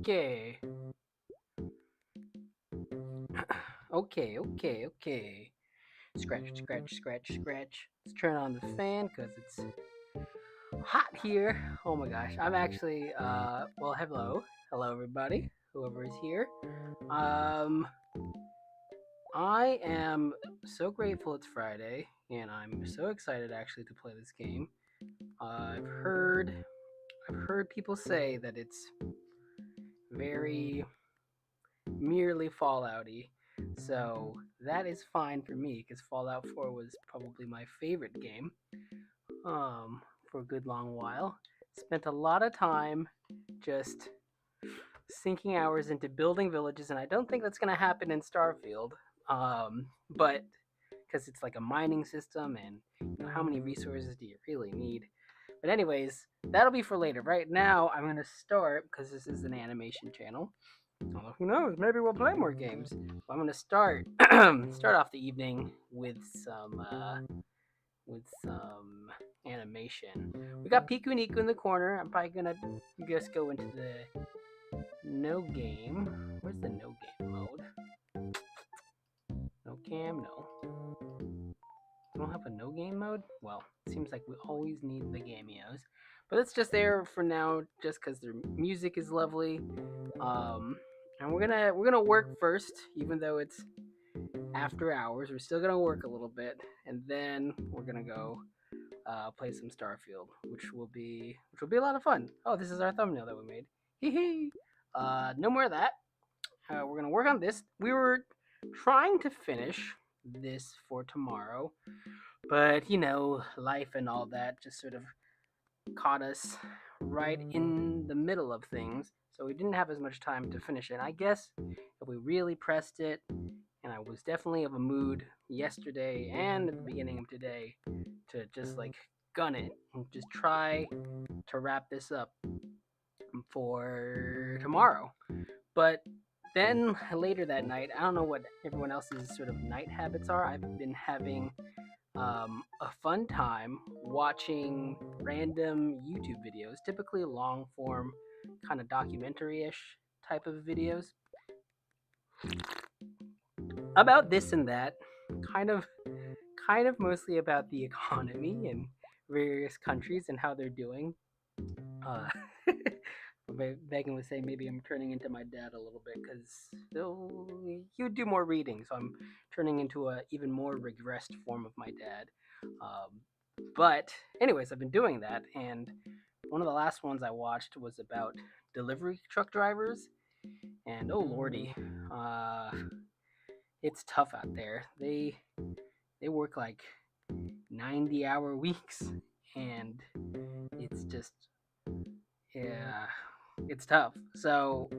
Okay. Okay. Scratch, scratch, scratch, scratch. Let's turn on the fan because it's hot here. Oh my gosh. I'm actually, well, hello. Hello, everybody. Whoever is here. Um, I am so grateful it's Friday, and I'm so excited actually to play this game. I've heard people say that it's very merely Fallouty. So that is fine for me because Fallout 4 was probably my favorite game for a good long while. Spent a lot of time just sinking hours into building villages, and I don't think that's going to happen in Starfield. But because it's like a mining system, and how many resources do you really need? But anyways, that'll be for later. Right now, I'm going to start because this is an animation channel. Although who knows? Maybe we'll play more games. I'm gonna start start off the evening with some animation. We got Piku Niku in the corner. I'm probably gonna just go into the no game. Where's the no game mode? No cam, no. We don't have a no game mode? Well, it seems like we always need the cameos. But it's just there for now, just because their music is lovely. And we're gonna work first, even though it's after hours. We're still gonna work a little bit, and then we're gonna go play some Starfield, which will be a lot of fun. Oh, this is our thumbnail that we made. Hee hee. No more of that. We're gonna work on this. We were trying to finish this for tomorrow, but life and all that just sort of caught us right in the middle of things, so we didn't have as much time to finish it. I guess if we really pressed it, and I was definitely of a mood yesterday and at the beginning of today to just like gun it and just try to wrap this up for tomorrow. But then later that night, I don't know what everyone else's sort of night habits are. I've been having a fun time watching random YouTube videos, typically long form, kind of documentary ish type of videos about this and that, kind of mostly about the economy and various countries and how they're doing. Uh, Megan was saying maybe I'm turning into my dad a little bit because he would do more reading, so I'm turning into a even more regressed form of my dad. But anyways, I've been doing that, and one of the last ones I watched was about delivery truck drivers, and oh lordy, uh, it's tough out there. They work like 90-hour weeks, and it's just, yeah, it's tough. So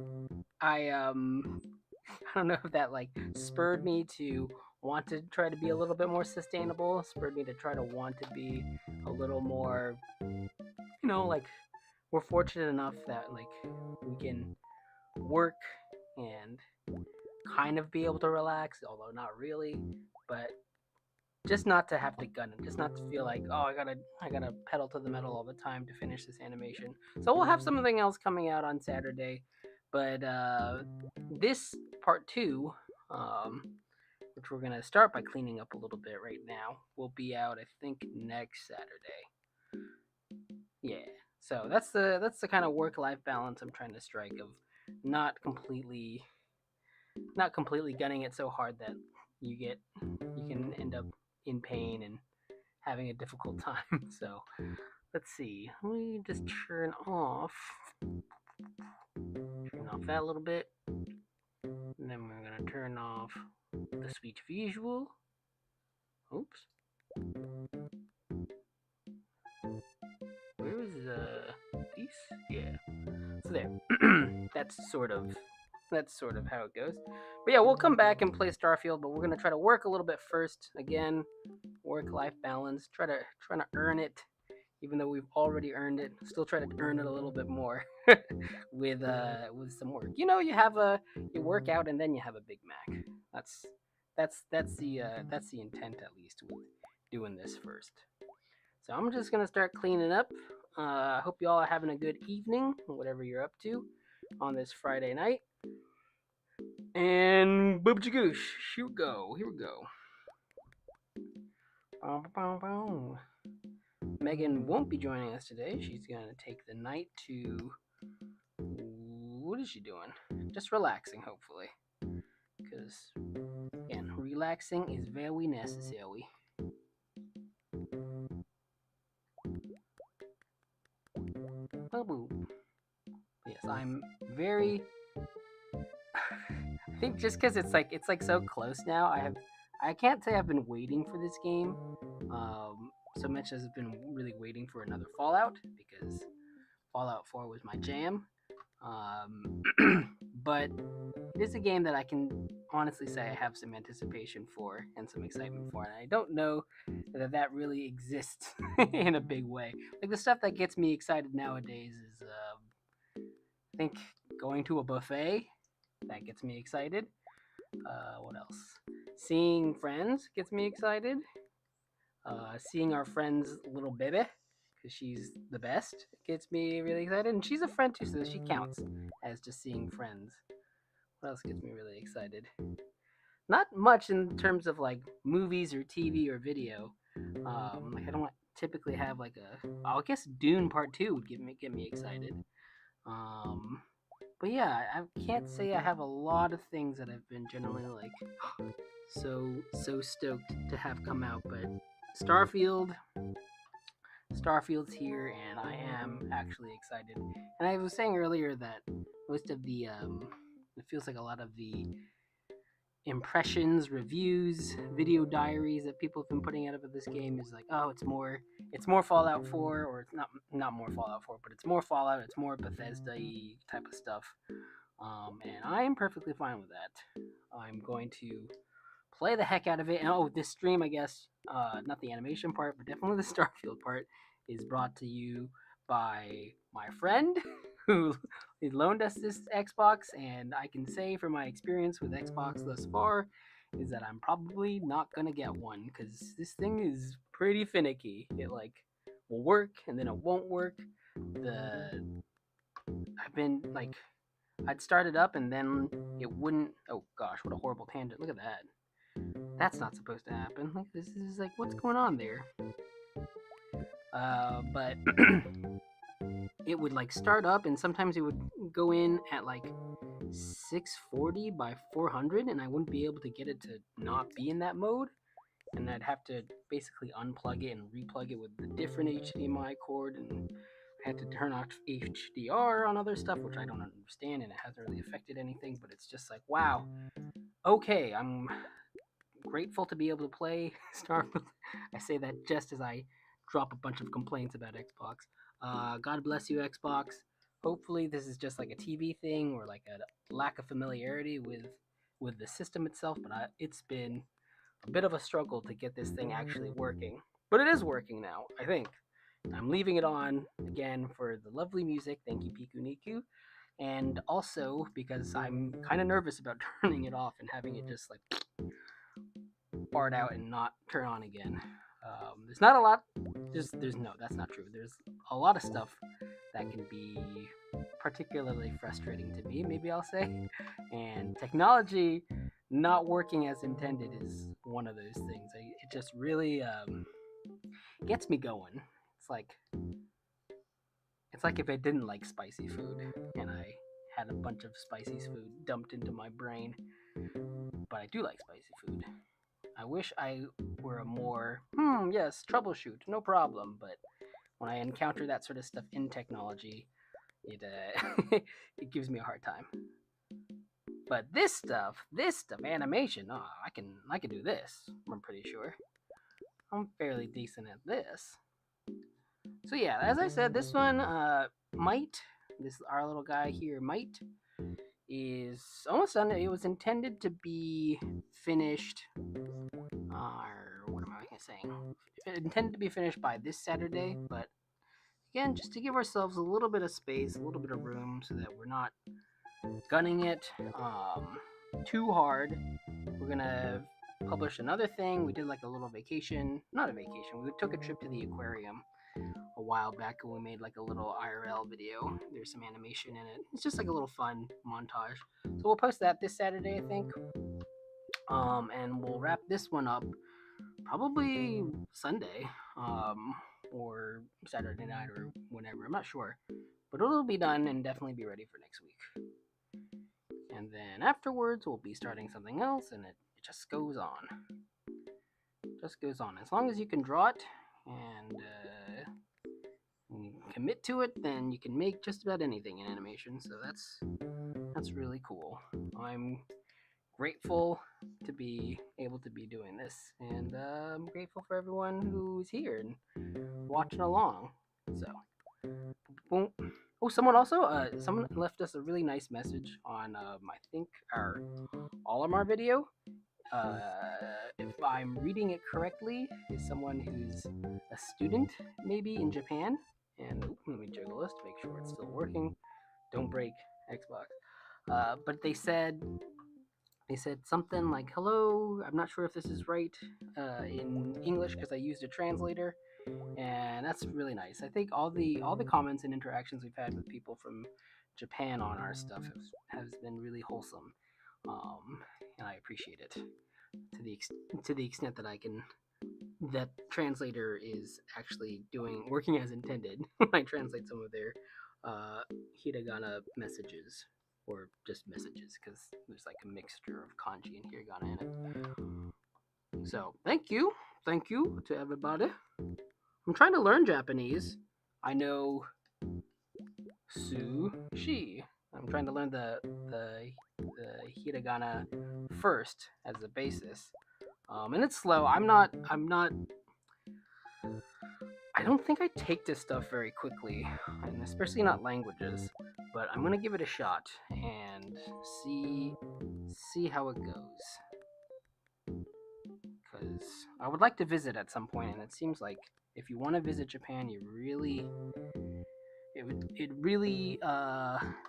I don't know if that like spurred me to want to try to be a little bit more sustainable, spurred me to try to want to be a little more, like we're fortunate enough that like we can work and kind of be able to relax, although not really, but just not to have to gun it, just not to feel like, oh, I gotta pedal to the metal all the time to finish this animation. So we'll have something else coming out on Saturday, but this part two, um, which we're gonna start by cleaning up a little bit right now, will be out I think next Saturday. Yeah. So that's the kind of work-life balance I'm trying to strike of not completely not completely gunning it so hard that you can end up in pain and having a difficult time. So let's see. Let me just turn off that a little bit, and then we're gonna turn off the switch visual. Oops. Where is these? Yeah. So there. That's sort of how it goes. But yeah, we'll come back and play Starfield, but we're gonna try to work a little bit first. Again, work-life balance. Trying to earn it, even though we've already earned it. Still try to earn it a little bit more with some work. You work out and then you have a Big Mac. That's the intent, at least, with doing this first. So I'm just gonna start cleaning up. I hope you all are having a good evening, whatever you're up to. on this Friday night. And boobjagoosh, here we go. Here we go. Megan won't be joining us today. She's gonna take the night to. What is she doing? Just relaxing, hopefully. Because, again, relaxing is very necessary. Yes, I'm very. I think just because it's like so close now, I can't say I've been waiting for this game, so much as I've been really waiting for another Fallout because Fallout 4 was my jam. But it is a game that I can honestly say I have some anticipation for and some excitement for, and I don't know that really exists in a big way. Like the stuff that gets me excited nowadays is, I think, going to a buffet. That gets me excited. What else? Seeing friends gets me excited. Seeing our friend's little baby, because she's the best, gets me really excited. And she's a friend too, so she counts as just seeing friends. What else gets me really excited? Not much in terms of like movies or TV or video. Like I don't typically have like a. I guess Dune Part 2 would get me excited. But yeah, I can't say I have a lot of things that I've been generally like so stoked to have come out. But Starfield's here, and I am actually excited. And I was saying earlier that most of the it feels like a lot of the impressions, reviews, video diaries that people have been putting out about this game is like, oh, it's more Fallout 4, or it's not more Fallout 4, but it's more Fallout, it's more Bethesda-y type of stuff. And I am perfectly fine with that. I'm going to play the heck out of it. And this stream, I guess, not the animation part, but definitely the Starfield part, is brought to you by my friend who loaned us this Xbox. And I can say from my experience with Xbox thus far is that I'm probably not gonna get one because this thing is pretty finicky. It like will work and then it won't work. I've been like I'd start it up and then it wouldn't. Oh gosh, what a horrible tangent! Look at that. That's not supposed to happen. Like this is like what's going on there? But it would like start up and sometimes it would go in at like 640 by 400 and I wouldn't be able to get it to not be in that mode. And I'd have to basically unplug it and replug it with a different HDMI cord, and I had to turn off HDR on other stuff, which I don't understand, and it hasn't really affected anything. But it's just like, wow, okay, I'm grateful to be able to play Starfield. I say that just as I drop a bunch of complaints about Xbox. God bless you, Xbox. Hopefully, this is just like a TV thing or like a lack of familiarity with the system itself. But it's been a bit of a struggle to get this thing actually working. But it is working now, I think. I'm leaving it on again for the lovely music. Thank you, Piku Niku. And also because I'm kind of nervous about turning it off and having it just like fart out and not turn on again. There's not a lot. There's no, that's not true. There's a lot of stuff that can be particularly frustrating to me, maybe I'll say. And technology not working as intended is one of those things. It just really gets me going. It's like if I didn't like spicy food and I had a bunch of spicy food dumped into my brain, but I do like spicy food. I wish I were a more, yes, troubleshoot, no problem. But when I encounter that sort of stuff in technology, it it gives me a hard time. But this stuff, animation, I can do this. I'm pretty sure. I'm fairly decent at this. So yeah, as I said, this one, our little guy here, Might, is almost done. It was intended to be finished, what am I saying? Intended to be finished by this Saturday, but again, just to give ourselves a little bit of space, a little bit of room, so that we're not gunning it too hard. We're gonna publish another thing. We did like a little vacation, not a vacation. We took a trip to the aquarium a while back when we made like a little IRL video. There's some animation in it. It's just like a little fun montage. So we'll post that this Saturday, I think. And we'll wrap this one up probably Sunday, or Saturday night or whenever. I'm not sure, but it'll be done and definitely be ready for next week. And then afterwards, we'll be starting something else, and it just goes on. Just goes on. As long as you can draw it and you commit to it, then you can make just about anything in animation. So that's really cool. I'm grateful to be able to be doing this, and I'm grateful for everyone who's here and watching along. So, boom. Oh, someone left us a really nice message on I think our Olimar video. If I'm reading it correctly, is someone who's a student maybe in Japan. And let me jiggle this to make sure it's still working. Don't break Xbox. But they said something like hello. I'm not sure if this is right in English because I used a translator, and that's really nice. I think all the comments and interactions we've had with people from Japan on our stuff has been really wholesome, and I appreciate it to the extent that that translator is actually working as intended when I translate some of their hiragana messages, or just messages, because there's like a mixture of kanji and hiragana in it. So thank you to everybody. I'm trying to learn Japanese. I know sushi. I'm trying to learn the hiragana first as a basis. And it's slow. I don't think I take this stuff very quickly, and especially not languages. But I'm gonna give it a shot and see how it goes. Because I would like to visit at some point, and it seems like if you want to visit Japan, it really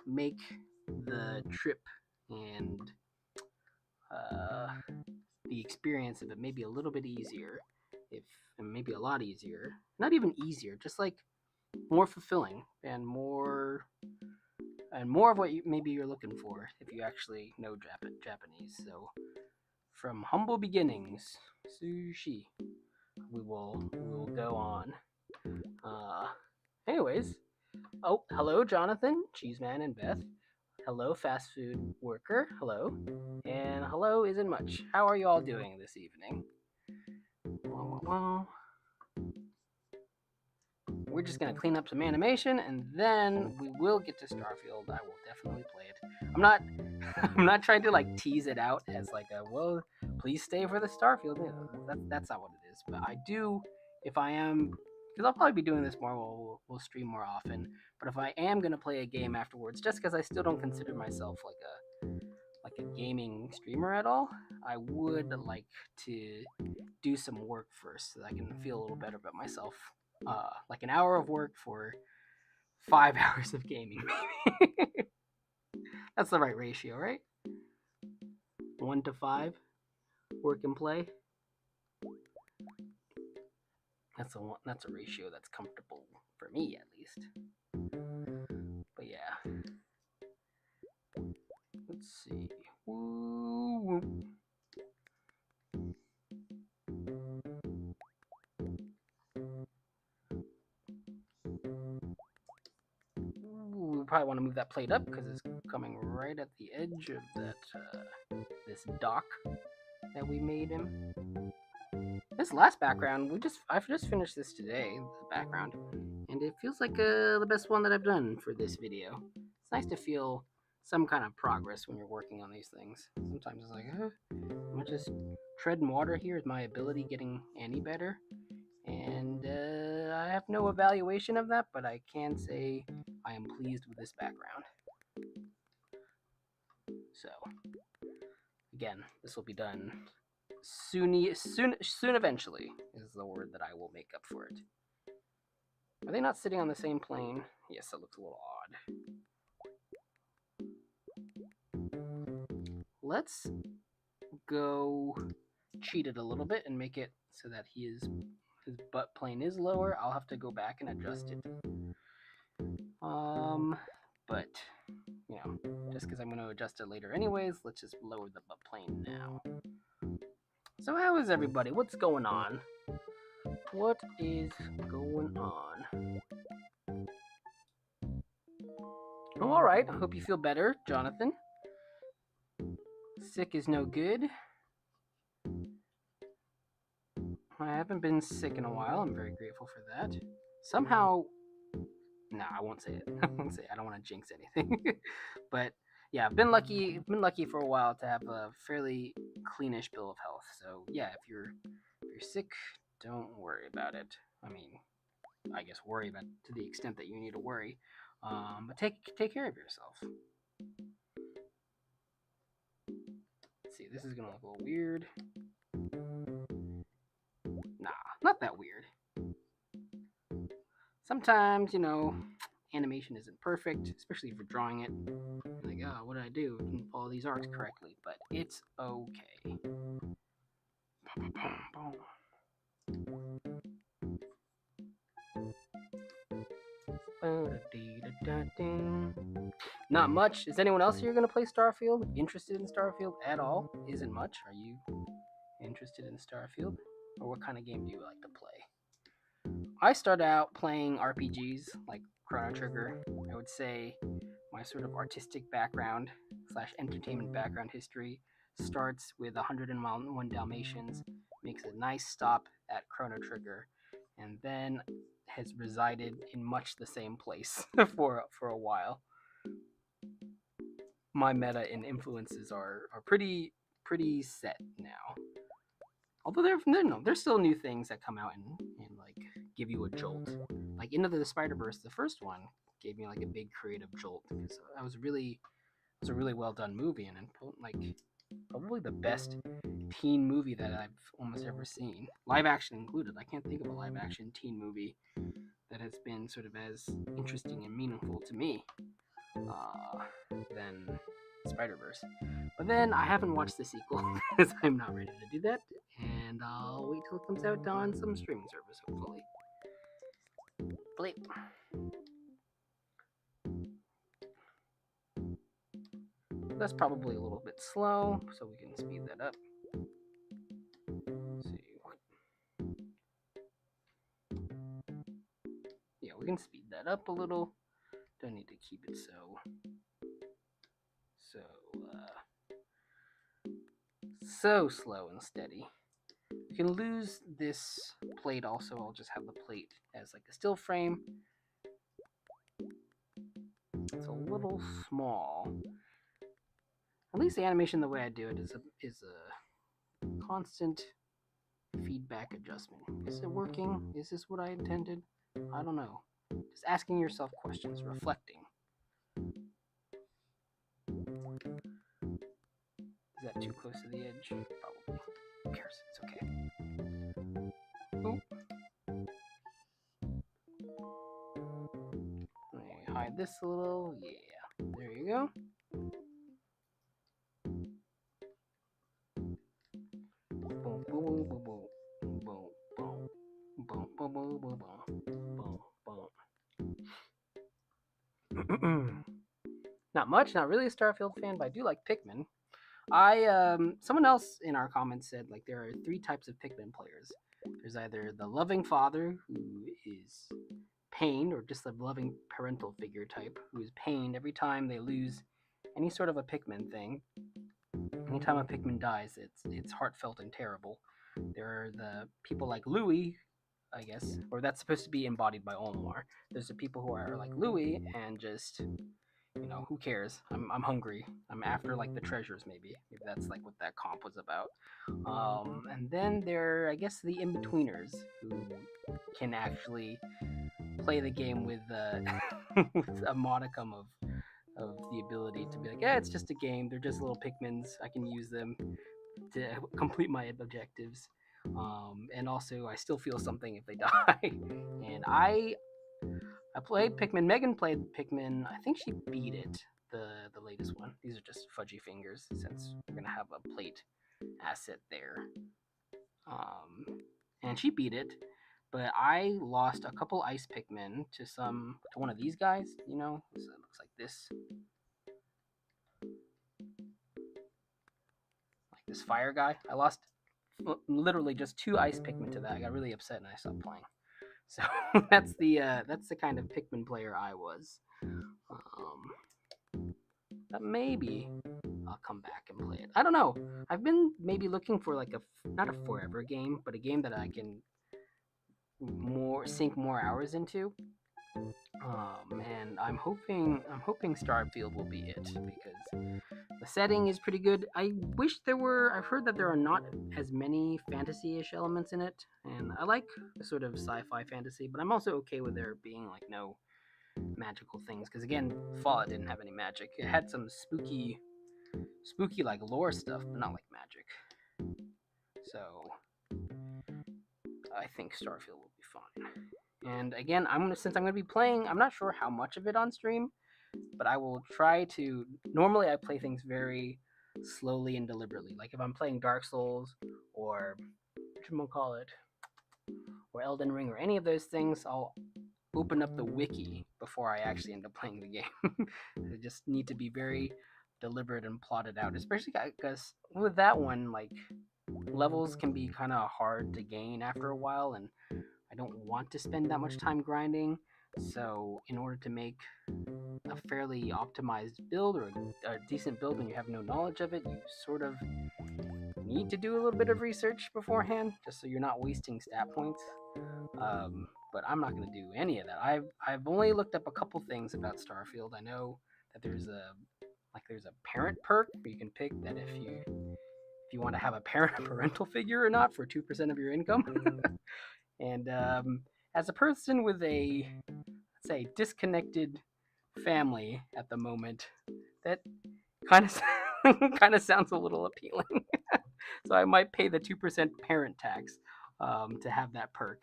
make the trip and the experience of it maybe a little bit easier, and maybe a lot easier. Not even easier, just like more fulfilling and more of what maybe you're looking for if you actually know Japanese. So, from humble beginnings, sushi. We will go on. Anyways, oh, hello, Jonathan, Cheeseman, and Beth. Hello, fast food worker. Hello, and hello isn't much. How are you all doing this evening? We're just gonna clean up some animation, and then we will get to Starfield. I will definitely play it. I'm not trying to like tease it out as like a well, please stay for the Starfield. You know, that's not what it is. But I do, if I am, because I'll probably be doing this more. We'll stream more often. But if I am gonna play a game afterwards, just because I still don't consider myself like a gaming streamer at all, I would like to do some work first so that I can feel a little better about myself. Like an hour of work for 5 hours of gaming, maybe. That's the right ratio, right? 1 to 5, work and play. That's a ratio that's comfortable for me, at least. But yeah, let's see. Woo. We probably want to move that plate up because it's coming right at the edge of that this dock that we made him. This last background, I've just finished this today, the background, and it feels like the best one that I've done for this video. It's nice to feel some kind of progress when you're working on these things. Sometimes it's like, am I just treading water here? Is my ability getting any better? And I have no evaluation of that, but I can say I am pleased with this background. So, again, this will be done soon eventually is the word that I will make up for it. Are they not sitting on the same plane? Yes, that looks a little odd. Let's go cheat it a little bit and make it so that his his butt plane is lower. I'll have to go back and adjust it. But you know, just because I'm going to adjust it later anyways, let's just lower the butt plane now. So how is everybody? What's going on? What is going on? Oh, all right. I hope you feel better, Jonathan. Sick is no good. I haven't been sick in a while. I'm very grateful for that. Somehow, no, I won't say it. I won't say it. I don't want to jinx anything. But yeah, I've been lucky. Been lucky for a while to have a fairly cleanish bill of health. So yeah, if you're sick, don't worry about it. I mean, I guess worry about to the extent that you need to worry. But take care of yourself. Let's see, this is gonna look a little weird. Nah, not that weird. Sometimes, you know, animation isn't perfect, especially if you're drawing it. Like, oh, what did I do? I didn't follow these arcs correctly, but it's okay. Not much. Is anyone else here going to play Starfield? Interested in Starfield at all? Isn't much. Are you interested in Starfield? Or what kind of game do you like to play? I started out playing RPGs like Chrono Trigger. I would say my sort of artistic background / entertainment background history starts with 101 Dalmatians, makes a nice stop at Chrono Trigger, and then has resided in much the same place for a while. My meta and influences are pretty set now. Although there's still new things that come out and like give you a jolt. Like Into the Spider-Verse, the first one gave me like a big creative jolt because it was a really well done movie and like probably the best teen movie that I've almost ever seen, live action included. I can't think of a live action teen movie that has been sort of as interesting and meaningful to me than Spider-Verse. But then I haven't watched the sequel because I'm not ready to do that, and I'll wait till it comes out on some streaming service, hopefully. Bleep. That's probably a little bit slow, so we can speed that up. Let's see. Yeah, we can speed that up a little. Don't need to keep it so slow and steady. You can lose this plate also. I'll just have the plate as like a still frame. It's a little small. At least the animation, the way I do it, is a constant feedback adjustment. Is it working? Is this what I intended? I don't know. Just asking yourself questions, reflecting. Is that too close to the edge? Probably. Who cares? It's okay. Ooh. Let me hide this a little. Yeah. There you go. Boom, boom, boom, boom, boom, boom, boom, boom, boom, boom, boom, boom. Not much. Not really a Starfield fan, but I do like Pikmin. Someone else in our comments said like there are 3 types of Pikmin players. There's either the loving father who is pained, or just a loving parental figure type who is pained every time they lose any sort of a Pikmin thing. Anytime a Pikmin dies, it's heartfelt and terrible. There are the people like Louis, I guess, or that's supposed to be embodied by Olimar. There's the people who are like Louis and just, you know, who cares? I'm hungry. I'm after like the treasures, maybe. Maybe that's like what that comp was about. And then there are, I guess, the in-betweeners who can actually play the game with, with a modicum of the ability to be like, yeah, it's just a game. They're just little Pikmins. I can use them to complete my objectives. And also, I still feel something if they die. And I played Pikmin. Megan played Pikmin. I think she beat it, the latest one. These are just fudgy fingers since we're gonna have a plate asset there. And she beat it. but I lost a couple ice Pikmin to one of these guys. You know, so it looks like this fire guy. I lost literally just 2 ice Pikmin to that. I got really upset and I stopped playing. So that's the kind of Pikmin player I was. But maybe I'll come back and play it. I don't know. I've been maybe looking for like not a forever game, but a game that I can sink more hours into. And I'm hoping Starfield will be it because the setting is pretty good. I wish there were. I've heard that there are not as many fantasy-ish elements in it, and I like the sort of sci-fi fantasy, but I'm also okay with there being like no magical things because again, Fallout didn't have any magic. It had some spooky like lore stuff, but not like magic. So I think Starfield will be fine. And again, since I'm gonna be playing, I'm not sure how much of it on stream, but I will try to. Normally, I play things very slowly and deliberately. Like if I'm playing Dark Souls or whatchamacallit, or Elden Ring or any of those things, I'll open up the wiki before I actually end up playing the game. I just need to be very deliberate and plotted out, especially because with that one, like levels can be kind of hard to gain after a while, and I don't want to spend that much time grinding. So, in order to make a fairly optimized build or a decent build when you have no knowledge of it, you sort of need to do a little bit of research beforehand, just so you're not wasting stat points. But I'm not going to do any of that. I've only looked up a couple things about Starfield. I know that there's a parent perk where you can pick that if you want to have a parental figure or not for 2% of your income. And as a person with a, let's say, disconnected family at the moment, that kind of kind of sounds a little appealing. So I might pay the 2% parent tax to have that perk,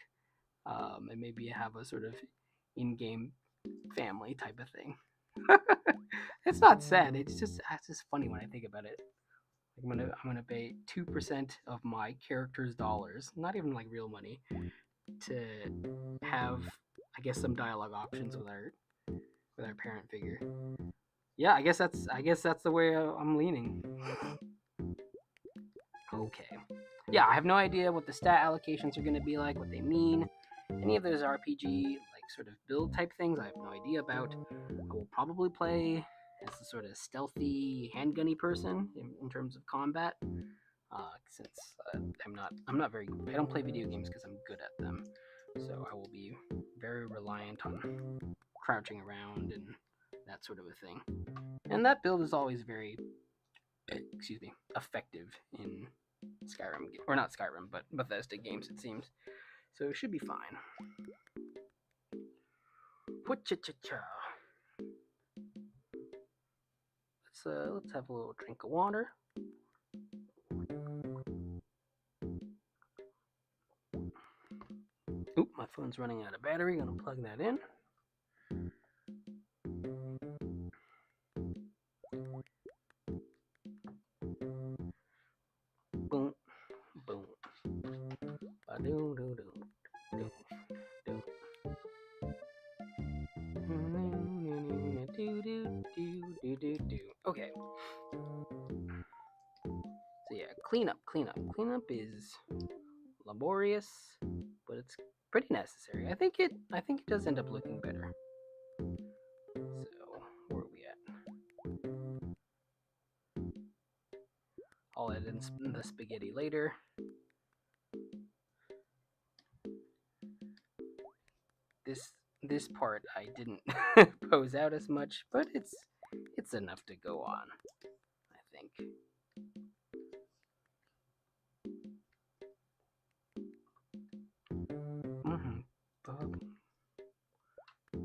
and maybe have a sort of in-game family type of thing. It's not sad. It's just funny when I think about it. I'm gonna pay 2% of my character's dollars, not even like real money, to have, I guess, some dialogue options with our parent figure. Yeah, I guess that's the way I'm leaning. Okay. Yeah, I have no idea what the stat allocations are going to be like, what they mean. Any of those RPG like sort of build type things, I have no idea about. I will probably play as a sort of stealthy handgunny person in terms of combat, since I'm not very. I don't play video games because I'm good at them, so I will be very reliant on crouching around and that sort of a thing. And that build is always very, effective in Skyrim, or not Skyrim, but Bethesda games, it seems. So it should be fine. Let's have a little drink of water. Oop, my phone's running out of battery. Gonna plug that in. Boom, boom. Ba-doo, doo, doo, doo, doo. Okay. So yeah, cleanup. Cleanup is laborious, but it's pretty necessary. I think it does end up looking better. So where are we at? I'll add in the spaghetti later. This part I didn't pose out as much, but it's enough to go on, I think.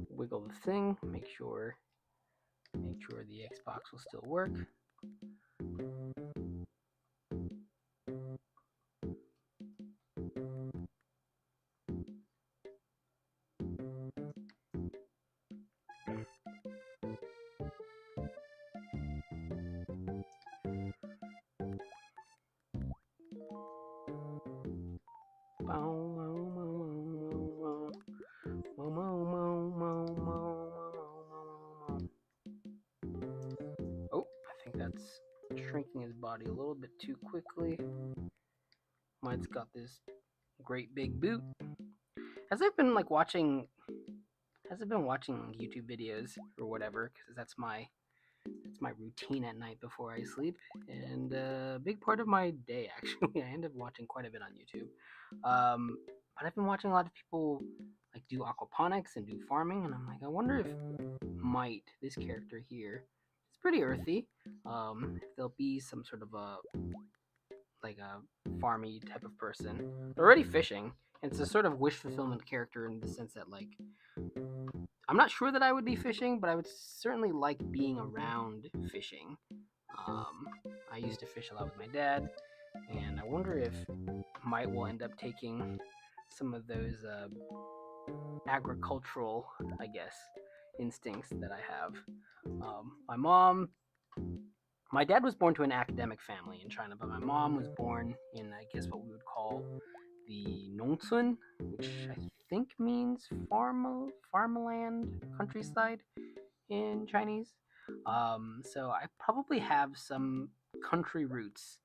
Wiggle the thing, make sure the Xbox will still work. shrinking his body a little bit too quickly. Mike's got this great big boot. As I've been watching YouTube videos or whatever, because that's my routine at night before I sleep, and a big part of my day actually. I end up watching quite a bit on YouTube. But I've been watching a lot of people do aquaponics and do farming, and I'm like, I wonder if this character here, is pretty earthy. If there'll be some sort of a farmy type of person. They're already fishing. It's a sort of wish fulfillment character in the sense that I'm not sure that I would be fishing, but I would certainly like being around fishing. I used to fish a lot with my dad, and I wonder if Might will end up taking some of those agricultural, I guess, instincts that I have. My dad was born to an academic family in China, but my mom was born in, I guess, what we would call the Nongsun, which I think means farmland, countryside in Chinese. So I probably have some country roots.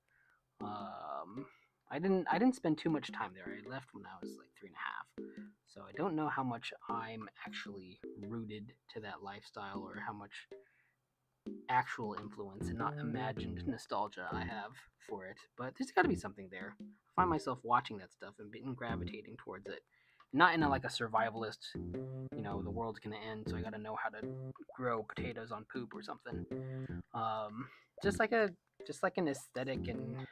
I didn't spend too much time there. I left when I was 3.5, so I don't know how much I'm actually rooted to that lifestyle or how much actual influence and not imagined nostalgia I have for it. But there's got to be something there. I find myself watching that stuff and gravitating towards it. Not in a survivalist, the world's gonna end, so I gotta know how to grow potatoes on poop or something. Just like an aesthetic and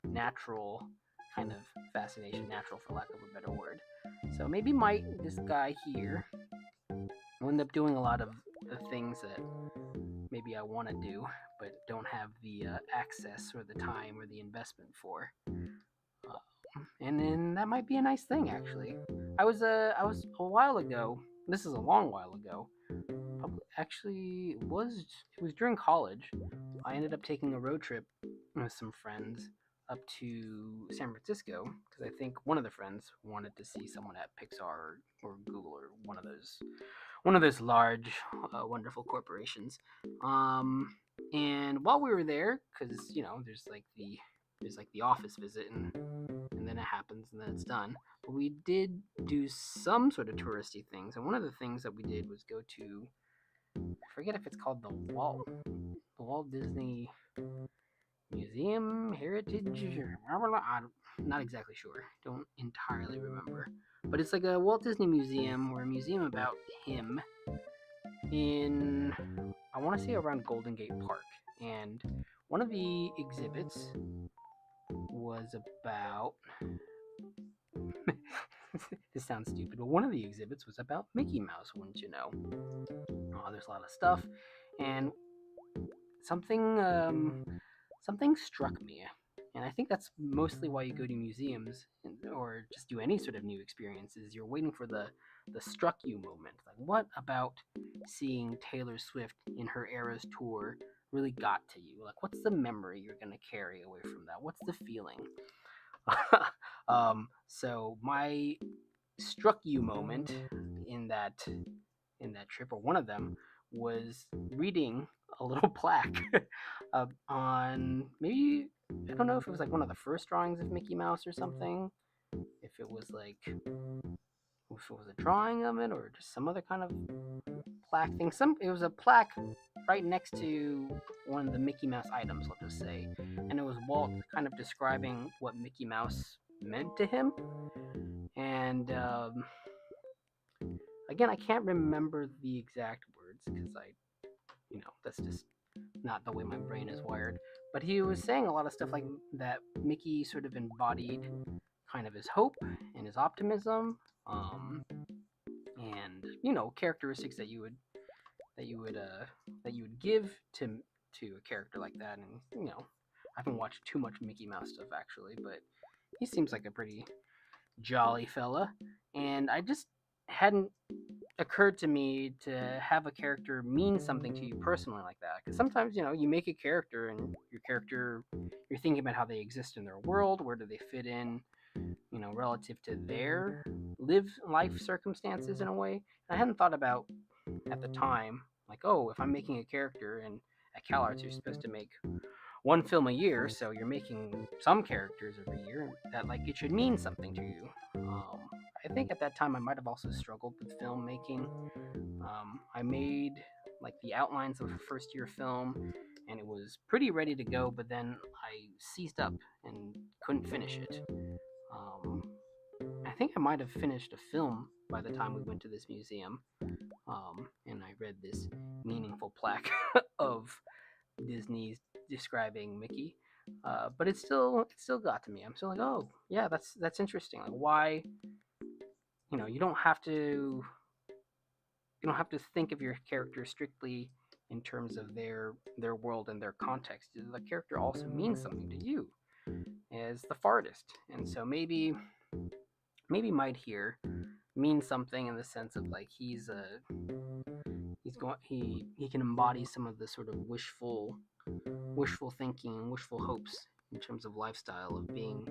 natural kind of fascination, natural for lack of a better word. So maybe this guy here will end up doing a lot of the things that maybe I want to do, but don't have the access or the time or the investment for. And then that might be a nice thing, actually. I was a while ago. This is a long while ago. Actually, it was during college. I ended up taking a road trip with some friends up to San Francisco because I think one of the friends wanted to see someone at Pixar or Google or one of those large, wonderful corporations. And while we were there, because there's the office visit, and then it happens, and then it's done. But we did do some sort of touristy things, and one of the things that we did was go to, I forget if it's called the Walt Disney Museum Heritage, or I'm not exactly sure. Don't entirely remember. But it's like a Walt Disney Museum or a museum about him in, I want to say, around Golden Gate Park. And one of the exhibits was about this sounds stupid, but one of the exhibits was about Mickey Mouse, wouldn't you know? Oh, there's a lot of stuff, and something struck me, and I think that's mostly why you go to museums or just do any sort of new experiences. You're waiting for the struck you moment. Like, what about seeing Taylor Swift in her Eras tour really got to you? Like, what's the memory you're gonna carry away from that? What's the feeling? So my struck you moment in that trip, or one of them, was reading a little plaque on, maybe, I don't know if it was one of the first drawings of Mickey Mouse or something, if it was a drawing of it or just some other kind of plaque thing. It was a plaque right next to one of the Mickey Mouse items, let's just say, and it was Walt kind of describing what Mickey Mouse meant to him. And again, I can't remember the exact words because that's just not the way my brain is wired. But he was saying a lot of stuff like that Mickey sort of embodied kind of his hope and his optimism, and characteristics that you would give to a character like that. And I haven't watched too much Mickey Mouse stuff actually, but he seems like a pretty jolly fella, and I just hadn't occurred to me to have a character mean something to you personally like that. Because sometimes you make a character, and your character, you're thinking about how they exist in their world, where do they fit in, relative to their life circumstances in a way. And I hadn't thought about at the time, like, oh, if I'm making a character and at CalArts you're supposed to make one film a year, so you're making some characters every year. That like it should mean something to you. I think at that time I might have also struggled with filmmaking. I made like the outlines of a first year film, and it was pretty ready to go, but then I seized up and couldn't finish it. Um, I think I might have finished a film by the time we went to this museum, and I read this meaningful plaque of Disney describing Mickey. But it still got to me. I'm still like, oh yeah, that's interesting. Like why, you don't have to think of your character strictly in terms of their world and their context. The character also means something to you as the fartist, and so maybe Might here means something in the sense of like he can embody some of the sort of wishful thinking, wishful hopes in terms of lifestyle of being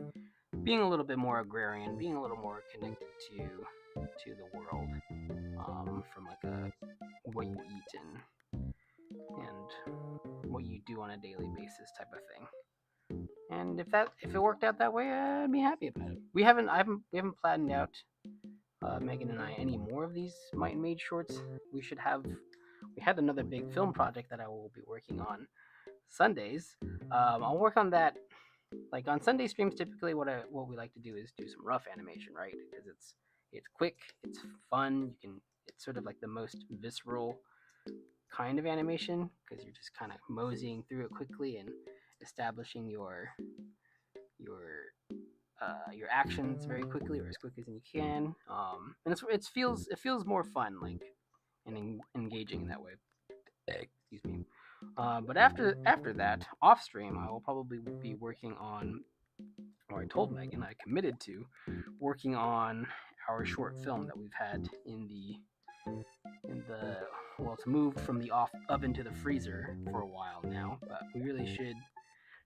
a little bit more agrarian, being a little more connected to the world, from like a what you eat and what you do on a daily basis type of thing. And if it worked out that way, I'd be happy about it. We haven't planned out, Megan and I, any more of these Might and Made shorts. We had another big film project that I will be working on Sundays. I'll work on that. Like on Sunday streams, typically what we like to do is do some rough animation, right? Because it's quick, it's fun. It's sort of like the most visceral kind of animation because you're just kind of moseying through it quickly and establishing your your actions very quickly or as quick as you can. And it feels more fun, like, and engaging in that way. Excuse me. But after that, off stream, I will probably be working on, or I told Megan I committed to working on our short film that we've had in the well, it's moved from the off oven to the freezer for a while now, but we really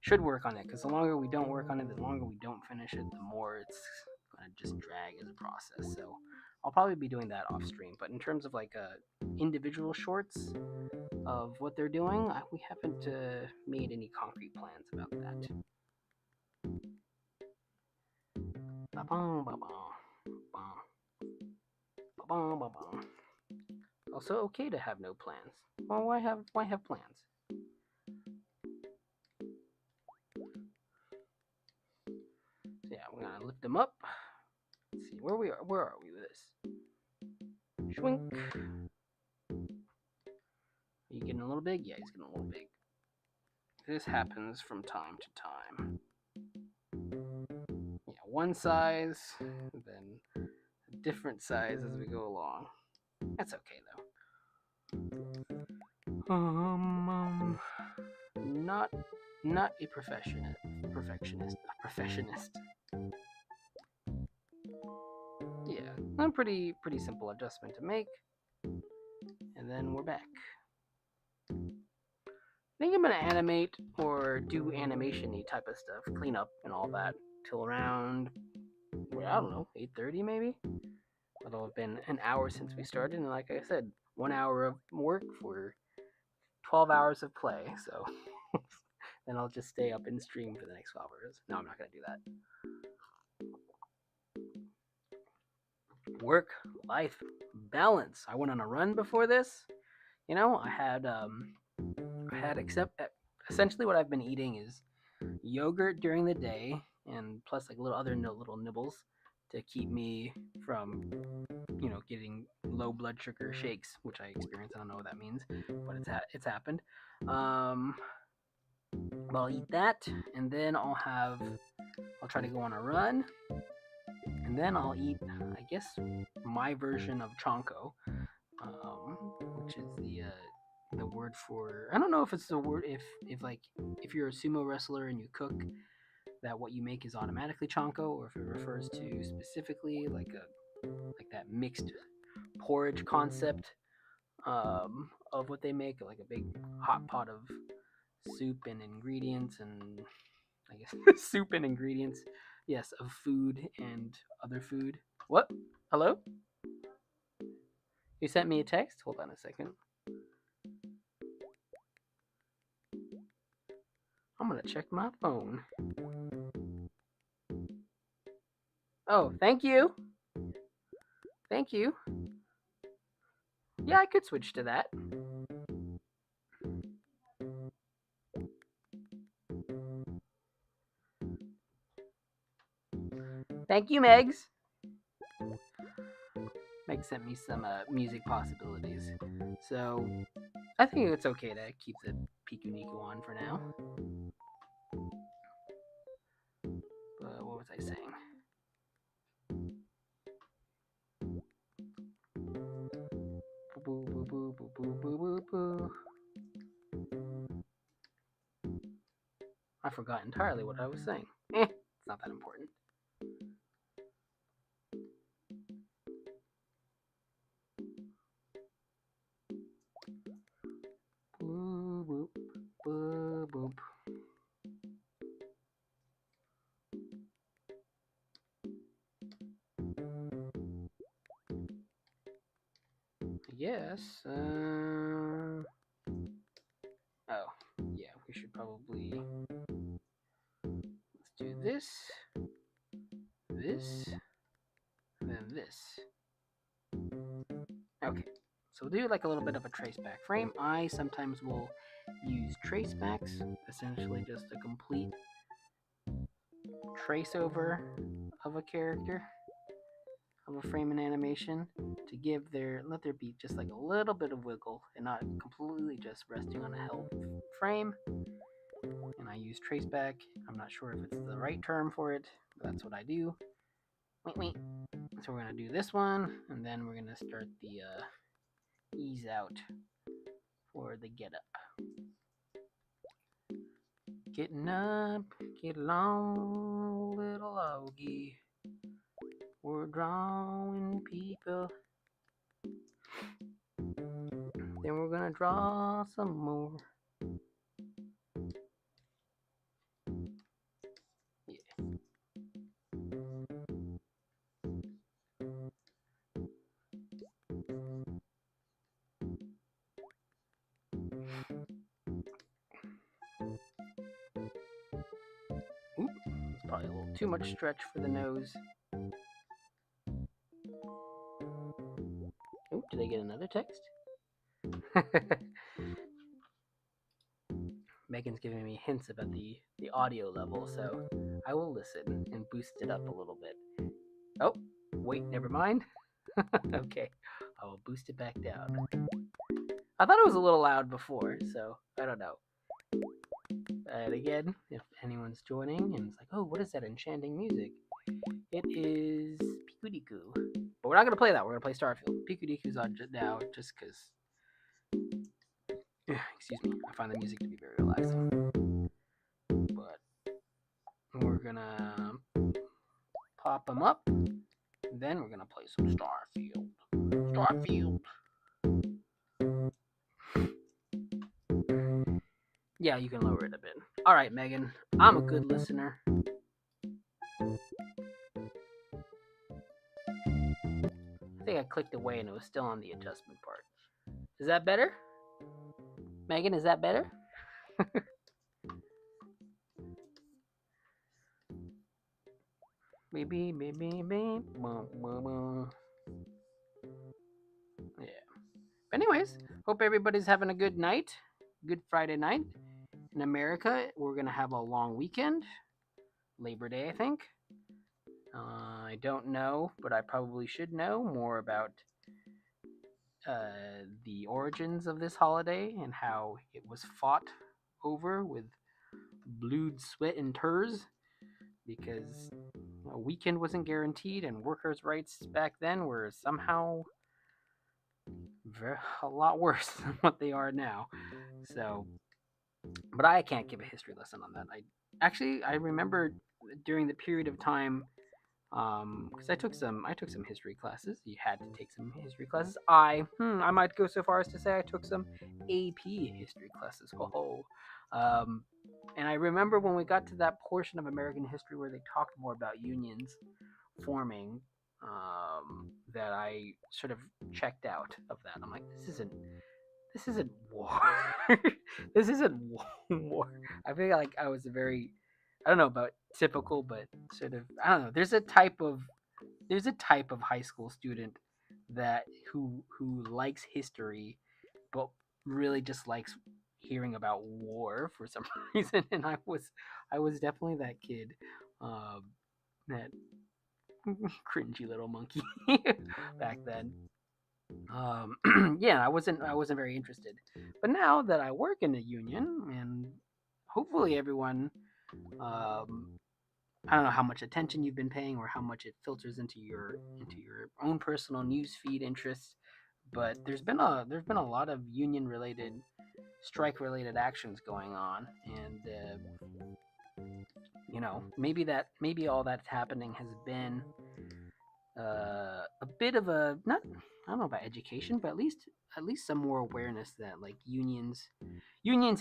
should work on it because the longer we don't work on it, the longer we don't finish it, the more it's gonna just drag as a process. So I'll probably be doing that off stream. But in terms of like individual shorts of what they're doing, we haven't made any concrete plans about that. Ba-bum, ba-bum, ba-bum, ba-bum. Also okay to have no plans. Well, why have plans? So yeah, we're gonna lift them up. Let's see where we are. Where are we with this? Schwink. Are you getting a little big? Yeah, he's getting a little big. This happens from time to time. Yeah, one size, then a different size as we go along. That's okay though. Not a perfectionist. Yeah, a pretty simple adjustment to make, and then we're back. I think I'm gonna animate or do animation-y type of stuff, clean up and all that till around, well, I don't know, 8:30 maybe. It'll have been an hour since we started, and like I said, 1 hour of work for 12 hours of play. So then I'll just stay up and stream for the next 12 hours. No, I'm not gonna do that. Work life balance. I went on a run before this. I had essentially what I've been eating is yogurt during the day, and plus like little nibbles to keep me from getting low blood sugar shakes, which I experience. I don't know what that means, but it's happened. But I'll eat that, and then I'll try to go on a run, and then I'll eat, I guess, my version of chonko, which is the word for, I don't know if it's the word, if you're a sumo wrestler and you cook, that what you make is automatically chonko, or if it refers to specifically like that mixed porridge concept, of what they make, like a big hot pot of soup and ingredients, and I guess soup and ingredients, yes, of food and other food. What? Hello? You sent me a text? Hold on a second. I'm gonna check my phone. Oh, thank you. Thank you. Yeah, I could switch to that. Thank you, Megs. Meg sent me some music possibilities. So I think it's okay to keep the Piku Niku on for now. But what was I saying? Boo, boo, boo, boo, boo, boo, boo, boo. I forgot entirely what I was saying. It's not that important. Boo, boop, boo, boop. Yes. Oh, yeah. We should probably let's do this, this, and then this. Okay. So we'll do like a little bit of a traceback frame. I sometimes will use tracebacks, essentially just a complete trace over of a character, of a frame and animation, to give let there be just like a little bit of wiggle and not completely just resting on a held frame. And I use traceback. I'm not sure if it's the right term for it, but that's what I do. Wait. So we're gonna do this one, and then we're gonna start the ease out for the get up. Getting up, get along, little Augie. We're drawing people. Then we're gonna draw some more. Yeah. Oop, it's probably a little too much stretch for the nose. Oop, did I get another text? Megan's giving me hints about the audio level, so I will listen and boost it up a little bit. Oh, wait, never mind. Okay, I will boost it back down. I thought it was a little loud before, so I don't know. And again, if anyone's joining and it's like, oh, what is that enchanting music? It is Pikuniku. But we're not going to play that. We're going to play Starfield. Pikuniku's on now just because. Excuse me. I find the music to be very relaxing. But we're going to pop them up. Then we're going to play some Starfield. Starfield. Yeah, you can lower it a bit. All right, Megan. I'm a good listener. I think I clicked away and it was still on the adjustment part. Is that better? Megan, is that better? Baby. Yeah. But anyways, hope everybody's having a good night. Good Friday night. In America, we're going to have a long weekend. Labor Day, I think. I don't know, but I probably should know more about the origins of this holiday and how it was fought over with blood, sweat, and tears, because a weekend wasn't guaranteed and workers' rights back then were somehow a lot worse than what they are now. So, but I can't give a history lesson on that. I remember during the period of time, because I took some history classes. You had to take some history classes. I might go so far as to say I took some AP history classes. And I remember when we got to that portion of American history where they talked more about unions forming, that I sort of checked out of that. I'm like, this isn't war. This isn't war. I feel like I was a very, I don't know about typical, but sort of, I don't know. There's a type of high school student that who likes history, but really just likes hearing about war for some reason. And I was definitely that kid, that cringy little monkey back then. Yeah, I wasn't very interested. But now that I work in a union, and hopefully everyone, um, I don't know how much attention you've been paying or how much it filters into your own personal news feed interests, but there's been a lot of union related, strike related actions going on, and maybe all that's happening has been a bit of a, not, I don't know about education, but at least some more awareness that like unions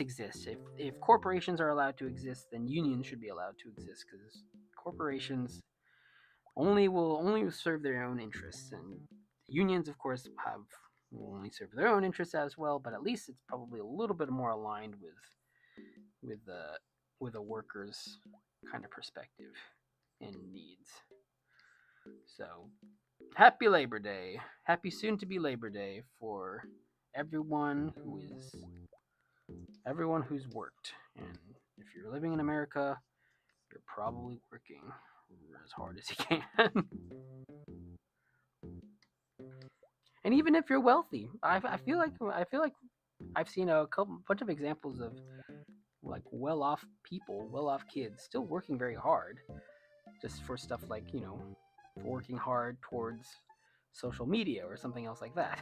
exist. If corporations are allowed to exist, then unions should be allowed to exist, because corporations only serve their own interests, and unions, of course, will only serve their own interests as well. But at least it's probably a little bit more aligned with the with a worker's kind of perspective and needs. So happy Labor Day. Happy soon to be Labor Day for everyone who's worked. And if you're living in America, you're probably working as hard as you can. And even if you're wealthy, I feel like I've seen a bunch of examples of like well-off people, well-off kids still working very hard, just for stuff like, working hard towards social media or something else like that,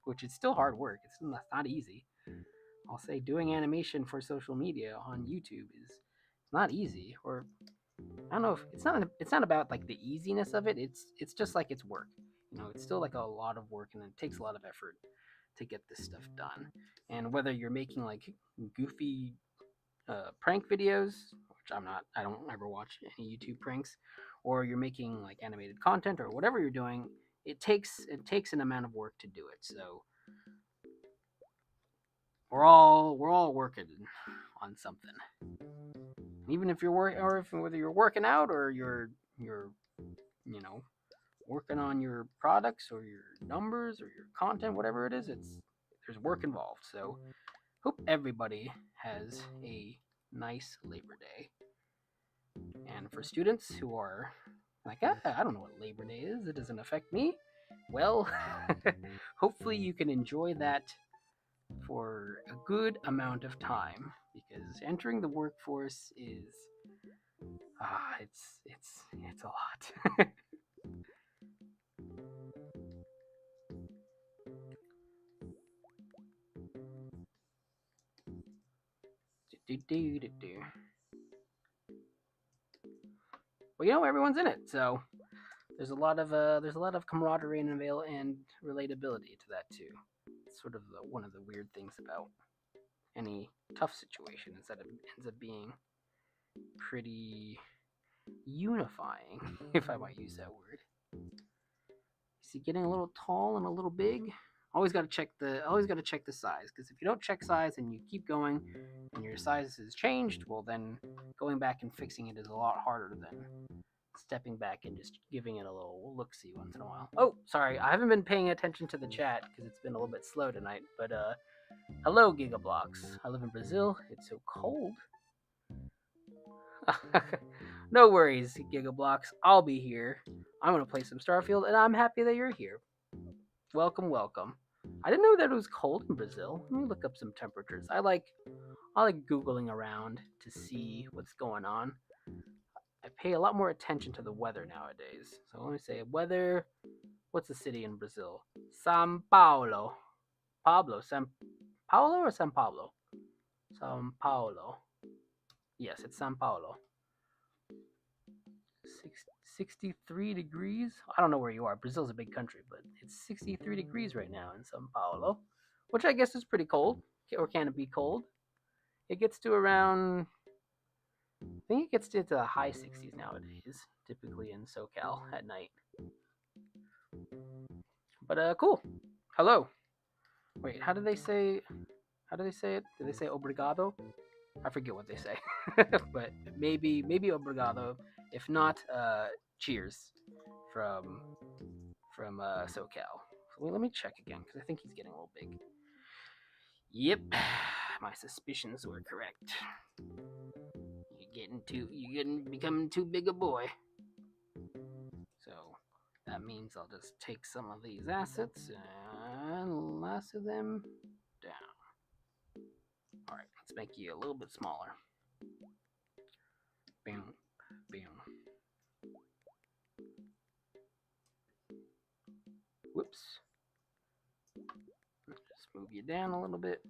which is still hard work. It's not easy. I'll say doing animation for social media on YouTube is not easy. Or I don't know if it's not about like the easiness of it. It's just like it's work. It's still like a lot of work, and it takes a lot of effort to get this stuff done. And whether you're making like goofy prank videos, which I don't ever watch any YouTube pranks, or you're making like animated content or whatever you're doing, it takes an amount of work to do it. So we're all working on something. Even if you're working, or if whether you're working out or you're you know working on your products or your numbers or your content, whatever it is, there's work involved. So hope everybody has a nice Labor Day. And for students who are like, I don't know what Labor Day is, it doesn't affect me, well, hopefully you can enjoy that for a good amount of time, because entering the workforce is, it's a lot. Well, everyone's in it, so there's a lot of camaraderie and relatability to that too. It's sort of one of the weird things about any tough situation, is that it ends up being pretty unifying, if I might use that word. Is he getting a little tall and a little big? Always got to check the size, because if you don't check size and you keep going and your size has changed, well then going back and fixing it is a lot harder than stepping back and just giving it a little look see once in a while. Oh, sorry, I haven't been paying attention to the chat because it's been a little bit slow tonight. But hello, Gigablocks. I live in Brazil. It's so cold. No worries, Gigablocks. I'll be here. I'm gonna play some Starfield, and I'm happy that you're here. Welcome, welcome. I didn't know that it was cold in Brazil. Let me look up some temperatures. I like googling around to see what's going on. I pay a lot more attention to the weather nowadays. So let me say weather. What's the city in Brazil? São Paulo. San Paulo or San Pablo? São Paulo. Yes, it's São Paulo. 63 degrees. I don't know where you are. Brazil's a big country, but it's 63 degrees right now in São Paulo, which I guess is pretty cold. Or can it be cold? It gets to around, I think it gets to the high 60s nowadays, typically in SoCal at night. But cool. Hello. Wait, how do they say? How do they say it? Do they say obrigado? I forget what they say, but maybe obrigado. If not, cheers from SoCal. So let me check again because I think he's getting a little big. Yep, my suspicions were correct. You're becoming too big a boy. So that means I'll just take some of these assets and lasso them down. All right, let's make you a little bit smaller. Bam, bam. Whoops. Just move you down a little bit.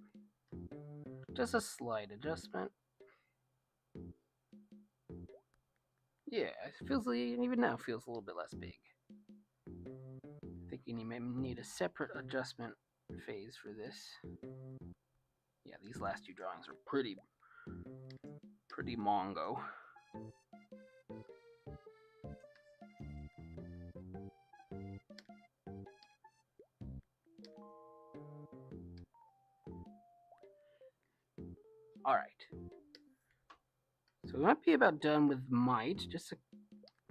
Just a slight adjustment. Yeah, it feels like, even now feels a little bit less big. Thinking you may need a separate adjustment phase for this. Yeah, these last two drawings are pretty mongo. All right. So we might be about done with might. Just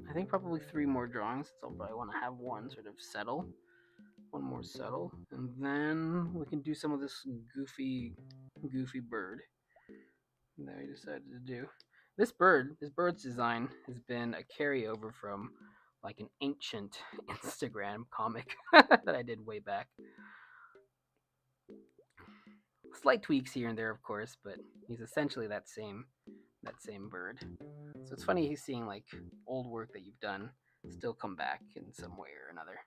I think probably 3 more drawings. So I'll probably want to have one sort of settle. One more settle. And then we can do some of this goofy bird that we decided to do. This bird's design has been a carryover from like an ancient Instagram comic that I did way back. Slight tweaks here and there, of course, but he's essentially that same bird. So it's funny he's seeing like old work that you've done still come back in some way or another.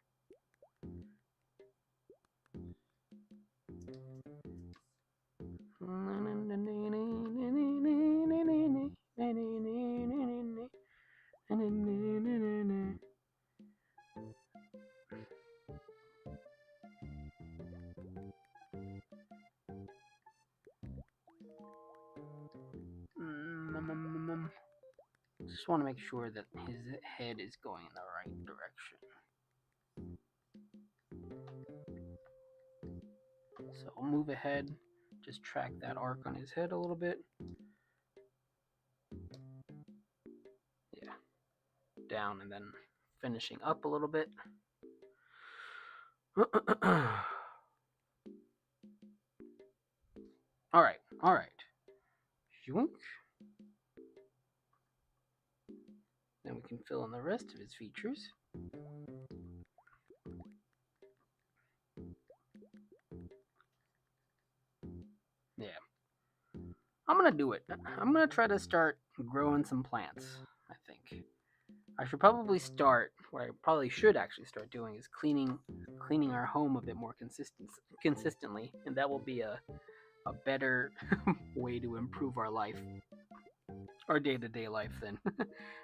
Just want to make sure that his head is going in the right direction. So I'll move ahead, just track that arc on his head a little bit. Yeah, down and then finishing up a little bit. All right. Shunk. Then we can fill in the rest of his features. Yeah. I'm gonna do it. I'm gonna try to start growing some plants, I think. I should probably start, what I probably should actually start doing is cleaning our home a bit more consistently, and that will be a better way to improve our life, our day-to-day life, than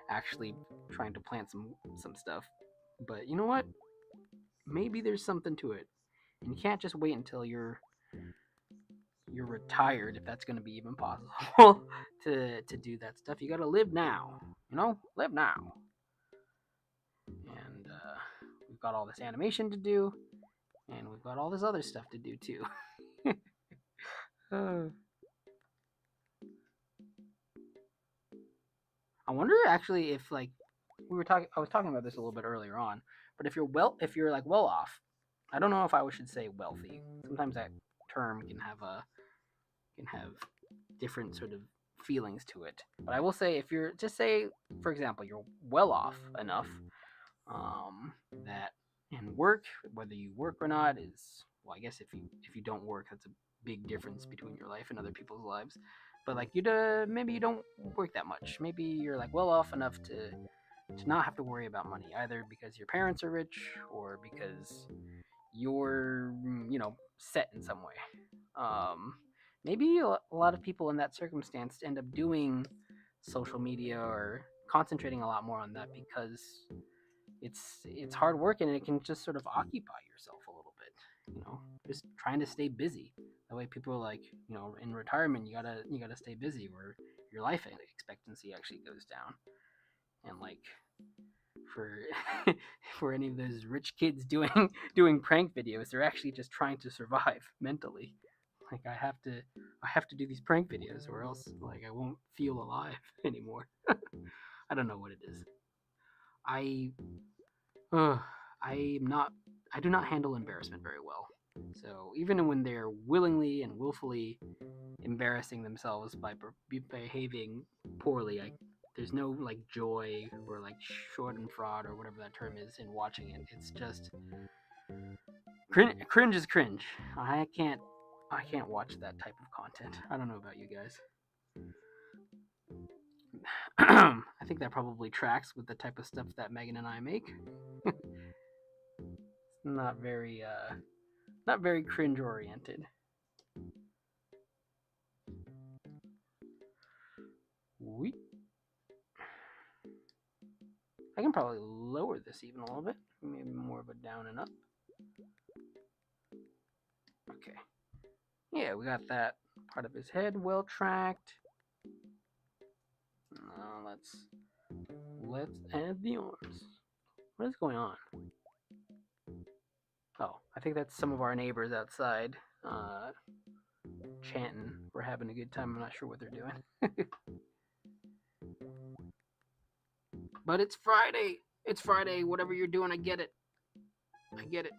actually trying to plant some stuff. But you know what? Maybe there's something to it. And you can't just wait until you're retired, if that's going to be even possible, to do that stuff. You got to live now. Live now. And we've got all this animation to do, and we've got all this other stuff to do too. I wonder actually if like I was talking about this a little bit earlier on, but if you're like well off, I don't know if I should say wealthy. Sometimes that term can have different sort of feelings to it. But I will say, if you're just say, for example, you're well off enough that in work, whether you work or not, is, well, I guess if you don't work, that's a big difference between your life and other people's lives. But like maybe you don't work that much. Maybe you're like well off enough to not have to worry about money, either because your parents are rich or because you're set in some way. Maybe a lot of people in that circumstance end up doing social media or concentrating a lot more on that because it's hard work and it can just sort of occupy yourself a little bit. Just trying to stay busy. That way, people are like, in retirement, you gotta stay busy, where your life expectancy actually goes down. And like, for for any of those rich kids doing prank videos. They're actually just trying to survive mentally. Like I have to do these prank videos or else like I won't feel alive anymore. I don't know what it is. I uh, I'm not I do not handle embarrassment very well. So even when they're willingly and willfully embarrassing themselves by behaving poorly, there's no like joy or like schadenfreude or whatever that term is in watching it. It's just cringe is cringe. I can't watch that type of content. I don't know about you guys. I think that probably tracks with the type of stuff that Megan and I make. Not very not very cringe oriented. We I can probably lower this even a little bit. Maybe more of a down and up. Okay. Yeah, we got that part of his head well tracked. Now let's add the arms. What is going on? Oh, I think that's some of our neighbors outside chanting. We're having a good time. I'm not sure what they're doing. But it's Friday. It's Friday. Whatever you're doing, I get it. I get it.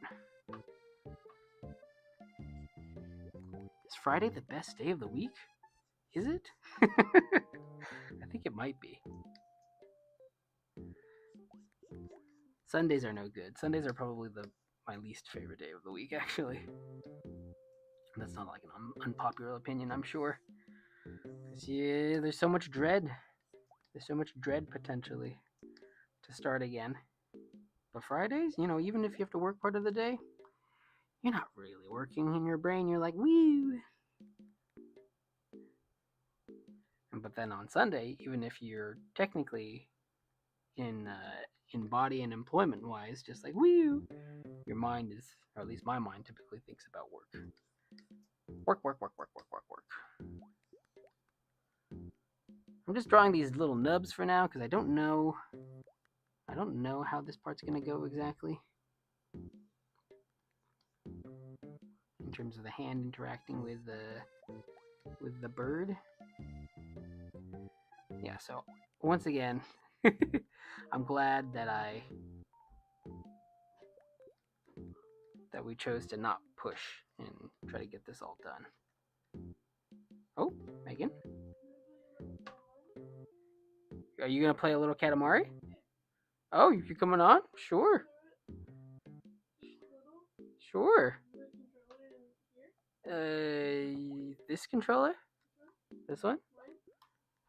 Is Friday the best day of the week? Is it? I think it might be. Sundays are no good. Sundays are probably my least favorite day of the week, actually. That's not like an unpopular opinion, I'm sure. Yeah, there's so much dread. There's so much dread potentially to start again. But Fridays, even if you have to work part of the day, you're not really working in your brain. You're like, woo. But then on Sunday, even if you're technically in body and employment wise, just like woo, your mind is, or at least my mind typically thinks about work. Work, work, work, work, work, work, work. I'm just drawing these little nubs for now because I don't know how this part's gonna go exactly. In terms of the hand interacting with the bird. Yeah, so once again, I'm glad that we chose to not push and try to get this all done. Oh, Megan? Are you gonna play a little Katamari? Oh, you coming on? Sure. Sure. This controller? This one?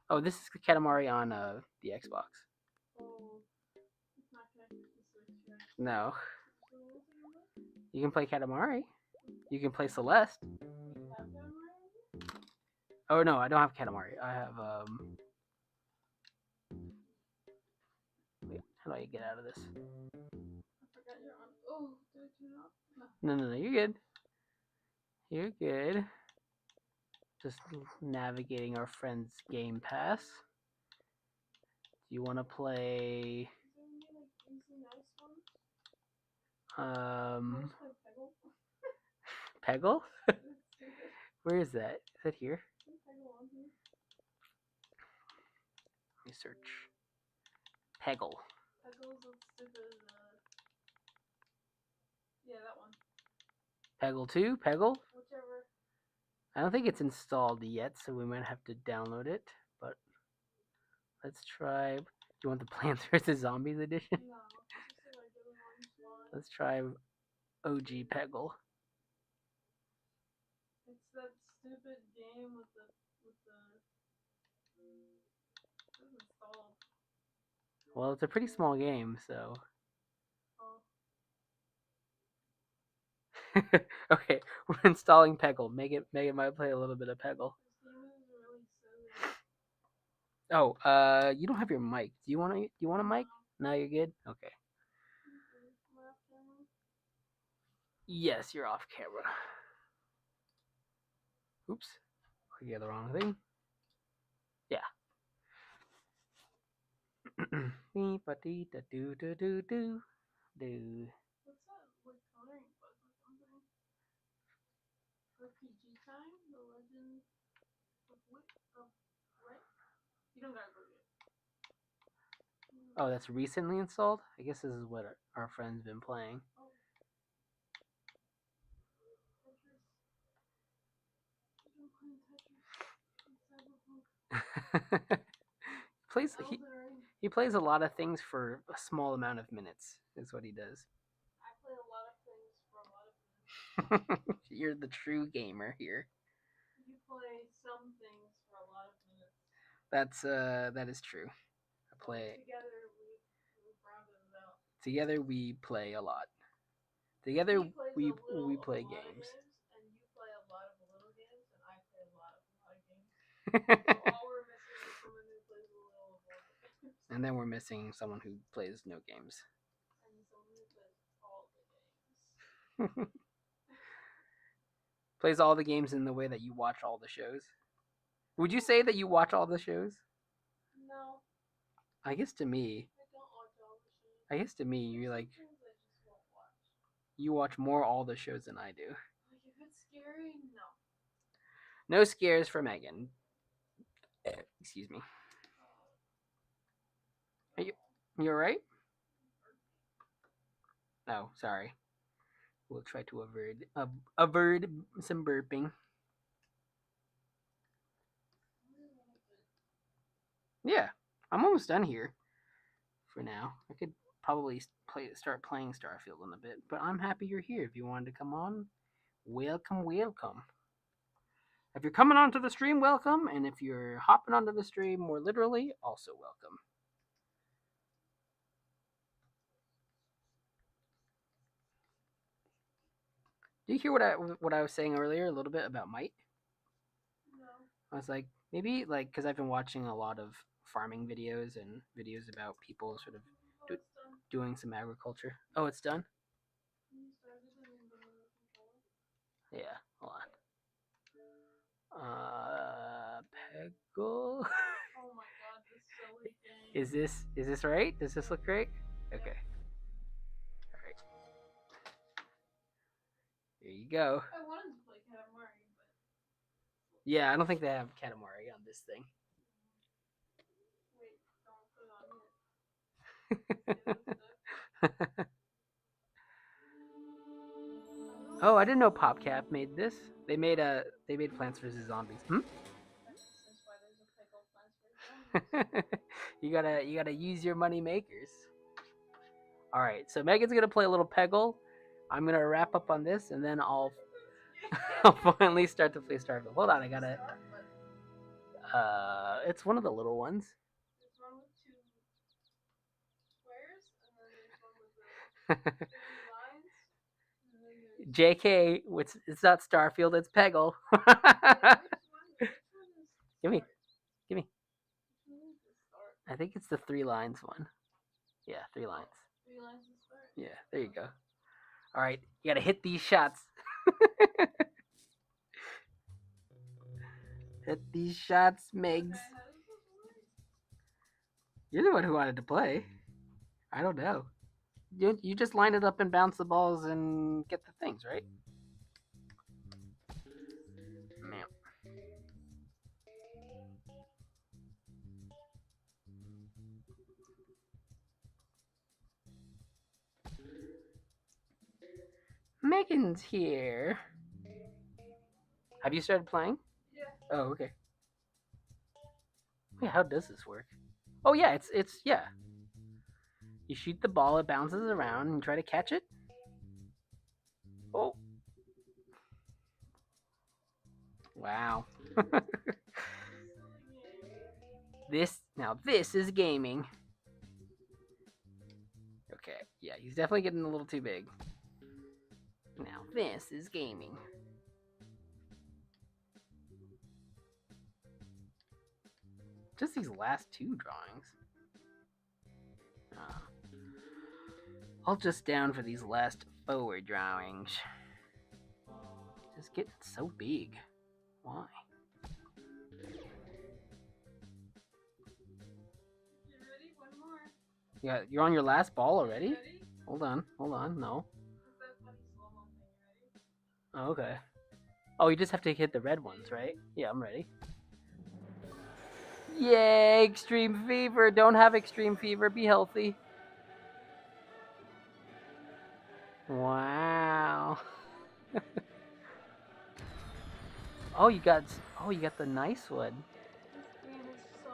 Oh, this is Katamari on the Xbox. No. You can play Katamari. You can play Celeste. Oh no, I don't have Katamari. I have Wait, how do I get out of this? Oh, did I turn it off? No, you're good. You're good. Just navigating our friend's Game Pass. Do you want to play? Peggle? Where is that? Is that here? Let me search. Peggle. Yeah, that one. Peggle 2? Peggle? Whichever. I don't think it's installed yet, so we might have to download it. But let's try. Do you want the Plants vs. Zombies edition? No. Let's try OG Peggle. It's that stupid game with the it's installed. Well, it's a pretty small game, so. Oh. Okay, we're installing Peggle. Megan might play a little bit of Peggle. Oh, you don't have your mic. Do you want a mic? No, you're good. Okay. Yes, you're off camera. Oops. I got the wrong thing. Yeah. Me pa dee da do do do do do. What's that like coloring book or something? For PG time, the legend of what? You don't gotta go yet. Oh, that's recently installed? I guess this is what our friend's been playing. Oh. Tetris. You've been playing Tetris and Cyberpunk. He plays a lot of things for a small amount of minutes, is what he does. I play a lot of things for a lot of minutes. You're the true gamer here. You play some things for a lot of minutes. That is true. I play. Together we play a lot. Together we play games. And you play a lot of little games, and I play a lot of games. So all we're missing is someone who plays a little of all the games. And then we're missing someone who plays no games. And someone who plays all the games. Plays all the games in the way that you watch all the shows. Would you say that you watch all the shows? No. I guess to me. I don't watch all the shows. I guess to me, you're like. I just won't watch. You watch more all the shows than I do. Like if it's scary, no. No scares for Megan. Excuse me. Are you alright? No, sorry. We'll try to avert some burping. Yeah, I'm almost done here. For now, I could probably start playing Starfield in a bit, but I'm happy you're here. If you wanted to come on, welcome, welcome. If you're coming onto the stream, welcome, and if you're hopping onto the stream more literally, also welcome. Do you hear what I was saying earlier a little bit about might? No. I was like, maybe like because I've been watching a lot of farming videos and videos about people sort of doing some agriculture. Oh, it's done? Yeah, hold on. Peggle. Oh my god, this silly thing. Is this right? Does this look right? Okay. Alright. There you go. I wanted to play Katamari, but yeah, I don't think they have Katamari on this thing. Wait, don't put it on yet. Oh, I didn't know PopCap made this. They made Plants vs Zombies. You gotta use your money makers. All right, so Megan's gonna play a little Peggle. I'm gonna wrap up on this, and then I'll finally start to play Starfield. Hold on, I gotta. It's one of the little ones. It's one with two squares, and then there's one with the 3 lines. JK, it's not Starfield, it's Peggle. Give me. I think it's the 3 lines one. Yeah, 3 lines. 3 lines to start. Yeah, there you go. All right, you gotta hit these shots. Hit these shots, Megs. Okay, you're the one who wanted to play. I don't know. You just line it up and bounce the balls and get the things, right? Man. Megan's here. Have you started playing? Yeah. Oh, okay. Wait, how does this work? Oh yeah, it's yeah. You shoot the ball, it bounces around, and try to catch it. Oh. Wow. This is gaming. Okay, yeah, he's definitely getting a little too big. Now this is gaming. Just these last 2 drawings. I'll just down for these last forward drawings. Just get so big. Why? You ready? One more. Yeah, you're on your last ball already? Ready? Hold on, no. It's that funny slow-mo thing. Ready? Oh, okay. Oh, you just have to hit the red ones, right? Yeah, I'm ready. Yay, extreme fever. Don't have extreme fever. Be healthy. Wow. Oh, you got the nice one. This game is so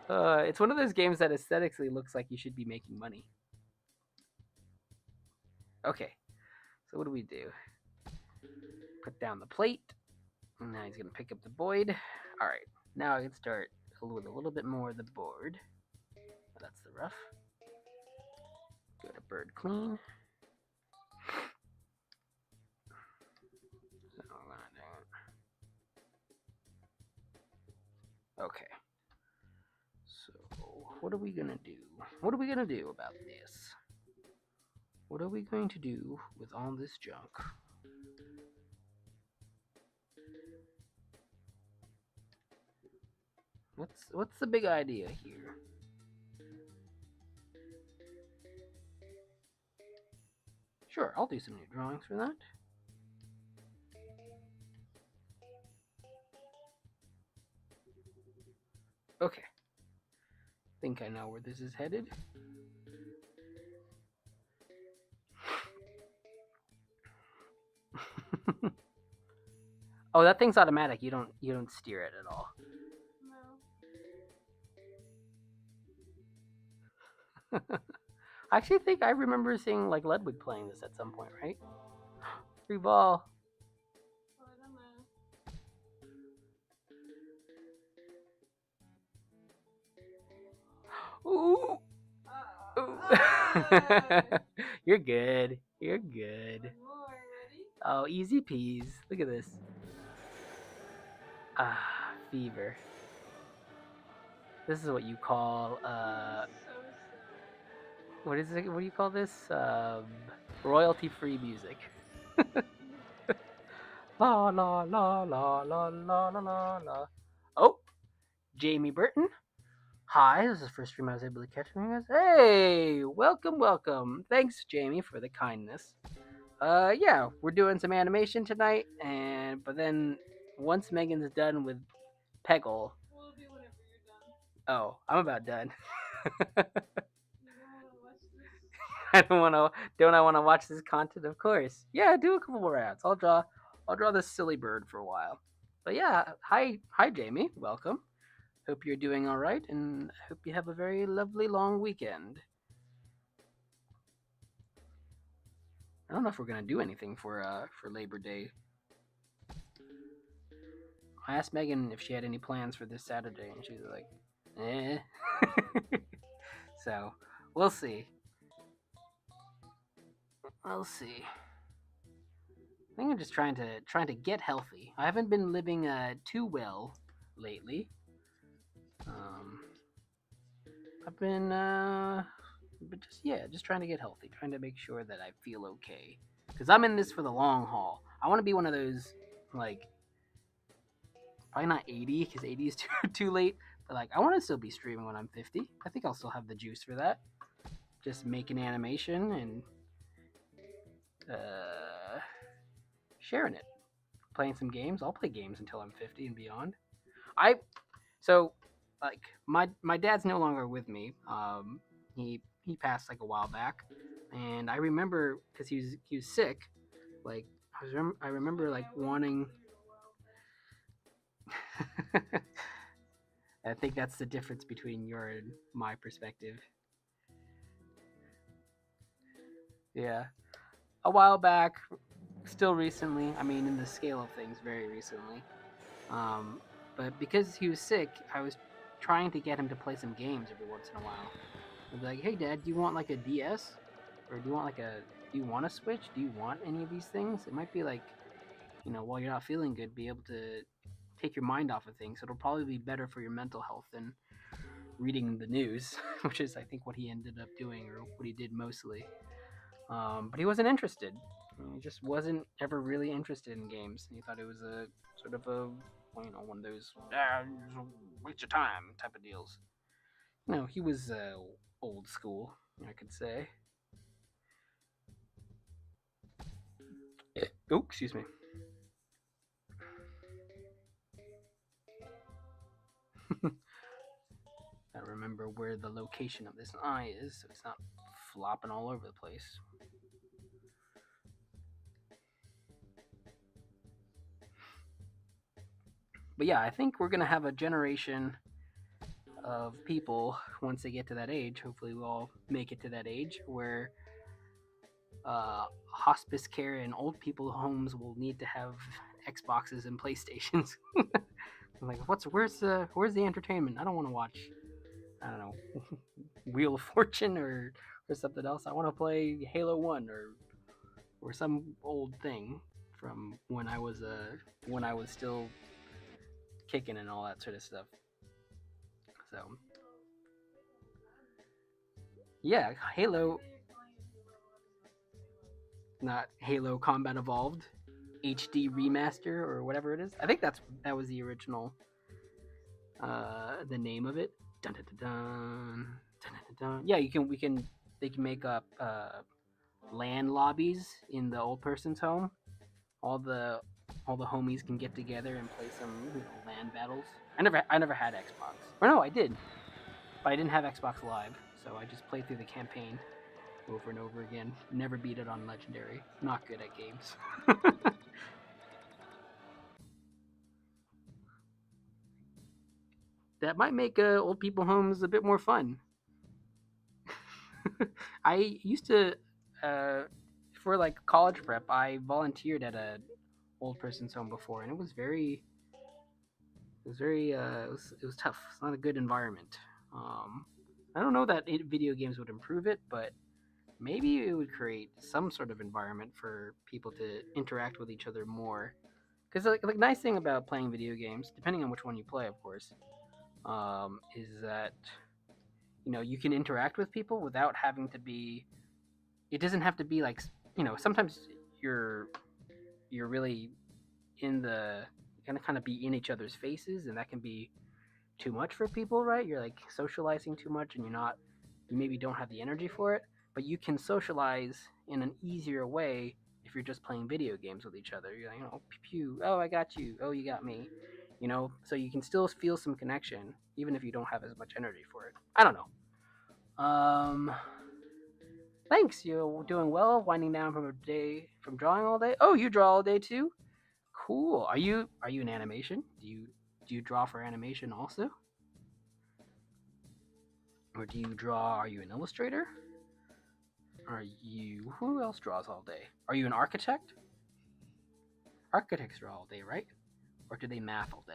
silly. It's one of those games that aesthetically looks like you should be making money. Okay, so what do we do? Put down the plate. And now he's gonna pick up the void. All right, now I can start with a little bit more of the board. That's the rough. Go to bird clean. Okay. So what are we gonna do? What are we gonna do about this? What are we going to do with all this junk? What's the big idea here? Sure, I'll do some new drawings for that. Okay. Think I know where this is headed. Oh, that thing's automatic. You don't steer it at all. No. I actually think I remember seeing like Ludwig playing this at some point, right? Free ball. I don't know. Ooh. Ooh. Ah. You're good. You're good. One more. Ready? Oh, easy peas. Look at this. Ah, fever. This is what you call This is so silly. what is it? What do you call this? Royalty-free music. La la la la la la la la la. Oh, Jamie Burton. Hi, this is the first stream I was able to catch from you guys. Hey, welcome, welcome. Thanks, Jamie, for the kindness. Yeah, we're doing some animation tonight, but then once Megan's done with Peggle, We'll be whenever you're done. oh, I'm about done. You don't want to watch this? I don't I want to watch this content? Of course. Yeah, do a couple more ads. I'll draw this silly bird for a while. But yeah, hi Jamie, welcome. Hope you're doing all right, and hope you have a very lovely long weekend. I don't know if we're gonna do anything for Labor Day. I asked Megan if she had any plans for this Saturday, and she was like, "Eh." So we'll see. We'll see. I think I'm just trying to get healthy. I haven't been living too well lately. Um, I've been but just trying to get healthy, trying to make sure that I feel okay. Because I'm in this for the long haul. I want to be one of those like probably not 80 because 80 is too late. But like I want to still be streaming when I'm 50. I think I'll still have the juice for that. Just make an animation and sharing it, playing some games. I'll play games until I'm 50 and beyond. I so like my dad's no longer with me. He passed like a while back, and I remember because he was sick. Like I remember like wanting. I think that's the difference between your and my perspective. Yeah, a while back, still recently. I mean, in the scale of things, very recently. Um, but because he was sick, I was trying to get him to play some games every once in a while. I'd be like, "Hey, Dad, do you want like a DS, or do you want like a? Do you want a Switch? Do you want any of these things? It might be like, while you're not feeling good, be able to take your mind off of things. It'll probably be better for your mental health than reading the news, which is I think what he ended up doing or what he did mostly. But he wasn't interested. He just wasn't ever really interested in games. He thought it was a sort of a one of those waste your time type of deals. No, he was old school, I could say. Oh, excuse me. Gotta remember where the location of this eye is so it's not flopping all over the place. But yeah, I think we're gonna have a generation of people once they get to that age. Hopefully, we'll all make it to that age where hospice care and old people homes will need to have Xboxes and PlayStations. I'm like, where's the entertainment? I don't want to watch, I don't know, Wheel of Fortune or something else. I want to play Halo 1 or some old thing from when I was still kicking and all that sort of stuff. So yeah, Halo, not Halo Combat Evolved HD remaster or whatever it is. I think that was the original the name of it. Dun, dun, dun, dun, dun, dun, dun. Yeah, they can make up LAN lobbies in the old person's home. All the all the homies can get together and play some LAN battles. I never had Xbox. Or no, I did, but I didn't have Xbox Live, so I just played through the campaign over and over again. Never beat it on Legendary. Not good at games. That might make old people homes a bit more fun. I used to, uh, for like college prep, I volunteered at a old person's home before, and it was tough. It's not a good environment. Um, I don't know that video games would improve it, but maybe it would create some sort of environment for people to interact with each other more. Because like nice thing about playing video games, depending on which one you play, of course, is that you can interact with people without having to be. It doesn't have to be like sometimes you're you're really in the gonna kind of be in each other's faces, and that can be too much for people, right? You're like socializing too much, and you maybe don't have the energy for it. But you can socialize in an easier way if you're just playing video games with each other. You're like, pew, oh, I got you, oh, you got me, so you can still feel some connection even if you don't have as much energy for it. I don't know. Thanks, you're doing well. Winding down from drawing all day. Oh, you draw all day too. Cool. Are you in animation? Do you draw for animation also? Or do you draw? Are you an illustrator? Who else draws all day? Are you an architect? Architects draw all day, right? Or do they math all day?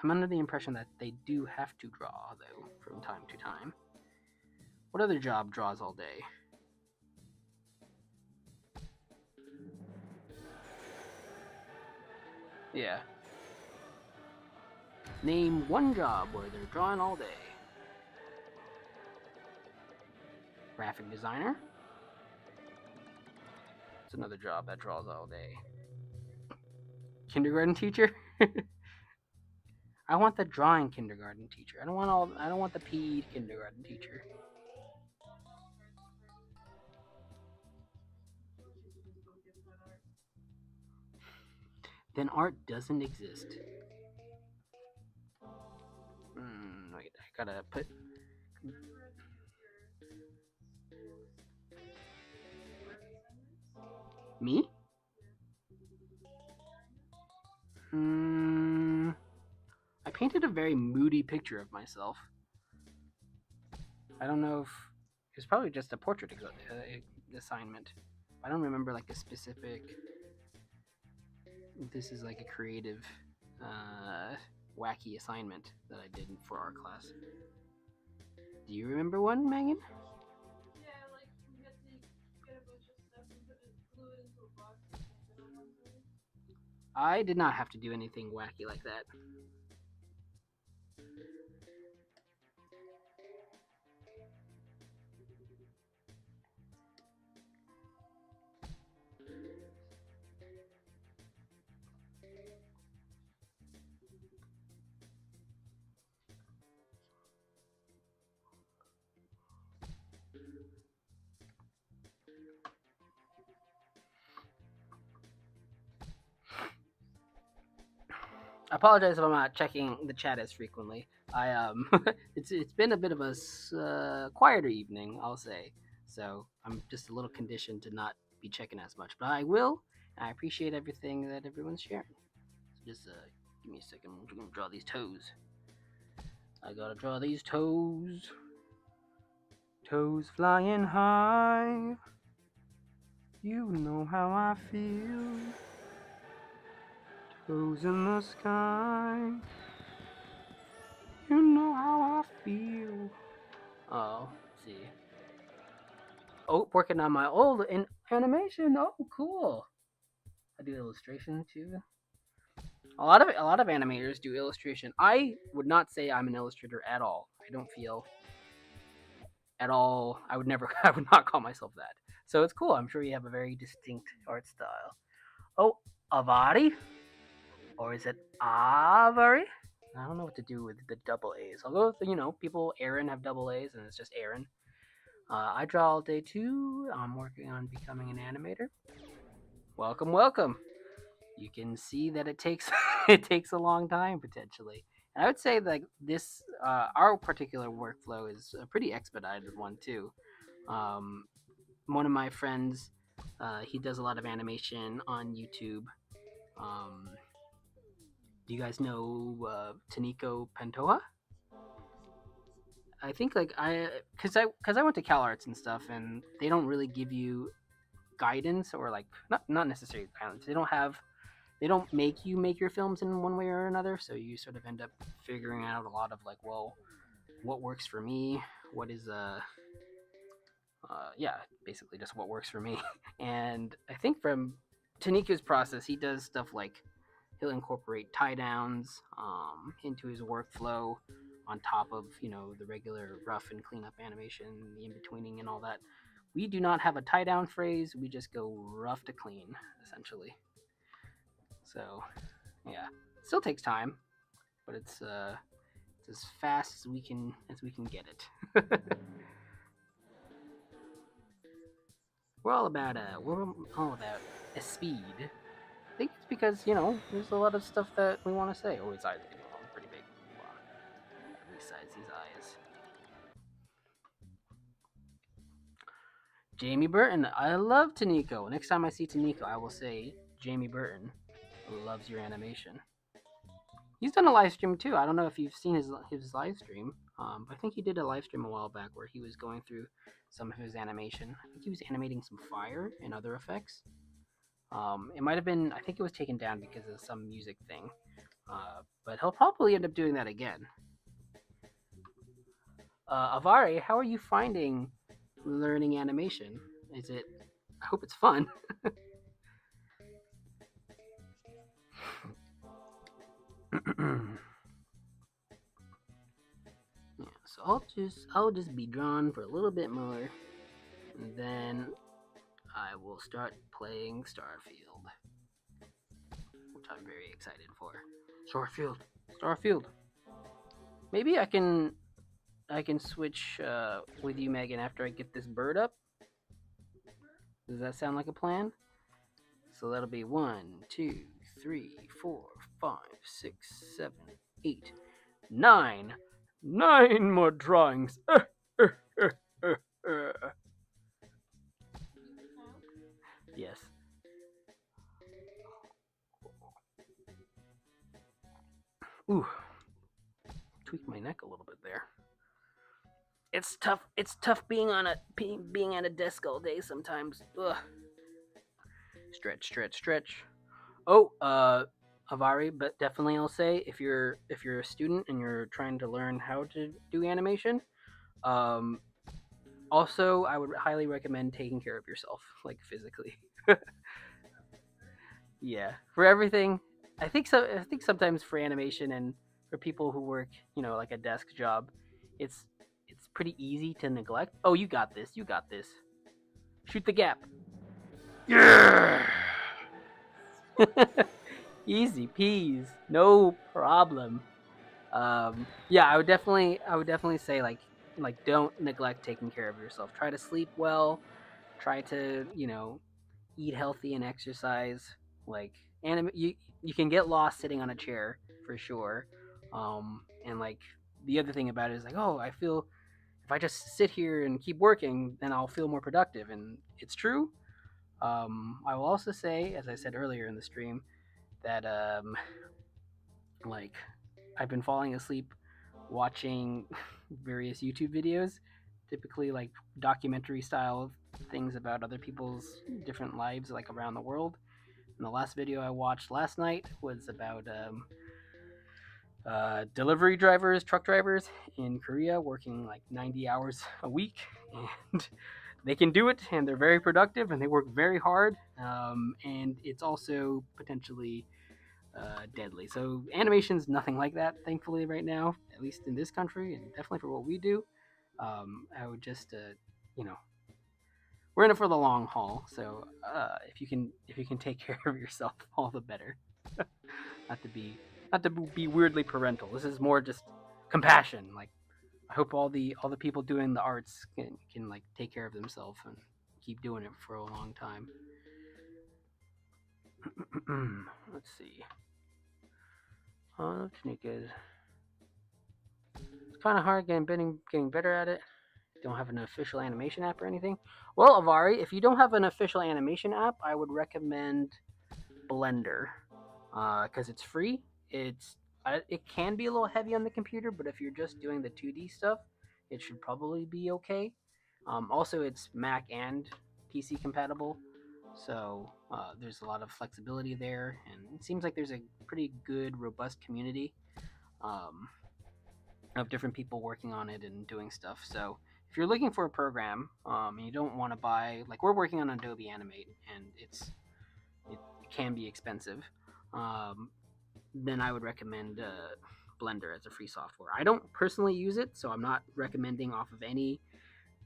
I'm under the impression that they do have to draw, though, from time to time. What other job draws all day? Yeah. Name one job where they're drawing all day. Graphic designer. It's another job that draws all day. Kindergarten teacher. I want the drawing kindergarten teacher. I don't want the PE kindergarten teacher. Then art doesn't exist. Wait, I gotta put. Me? I painted a very moody picture of myself. I don't know if it's probably just a portrait assignment. I don't remember like a specific. This is like a creative, wacky assignment that I did for our class. Do you remember one, Megan? Yeah, like we had to get a bunch of stuff and put it, glue it into a box and paint it on one side. I did not have to do anything wacky like that. apologize if I'm not checking the chat as frequently. It's been a bit of a quieter evening, I'll say. So I'm just a little conditioned to not be checking as much, but I will. And I appreciate everything that everyone's sharing. So just give me a second. I'm gonna draw these toes. I gotta draw these toes. Toes flying high. You know how I feel. Toes in the sky. You know how I feel. Oh, let's see. Oh, working on my old animation. Oh, cool. I do illustration too. A lot of animators do illustration. I would not say I'm an illustrator at all. I don't feel at all. I would never. I would not call myself that. So it's cool. I'm sure you have a very distinct art style. Oh, Avari, or is it Avari? I don't know what to do with the double A's. Although people Aaron have double A's and it's just Aaron. I draw all day too. I'm working on becoming an animator. Welcome, welcome. You can see that it takes it takes a long time potentially. And I would say like this, our particular workflow is a pretty expedited one too. Um, One of my friends, he does a lot of animation on YouTube. Um, do you guys know Taniko Pantoja? I think like because I went to Cal Arts and stuff, and they don't really give you guidance or like not necessarily guidance. They don't make you make your films in one way or another, so you sort of end up figuring out a lot of like, well, what works for me, what is yeah, basically just what works for me. And I think from Tanika's process, he does stuff like he'll incorporate tie downs into his workflow on top of the regular rough and cleanup animation, the in betweening and all that. We do not have a tie down phrase. We just go rough to clean, essentially. So yeah, it still takes time, but it's as fast as we can get it. We're all about a speed. I think it's because there's a lot of stuff that we want to say. Oh, his eyes are getting pretty big. Wow. Resize these eyes. Jamie Burton. I love Taniko. Next time I see Taniko, I will say Jamie Burton loves your animation. He's done a live stream too. I don't know if you've seen his live stream. But I think he did a live stream a while back where he was going through some of his animation. I think he was animating some fire and other effects. It might have been. I think it was taken down because of some music thing. But he'll probably end up doing that again. Avari, how are you finding learning animation? Is it? I hope it's fun. Yeah, so I'll just be drawn for a little bit more, and then I will start playing Starfield, which I'm very excited for. Starfield. Maybe I can switch with you, Megan, after I get this bird up. Does that sound like a plan? So that'll be 1, 2, 3, 4, 5, 6, 7, 8, 9. 9 more drawings. Yes. Ooh. Tweak my neck a little bit there. It's tough. It's tough being at a desk all day sometimes. Ugh. Stretch. Oh, Avari, but definitely I'll say if you're a student and you're trying to learn how to do animation, um, also I would highly recommend taking care of yourself, like physically. Yeah, for everything. I think so. I think sometimes for animation and for people who work, like a desk job, it's it's pretty easy to neglect. Oh, you got this. You got this. Shoot the gap. Yeah. Easy peas, no problem. Yeah, I would definitely say like don't neglect taking care of yourself. Try to sleep well. Try to eat healthy and exercise. Like you can get lost sitting on a chair for sure. And like the other thing about it is like, oh, I feel if I just sit here and keep working, then I'll feel more productive, and it's true. I will also say, as I said earlier in the stream, that like I've been falling asleep watching various YouTube videos, typically like documentary style things about other people's different lives like around the world. And the last video I watched last night was about delivery drivers, truck drivers in Korea working like 90 hours a week, and they can do it, and they're very productive, and they work very hard, and it's also potentially deadly. So animation's nothing like that, thankfully, right now, at least in this country, and definitely for what we do. I would just, you know, we're in it for the long haul. So if you can take care of yourself, all the better. not to be not to be weirdly parental. This is more just compassion. Like I hope all the people doing the arts can like take care of themselves and keep doing it for a long time. Let's see. It's kind of hard getting better at it. Don't have an official animation app or anything. Well, Avari, if you don't have an official animation app, I would recommend Blender because it's free. It can be a little heavy on the computer, but if you're just doing the 2D stuff, it should probably be okay. Also, it's Mac and PC compatible, so there's a lot of flexibility there, and it seems like there's a pretty good, robust community um, of different people working on it and doing stuff. So if you're looking for a program and you don't want to buy, like we're working on Adobe Animate, and it can be expensive, um, then I would recommend Blender as a free software. I don't personally use it, so I'm not recommending off of any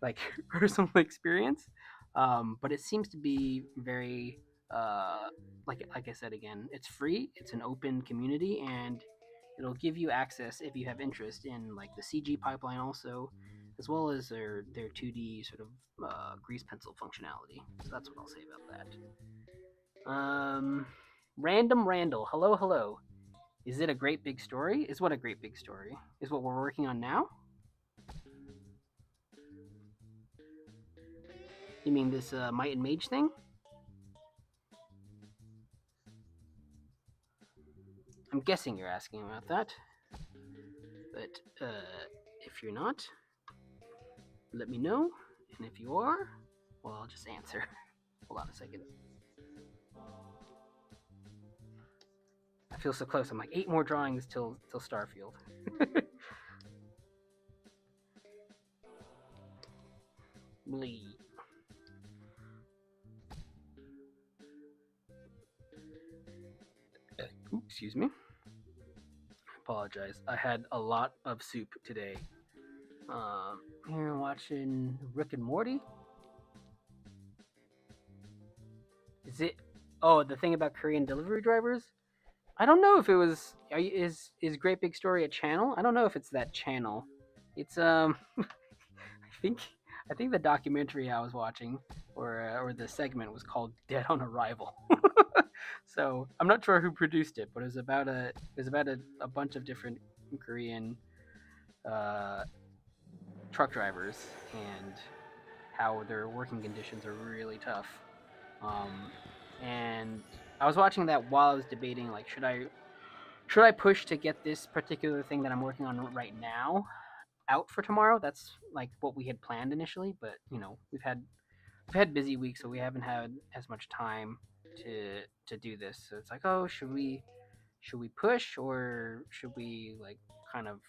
like personal experience, but it seems to be very like I said again, it's free, it's an open community, and it'll give you access if you have interest in like the CG pipeline also, as well as their 2D sort of grease pencil functionality. So that's what I'll say about that. Random Randall, hello, hello. Is it a great big story? Is what a great big story? Is what we're working on now? You mean this Might and Mage thing? I'm guessing you're asking about that. But if you're not, let me know. And if you are, well, I'll just answer. Hold on a second. I feel so close. I'm like 8 more drawings till Starfield. Bleed. Excuse me. I apologize. I had a lot of soup today. Here watching Rick and Morty. Is it? Oh, the thing about Korean delivery drivers. I don't know if it was. Is Great Big Story a channel? I don't know if it's that channel. It's I think I think the documentary I was watching or the segment was called Dead on Arrival. So I'm not sure who produced it, but it was about a bunch of different Korean uh, truck drivers and how their working conditions are really tough. Um, and I was watching that while I was debating like should I push to get this particular thing that I'm working on right now out for tomorrow? That's like what we had planned initially, but we've had busy weeks, so we haven't had as much time to do this. So it's like, oh, should we push or should we like kind of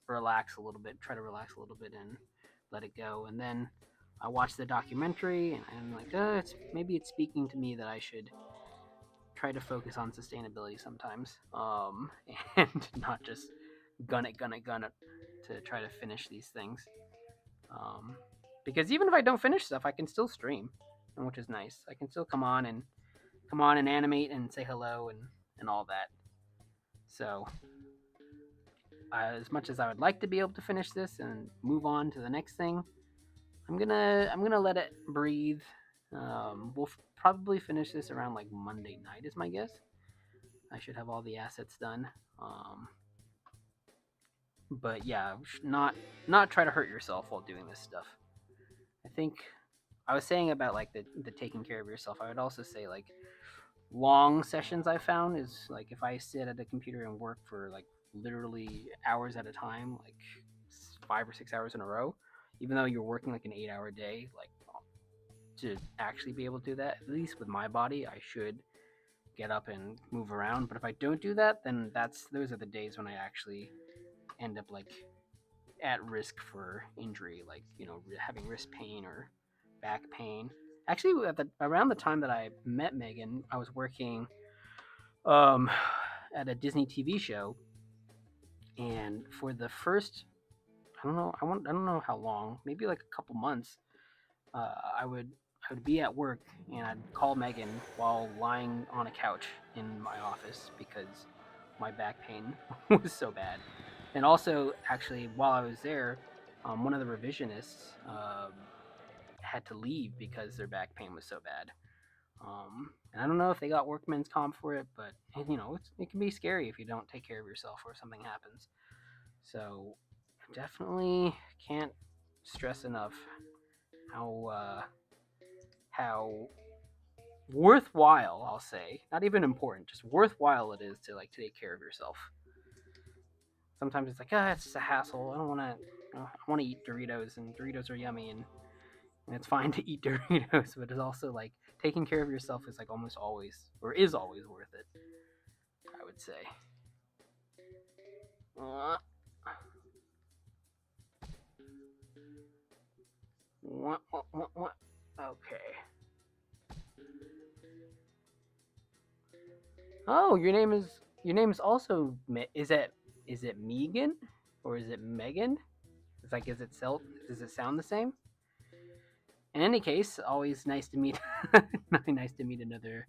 relax a little bit, try to relax a little bit and let it go? And then I watched the documentary and I'm like, maybe it's speaking to me that I should try to focus on sustainability sometimes, and not just gun it to try to finish these things. Um, because even if I don't finish stuff, I can still stream, which is nice. I can still come on and animate and say hello and all that. So as much as I would like to be able to finish this and move on to the next thing, I'm gonna let it breathe. We'll probably finish this around like Monday night, is my guess. I should have all the assets done. Um, but yeah, not try to hurt yourself while doing this stuff. I think I was saying about like the taking care of yourself. I would also say like long sessions I found is like if I sit at a computer and work for like literally hours at a time, like 5 or 6 hours in a row, even though you're working like an 8 hour day, like to actually be able to do that, at least with my body, I should get up and move around. But if I don't do that, then those are the days when I actually end up like at risk for injury, like having wrist pain or back pain. Actually, around the time that I met Megan, I was working um, at a Disney TV show, and for the first, I don't know how long, maybe like a couple months, uh, I would I would be at work and I'd call Megan while lying on a couch in my office because my back pain was so bad. And also, actually, while I was there, one of the revisionists had to leave because their back pain was so bad. And I don't know if they got workman's comp for it, but it can be scary if you don't take care of yourself or something happens. So definitely can't stress enough how worthwhile, I'll say, not even important, just worthwhile it is to like take care of yourself. Sometimes it's like, it's just a hassle. I don't want to. I want to eat Doritos, and Doritos are yummy, and it's fine to eat Doritos, but it's also like taking care of yourself is like almost always, or is always worth it, I would say. Uh, what? Okay. Oh, your name is also is it Megan or is it Megan? It's like does it sound the same? In any case, always nice to meet nice to meet another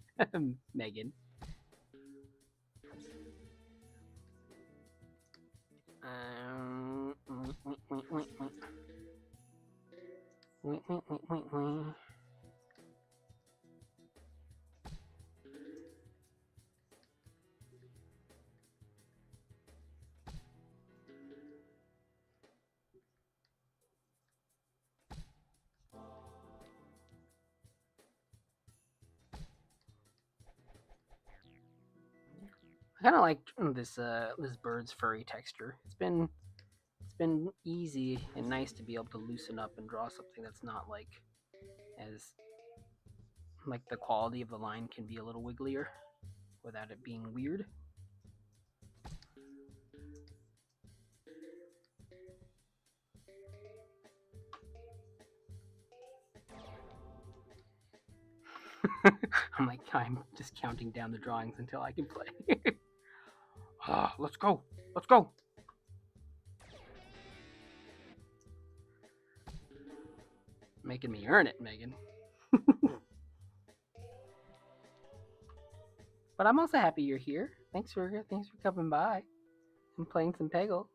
Megan. Um, I kind of like this bird's furry texture. It's been easy and nice to be able to loosen up and draw something that's not like as like the quality of the line can be a little wigglier without it being weird. I'm just counting down the drawings until I can play. Let's go. Let's go. Making me earn it, Megan. But I'm also happy you're here. Thanks for coming by and playing some Peggle.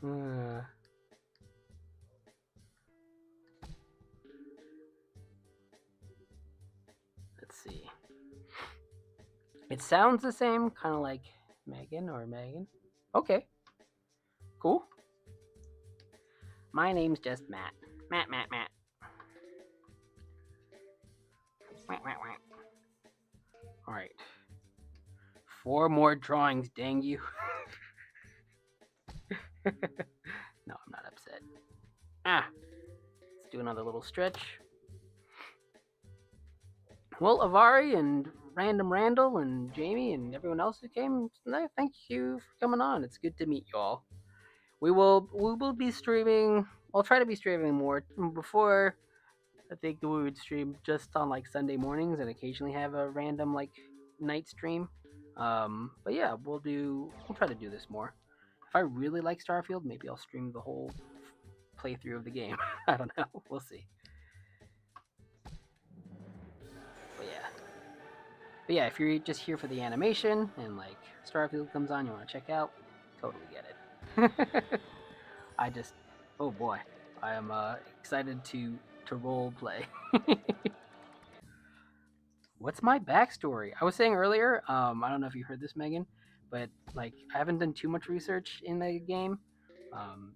Uh, let's see. It sounds the same, kind of like Megan or Megan. Okay, cool. My name's just Matt. Matt. All right. 4 more drawings, dang you. No, I'm not upset. Let's do another little stretch. Well, Avari and Random Randall and Jamie and everyone else who came, thank you for coming on. It's good to meet you all. We will be streaming. I'll try to be streaming more. Before, I think we would stream just on like Sunday mornings and occasionally have a random like night stream. But yeah, we'll try to do this more. If I really like Starfield, maybe I'll stream the whole playthrough of the game. I don't know. We'll see. But yeah, if you're just here for the animation and like Starfield comes on, you want to check out, totally get it. I just, oh boy, I am excited to role play. What's my backstory? I was saying earlier, I don't know if you heard this, Megan, but like I haven't done too much research in the game, um,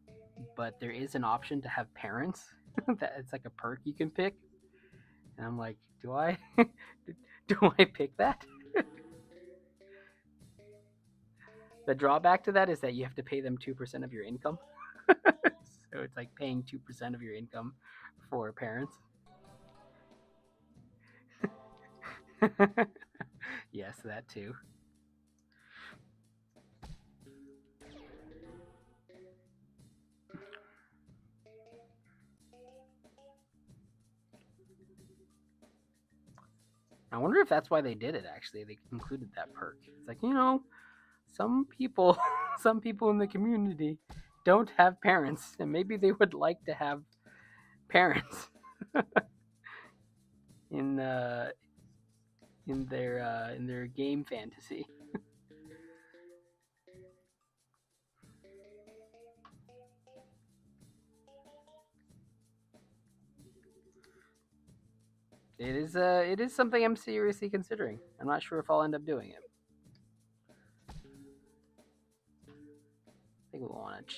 but there is an option to have parents. That it's like a perk you can pick, and I'm like, do I, do I pick that? The drawback to that is that you have to pay them 2% of your income. So it's like paying 2% of your income for parents. Yes, that too. I wonder if that's why they did it. Actually, they included that perk. It's like, some people, some people in the community don't have parents, and maybe they would like to have parents in in their game fantasy. It is something I'm seriously considering. I'm not sure if I'll end up doing it. I think we'll want to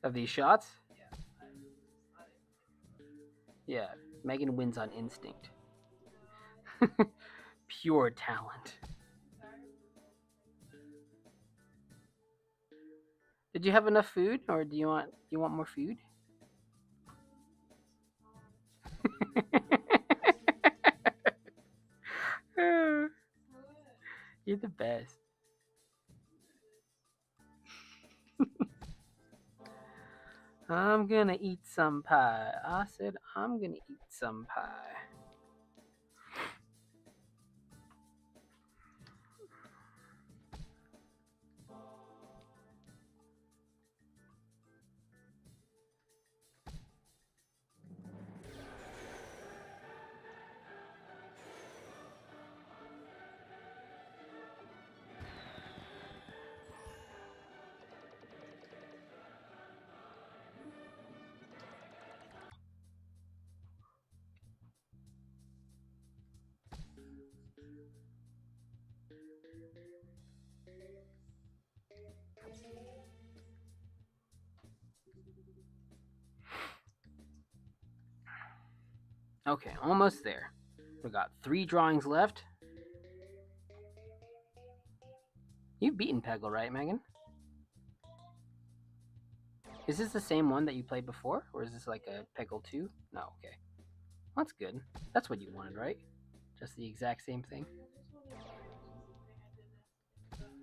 of these shots. Yeah, Megan wins on instinct. Pure talent. Did you have enough food, or do you want more food? You're the best. I'm gonna eat some pie. I said I'm gonna eat some pie. Okay, almost there. We got 3 drawings left. You've beaten Peggle, right, Megan? Is this the same one that you played before, or is this like a Peggle 2? No, okay. That's good. That's what you wanted, right? Just the exact same thing?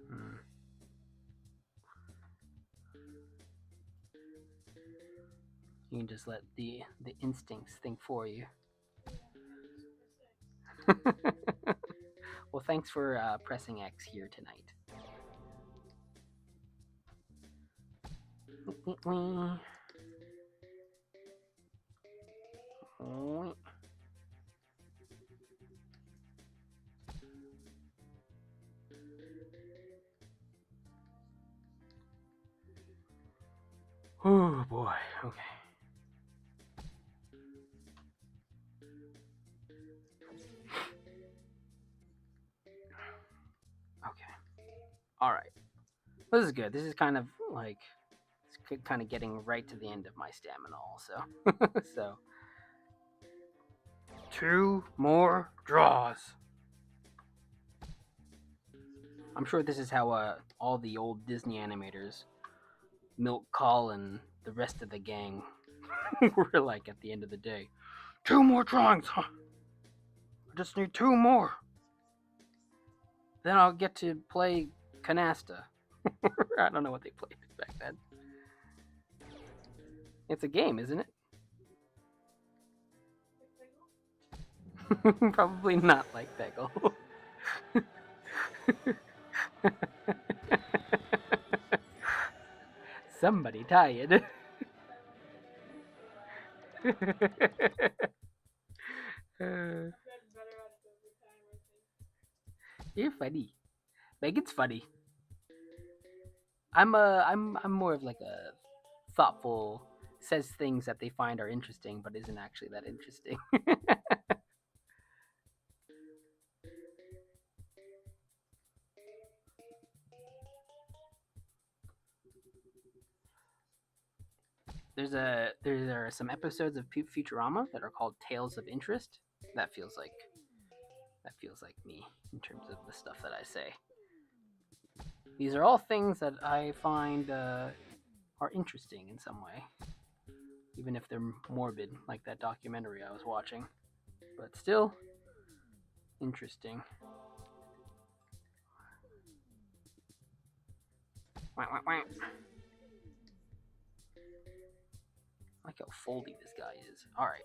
Hmm. You can just let the instincts think for you. Well, thanks for pressing X here tonight. Oh boy. Okay. Okay. All right. This is good. This is kind of like it's kind of getting right to the end of my stamina also. So 2 more draws. I'm sure this is how all the old Disney animators, Milk Call and the rest of the gang, were like at the end of the day. 2 more drawings, huh? I just need 2 more. Then I'll get to play canasta. I don't know what they played back then. It's a game, isn't it? Probably not like Peggle. Somebody tired. You're funny. Megan's funny. I'm more of like a thoughtful, says things that they find are interesting but isn't actually that interesting. There are some episodes of Futurama that are called Tales of Interest. That feels like me in terms of the stuff that I say. These are all things that I find are interesting in some way, even if they're morbid, like that documentary I was watching. But still interesting. Wah, wah, wah. I like how foldy this guy is. Alright.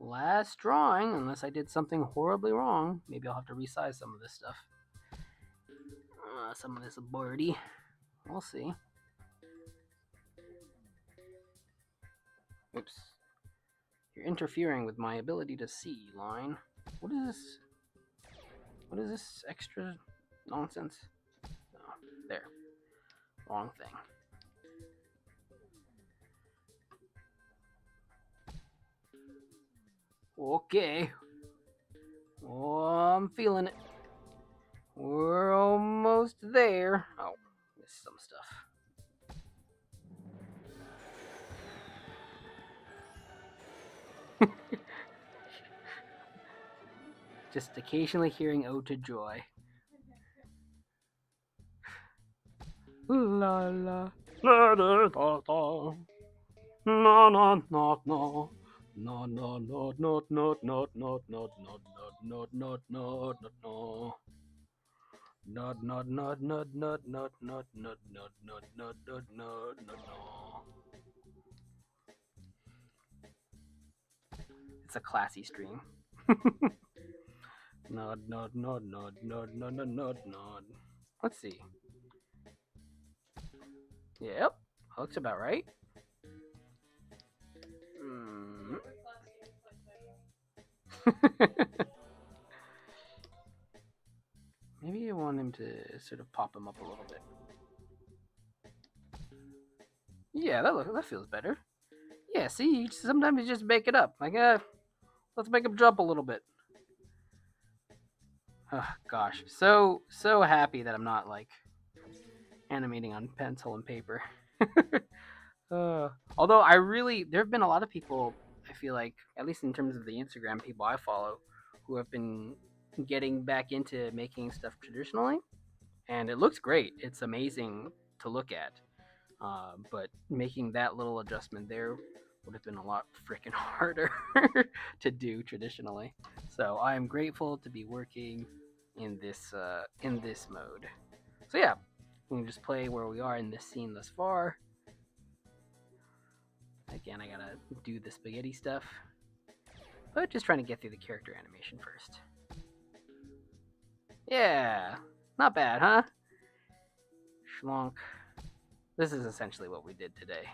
Last drawing, unless I did something horribly wrong. Maybe I'll have to resize some of this stuff. Some of this birdie. We'll see. Oops. You're interfering with my ability to see, line. What is this? What is this extra nonsense? Oh, there. Wrong thing. Okay. Oh, I'm feeling it. We're almost there. Oh, missed some stuff. Just occasionally hearing Ode to Joy. La la la da da da. No no no no. No no no no no no no no no no no no no no. Nod nod nod nod nod nod nod nod nod nod nod nod nod nod. It's a classy stream. Nod nod nod nod nod nod nod nod nod. Let's see. Yep, looks about right. Maybe I want him to sort of pop him up a little bit. Yeah, that feels better. Yeah, see, sometimes you just make it up. Like, let's make him jump a little bit. Oh, gosh, so happy that I'm not like animating on pencil and paper. Although there have been a lot of people, I feel like, at least in terms of the Instagram people I follow, who have been getting back into making stuff traditionally, and it looks great. It's amazing to look at. But making that little adjustment there would have been a lot freaking harder to do traditionally. So I am grateful to be working in this mode. So yeah, we can just play where we are in this scene thus far. Again, I gotta do the spaghetti stuff, but just trying to get through the character animation first. Yeah, not bad, huh? Schlonk. This is essentially what we did today.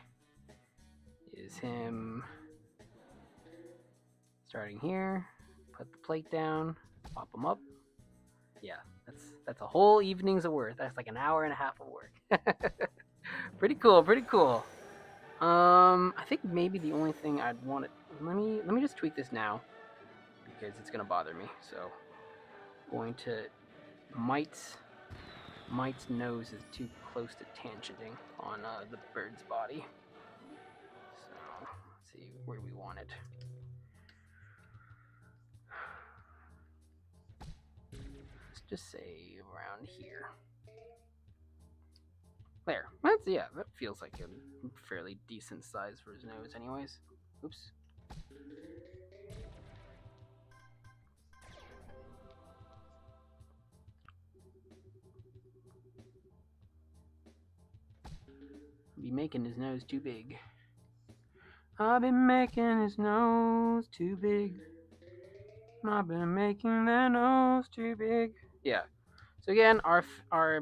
Is him starting here, put the plate down, pop him up. Yeah, that's a whole evening's of work. That's like an hour and a half of work. Pretty cool, pretty cool. I think maybe the only thing I'd want to let me just tweak this now because it's gonna bother me. So, going to Might's nose is too close to tangenting on the bird's body. So let's see where we want it. Let's just say around here. There. That feels like a fairly decent size for his nose anyways. Oops. Be making his nose too big. I've been making his nose too big. I've been making that nose too big. Yeah. So again, our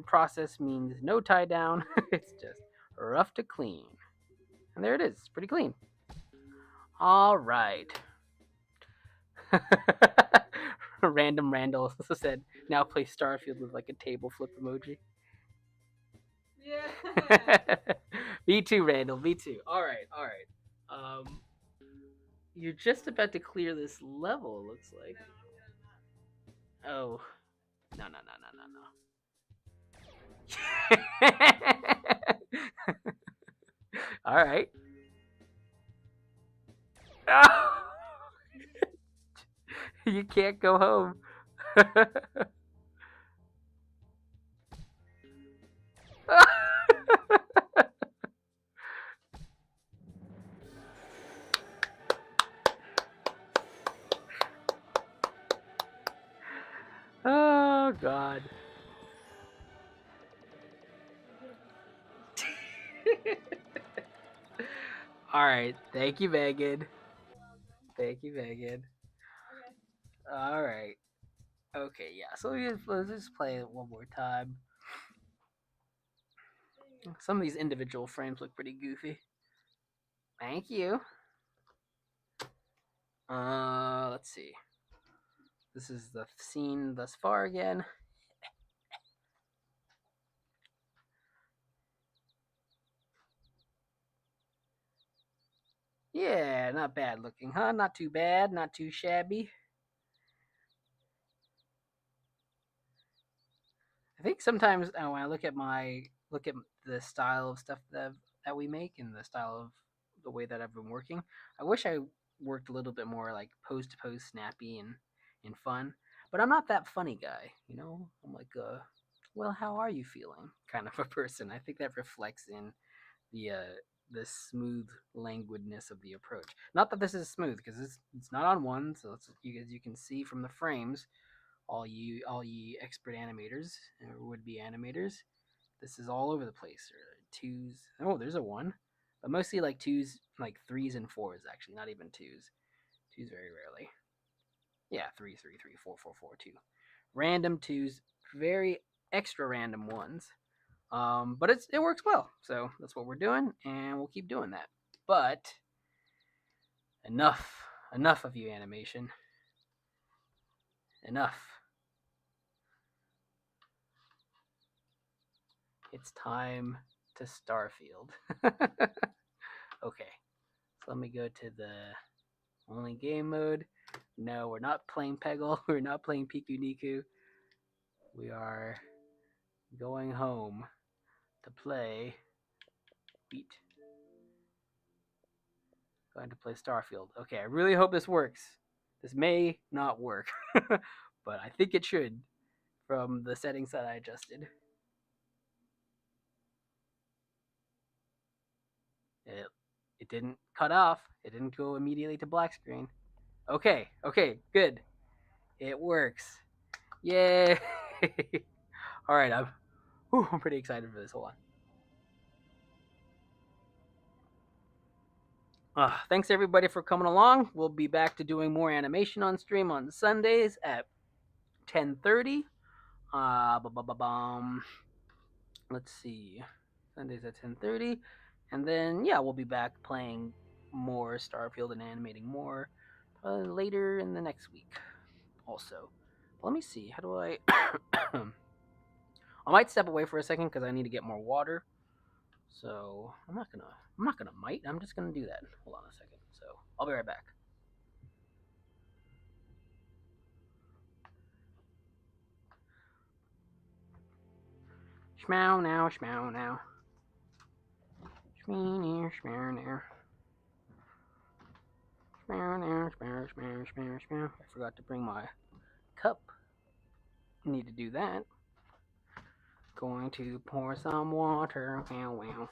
process means no tie down. It's just rough to clean. And there it is. It's pretty clean. All right. Random Randall said, now play Starfield with like a table flip emoji. Yeah. Me too, Randall. Me too. All right. All right. You're just about to clear this level. It looks like. Oh, no, no, no, no, no, no. All right. You can't go home. Oh God. All right. Thank you, Megan. Thank you, Megan. Okay. All right. Okay. Yeah. So let's just play it one more time. Some of these individual frames look pretty goofy. Thank you. Let's see. This is the scene thus far again. Yeah, not bad looking, huh? Not too bad, not too shabby. I think sometimes when I look at the style of stuff that we make and the style of the way that I've been working, I wish I worked a little bit more like pose to pose, snappy and fun. But I'm not that funny guy, you know. I'm like, well, how are you feeling? Kind of a person. I think that reflects in the uh, the smooth languidness of the approach. Not that this is smooth because it's not on one, so it's, as you can see from the frames, all you expert animators or would be animators, this is all over the place. Or twos. Oh, there's a one, but mostly like twos, like threes and fours. Actually, not even twos. Twos very rarely. Yeah, three, three, three, four, four, four, two. Random twos, very extra random ones. But it works well, so that's what we're doing, and we'll keep doing that. But enough, enough of you, animation. Enough. It's time to Starfield. Okay, so let me go to the only game mode. No, we're not playing Peggle. We're not playing Piku Niku. We are going home to play. Wheat. Going to play Starfield. Okay, I really hope this works. This may not work, but I think it should from the settings that I adjusted. It, it didn't cut off. It didn't go immediately to black screen. Okay, okay, good. It works. Yay! All right, I'm pretty excited for this. Hold on. Thanks everybody for coming along. We'll be back to doing more animation on stream on Sundays at 10:30. Let's see. Sundays at 10:30, and then yeah, we'll be back playing more Starfield and animating more later in the next week. Also, let me see. How do I? I might step away for a second because I need to get more water. So I'm not gonna might. I'm just gonna do that. Hold on a second. So I'll be right back. Schmow now, schmow now. Schmeow now, schmeow now. Schmeow now, schmeow, schmeow, schmeow, schmeow. I forgot to bring my cup. Need to do that. Going to pour some water. Wow, wow.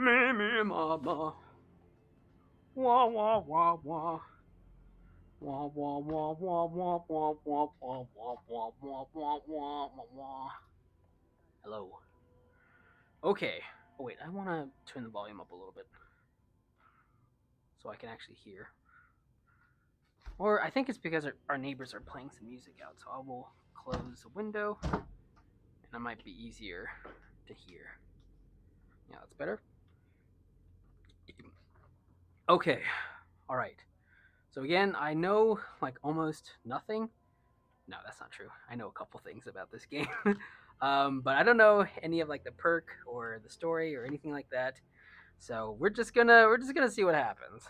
Me, mama. Wah, wah, wah, wah. Wah, wah, wah, wah, wah, wah, wah, wah, wah, wah, wah, wah, wah, wah. Hello. Okay. Oh, wait, I want to turn the volume up a little bit so I can actually hear. Or I think it's because our neighbors are playing some music out, so I will close the window, and it might be easier to hear. Yeah, that's better. Okay, all right. So again, I know like almost nothing. No, that's not true. I know a couple things about this game, but I don't know any of like the perk or the story or anything like that. So we're just gonna see what happens.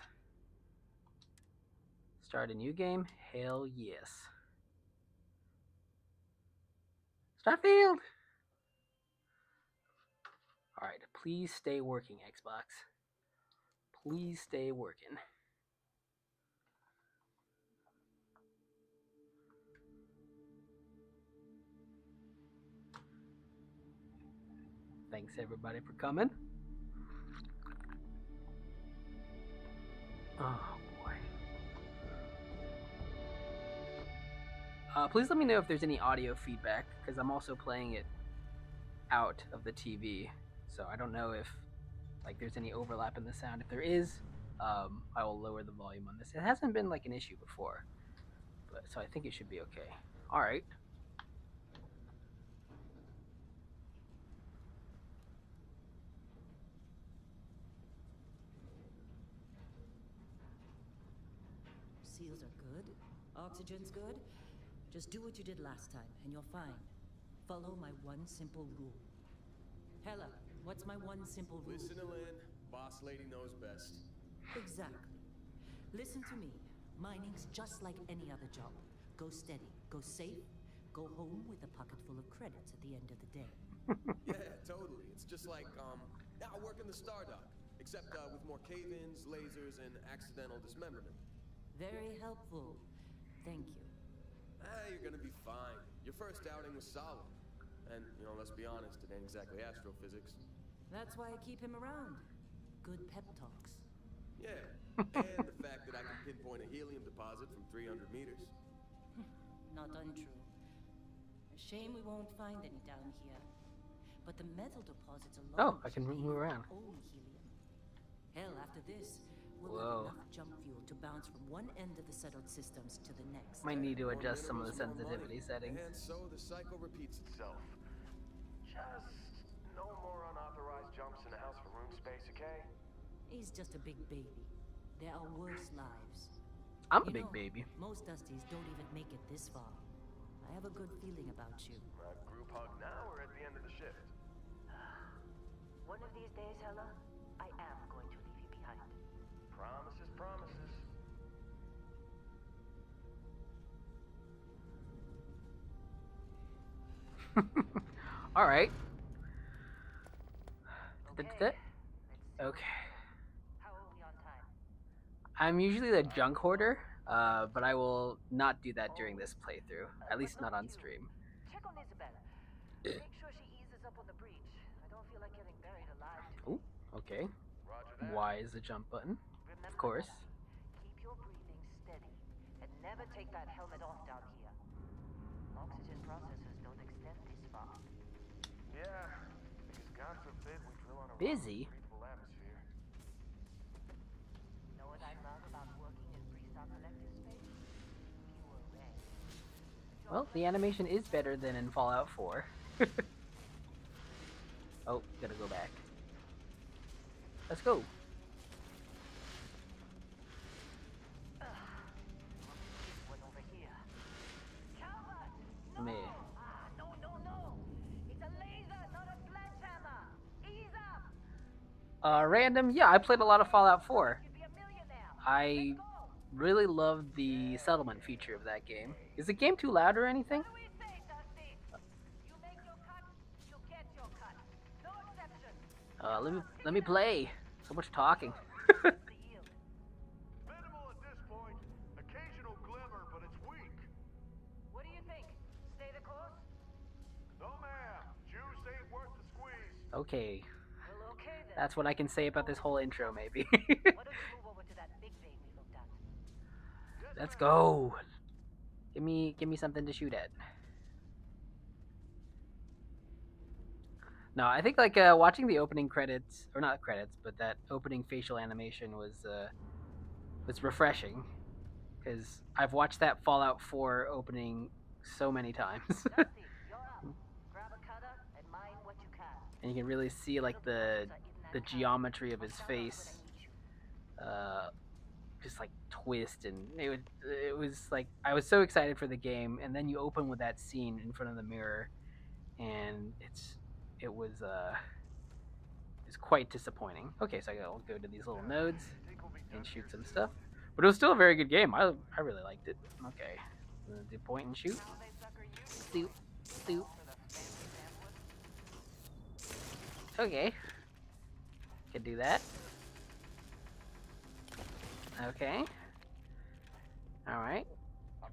Start a new game? Hell yes. Starfield! Alright, please stay working, Xbox. Please stay working. Thanks everybody for coming. Oh boy. Please let me know if there's any audio feedback, because I'm also playing it out of the TV. So I don't know if like there's any overlap in the sound. If there is, I will lower the volume on this. It hasn't been like an issue before, but so I think it should be okay. All right. Seals are good. Oxygen's good. Just do what you did last time, and you're fine. Follow my one simple rule. Hella, what's my one simple rule? Listen to Lynn. Boss lady knows best. Exactly. Listen to me. Mining's just like any other job. Go steady, go safe, go home with a pocket full of credits at the end of the day. Yeah, totally. It's just like, now I work in the Star Dock. Except with more cave-ins, lasers, and accidental dismemberment. Very helpful. Thank you. You're gonna be fine. Your first outing was solid. And, you know, let's be honest, it ain't exactly astrophysics. That's why I keep him around. Good pep talks. Yeah, and the fact that I can pinpoint a helium deposit from 300 meters. Not untrue. A shame we won't find any down here. But the metal deposits alone. Oh, I can move around. Own helium. Hell, after this, we'll Whoa. have enough jump fuel to bounce from one end of the settled systems to the next. Might need to More adjust some of the minerals, more sensitivity money. settings. And so the cycle repeats itself. Just no more unauthorized jumps in the house for room space, okay? He's just a big baby. There are worse lives. I'm a You big know, baby. Most Dusties don't even make it this far. I have a good feeling about you. Group hug now or at the end of the shift? One of these days, Hella, I am going to leave you behind. Promises, promises. All right. Okay. Okay. How are we on time? I'm usually the junk hoarder, but I will not do that during this playthrough. At least not on stream. Check on Isabella. Make sure she eases up on the breach. I don't feel like getting buried alive today. Oh, okay. Roger that. Y is the jump button. Remember, Of course. keep your breathing steady and never take that helmet off down here. Oxygen processors don't extend this far. Yeah, because God forbid we drill on a Busy? breathable atmosphere. Know what I love about working in Freestyle Collective space? Pure red. Well, the animation is better than in Fallout 4. Oh, gotta go back. Let's go. One over here. Calvert! Me. No! It's a laser, not a sledgehammer! Ease up! Random. Yeah, I played a lot of Fallout 4. You'd be a millionaire! I really love the settlement feature of that game. Is the game too loud or anything? What do we say, Dusty? You make your cut, you get your cut. No exception. Let me play. So much talking. The yield. Minimal at this point. Occasional glimmer, but it's weak. What do you think? Stay the course? No, ma'am. Juice ain't worth the squeeze. Okay. Well, okay then. That's what I can say about this whole intro, maybe. Why don't you move over to that big vein we looked at? Let's go. Give me something to shoot at. No, I think like watching the opening credits, or not credits, but that opening facial animation was refreshing because I've watched that Fallout 4 opening so many times. Dusty, you're up. Grab a cutter and mine what you can. And you can really see like the geometry of his face just like twist, and it was like I was so excited for the game, and then you open with that scene in front of the mirror, and it was quite disappointing. Okay, so I'll go to these little nodes and shoot some stuff, but it was still a very good game. I really liked it. Okay, I'm gonna do point and shoot. Stoop, stoop. Okay, can do that. Okay. All right.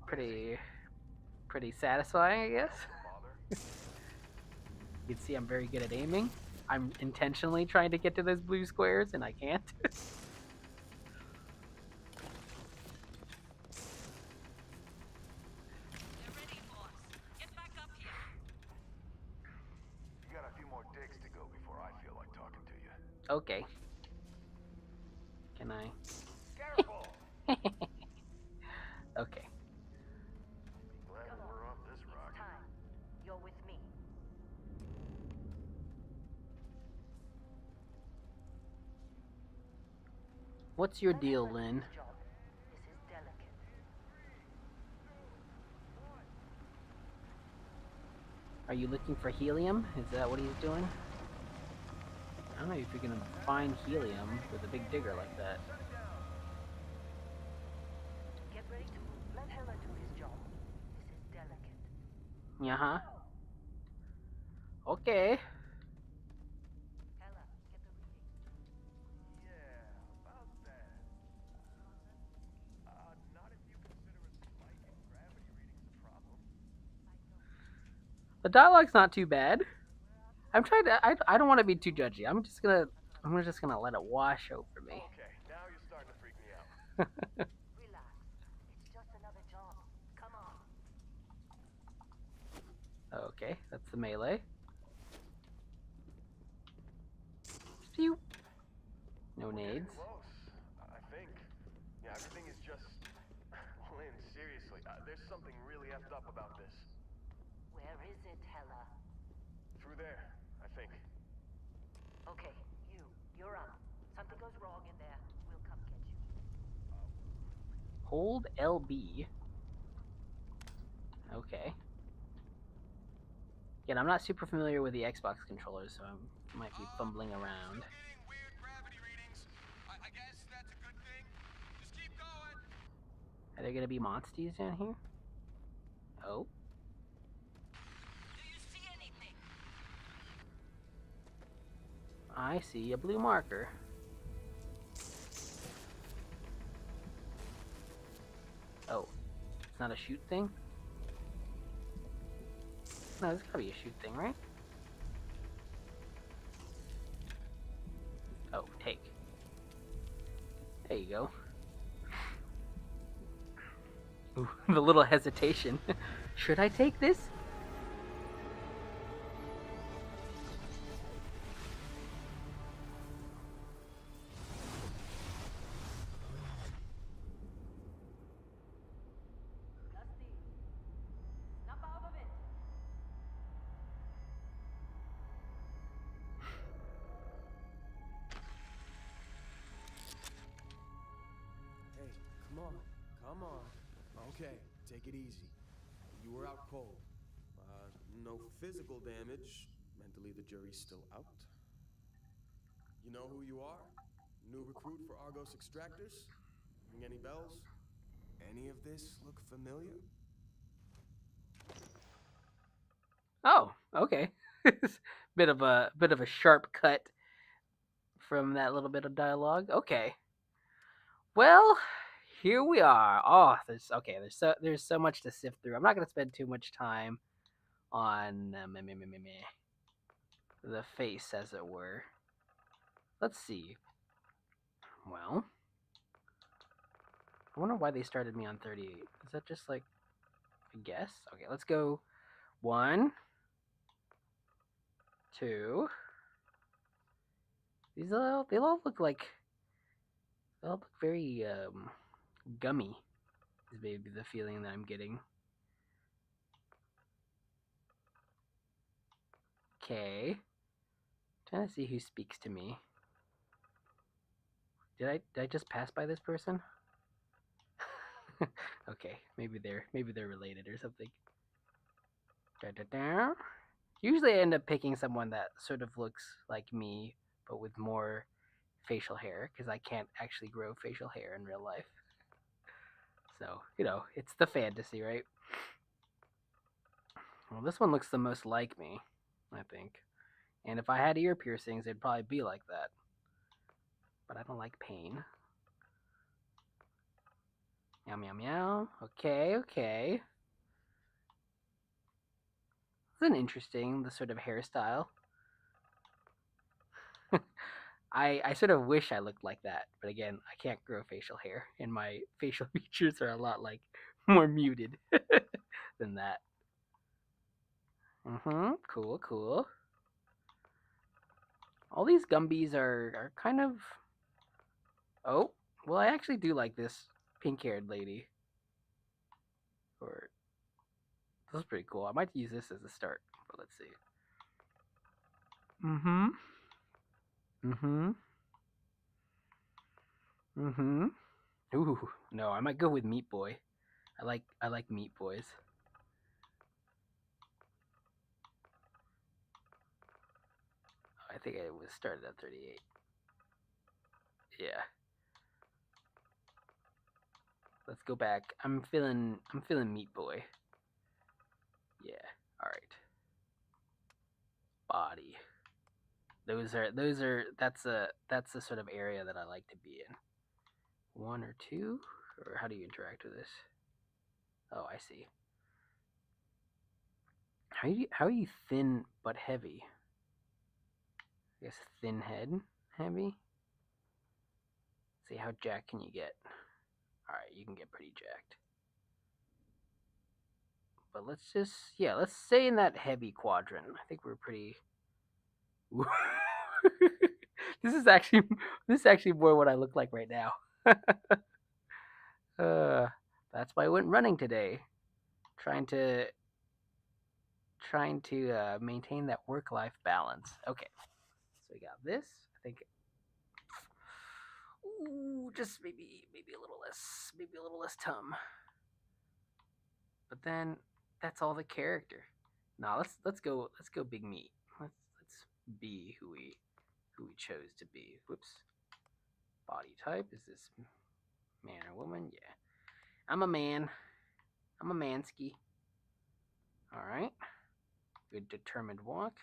Pretty satisfying, I guess. You can see I'm very good at aiming. I'm intentionally trying to get to those blue squares, and I can't. You got a few more digs to go before I feel like talking to you. Okay. Can I? Careful! Okay. Glad we're off this rock. Time. You're with me. What's your deal, Lynn? This is delicate. Are you looking for helium? Is that what he's doing? I don't know if you're gonna find helium with a big digger like that. Get ready to move. Let Heller do his job. This is delicate. Yeah-huh. Okay. Heller, get the reading. Yeah, about that. Not if you consider a spike in gravity readings a problem. The dialogue's not too bad. I'm trying to. I don't want to be too judgy. I'm just gonna let it wash over me. Okay, now you're starting to freak me out. Relax. It's just another job. Come on. Okay, that's the melee. Pew. No nades. Close, I think. Yeah, everything is just... Lynn, seriously, there's something really effed up about this. Where is it, Heller? Through there, I think. Okay, you're up. Something goes wrong in there. We'll come get you. Hold LB. Okay. Again, I'm not super familiar with the Xbox controllers, so I might be fumbling around. Weird gravity readings. I guess that's a good thing. Just keep going. Are there gonna be monsters down here? Oh. Do you see anything? I see a blue marker. Oh. It's not a shoot thing? No, there's gotta be a shoot thing, right? Oh, take. There you go. Ooh, the little hesitation. Should I take this? Dusty, snap out of it. Hey, come on. Okay, take it easy. You were out cold. No physical damage. Mentally, the jury's still out. You know who you are? New recruit for Argos Extractors? Ring any bells? Any of this look familiar? Oh, okay. bit of a sharp cut from that little bit of dialogue. Okay. Well, here we are. Oh, there's so much to sift through. I'm not gonna spend too much time on the face, as it were. let's see. Well, I wonder why they started me on 38. Is that just like a guess? Okay, let's go 1, 2. They all look like they all look very gummy. Is maybe the feeling that I'm getting. Okay, trying to see who speaks to me. Did I just pass by this person? Okay, maybe they're related or something. Da-da-da. Usually I end up picking someone that sort of looks like me, but with more facial hair, because I can't actually grow facial hair in real life. So, it's the fantasy, right? Well, this one looks the most like me, I think. And if I had ear piercings, it'd probably be like that. But I don't like pain. Meow, meow, meow. Okay, okay. It's an interesting, the sort of hairstyle. I sort of wish I looked like that, but again, I can't grow facial hair, and my facial features are a lot like more muted than that. Cool, cool. All these Gumbies are kind of. Oh, well, I actually do like this pink-haired lady. Or this is pretty cool. I might use this as a start, but let's see. Ooh, no, I might go with Meat Boy. I like Meat Boys. I think I was started at 38. Yeah. Let's go back. I'm feeling Meat Boy. Yeah. All right. Body. That's the sort of area that I like to be in. 1 or 2, or how do you interact with this? Oh, I see. How are you thin but heavy? I guess thin head, heavy. Let's see, how jacked can you get? All right, you can get pretty jacked. But let's say in that heavy quadrant. I think we're pretty. this is actually more what I look like right now. That's why I went running today, trying to maintain that work-life balance. Okay, so we got this. I think. Ooh, just maybe a little less tum. But then that's all the character. Now let's go big meat. Let's be who we chose to be. Whoops. Body type, is this man or woman? Yeah. I'm a man. I'm a mansky. Alright. Good determined walk.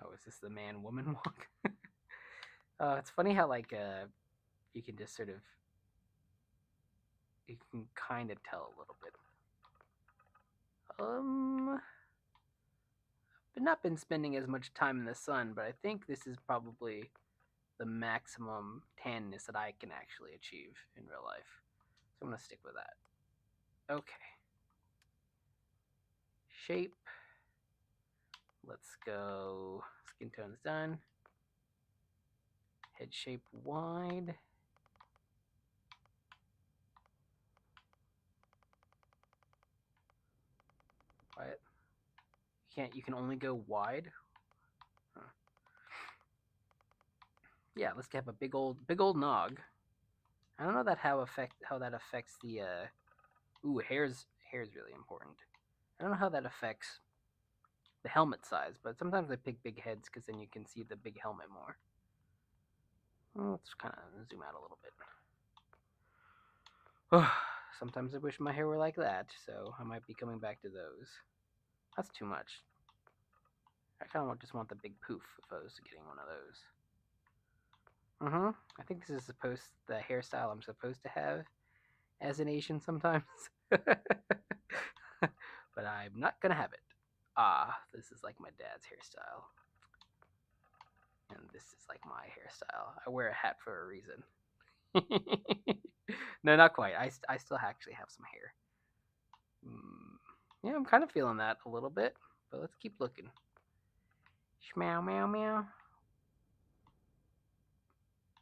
Oh, is this the man woman walk? It's funny how you can just you can kind of tell a little bit. I've not been spending as much time in the sun, but I think this is probably the maximum tanness that I can actually achieve in real life. So I'm gonna stick with that. Okay. Shape. Let's go. Skin tone's done. Head shape wide. Quiet. You can only go wide. Huh. Yeah, let's have a big old nog. I don't know how that affects the ooh, hair's really important. I don't know how that affects the helmet size, but sometimes I pick big heads because then you can see the big helmet more. Well, let's kind of zoom out a little bit. Sometimes I wish my hair were like that, so I might be coming back to those. That's too much. I kind of just want the big poof if I was getting one of those. I think this is the hairstyle I'm supposed to have as an Asian sometimes. But I'm not gonna have it. Ah, this is like my dad's hairstyle. And this is like my hairstyle. I wear a hat for a reason. No, not quite. I still actually have some hair. Yeah, I'm kind of feeling that a little bit, but let's keep looking. Shmeow, meow, meow.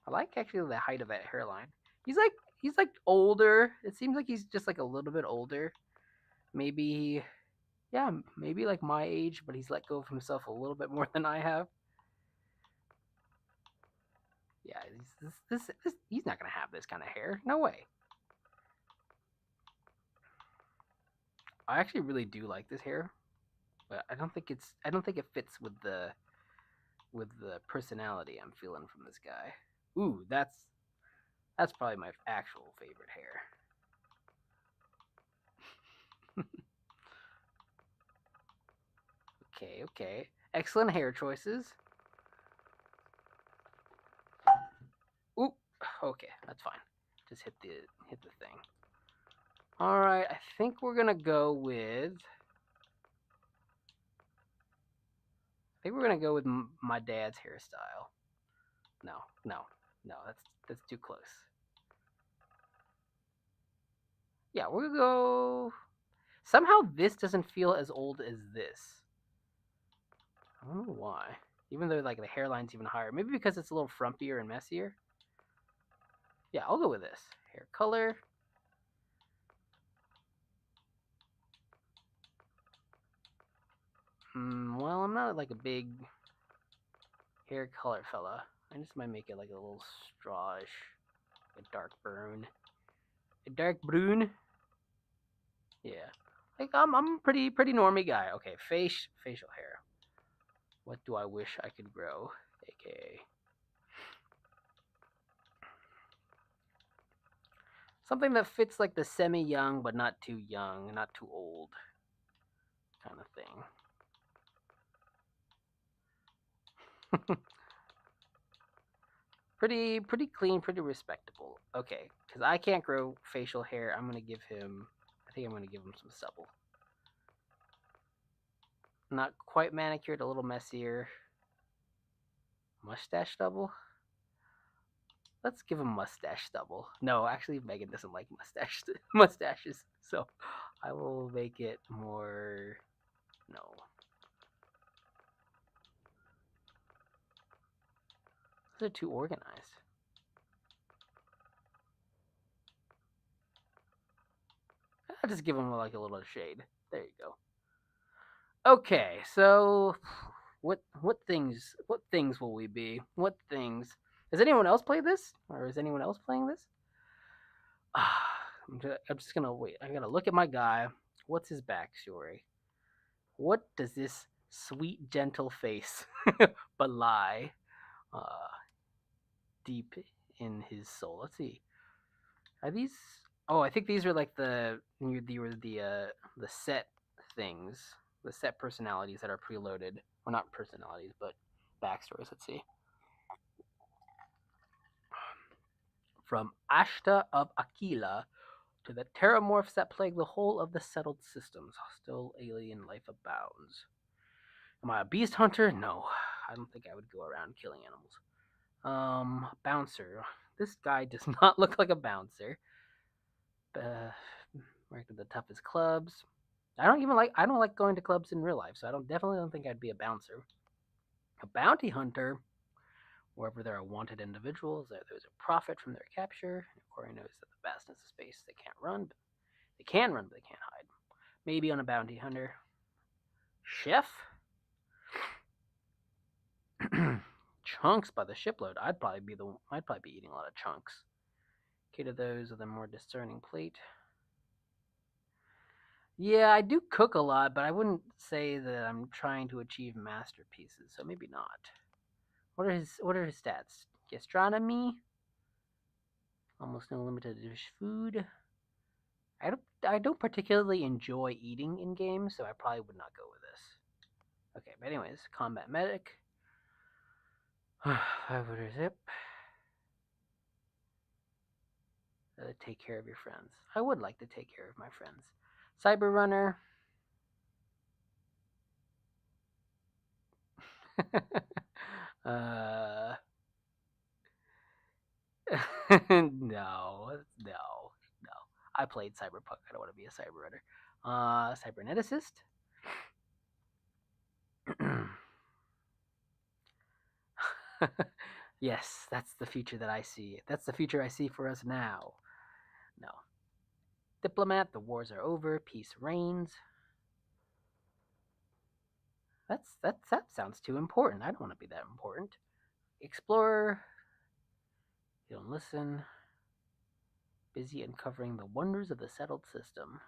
I like actually the height of that hairline. He's like older. It seems like he's just like a little bit older. Maybe, yeah, maybe like my age, but he's let go of himself a little bit more than I have. Yeah, he's not gonna have this kind of hair. No way. I actually really do like this hair, but I don't think it fits with the personality I'm feeling from this guy. Ooh, that's probably my actual favorite hair. Okay. Excellent hair choices. Ooh, okay, that's fine. Just hit the thing. All right, I think we're gonna go with. I think we're gonna go with my dad's hairstyle. No, that's too close. Yeah, we're gonna go. Somehow this doesn't feel as old as this. I don't know why. Even though like the hairline's even higher. Maybe because it's a little frumpier and messier. Yeah, I'll go with this. Hair color. Well, I'm not like a big hair color fella. I just might make it like a little strawish, a dark brown. A dark brown. Yeah. Like I'm a pretty normie guy. Okay, facial hair. What do I wish I could grow? AKA something that fits like the semi-young but not too young, not too old kind of thing. pretty clean, pretty respectable. Okay, because I can't grow facial hair, I think I'm gonna give him some stubble. Not quite manicured, a little messier. Mustache stubble? Let's give him mustache stubble. No, actually, Megan doesn't like mustaches, so I will make it more. No. Those are too organized. I'll just give him like a little shade. There you go. Okay, so what things will we be? What things? Has anyone else played this, or is anyone else playing this? I'm just gonna wait. I gotta look at my guy. What's his backstory? What does this sweet, gentle face belie deep in his soul? Let's see. Are these? Oh, I think these are like the set things, the set personalities that are preloaded. Well, not personalities, but backstories. Let's see. From Ashta of Aquila to the terramorphs that plague the whole of the settled systems, hostile alien life abounds. Am I a beast hunter? No, I don't think I would go around killing animals. Bouncer. This guy does not look like a bouncer. Worked at the toughest clubs. I don't like going to clubs in real life, so definitely don't think I'd be a bouncer. A bounty hunter. Wherever there are wanted individuals, there's a profit from their capture. Corey knows that the vastness of space they can't run, but they can run, but they can't hide. Maybe on a bounty hunter. Chef? Chunks by the shipload. I'd probably be eating a lot of chunks. Cater those with a more discerning plate. Yeah, I do cook a lot, but I wouldn't say that I'm trying to achieve masterpieces, so maybe not. What are his stats? Gastronomy? Almost no limited dish food. I don't particularly enjoy eating in games, so I probably would not go with this. Okay, but anyways, combat medic. 500 zip. Take care of your friends. I would like to take care of my friends. Cyber runner. Uh, no, no. I played Cyberpunk. I don't want to be a cyber runner. Cyberneticist. Yes, that's the future that I see. That's the future I see for us now. No. Diplomat, the wars are over, peace reigns. That sounds too important. I don't want to be that important. Explorer, you don't listen. Busy uncovering the wonders of the settled system.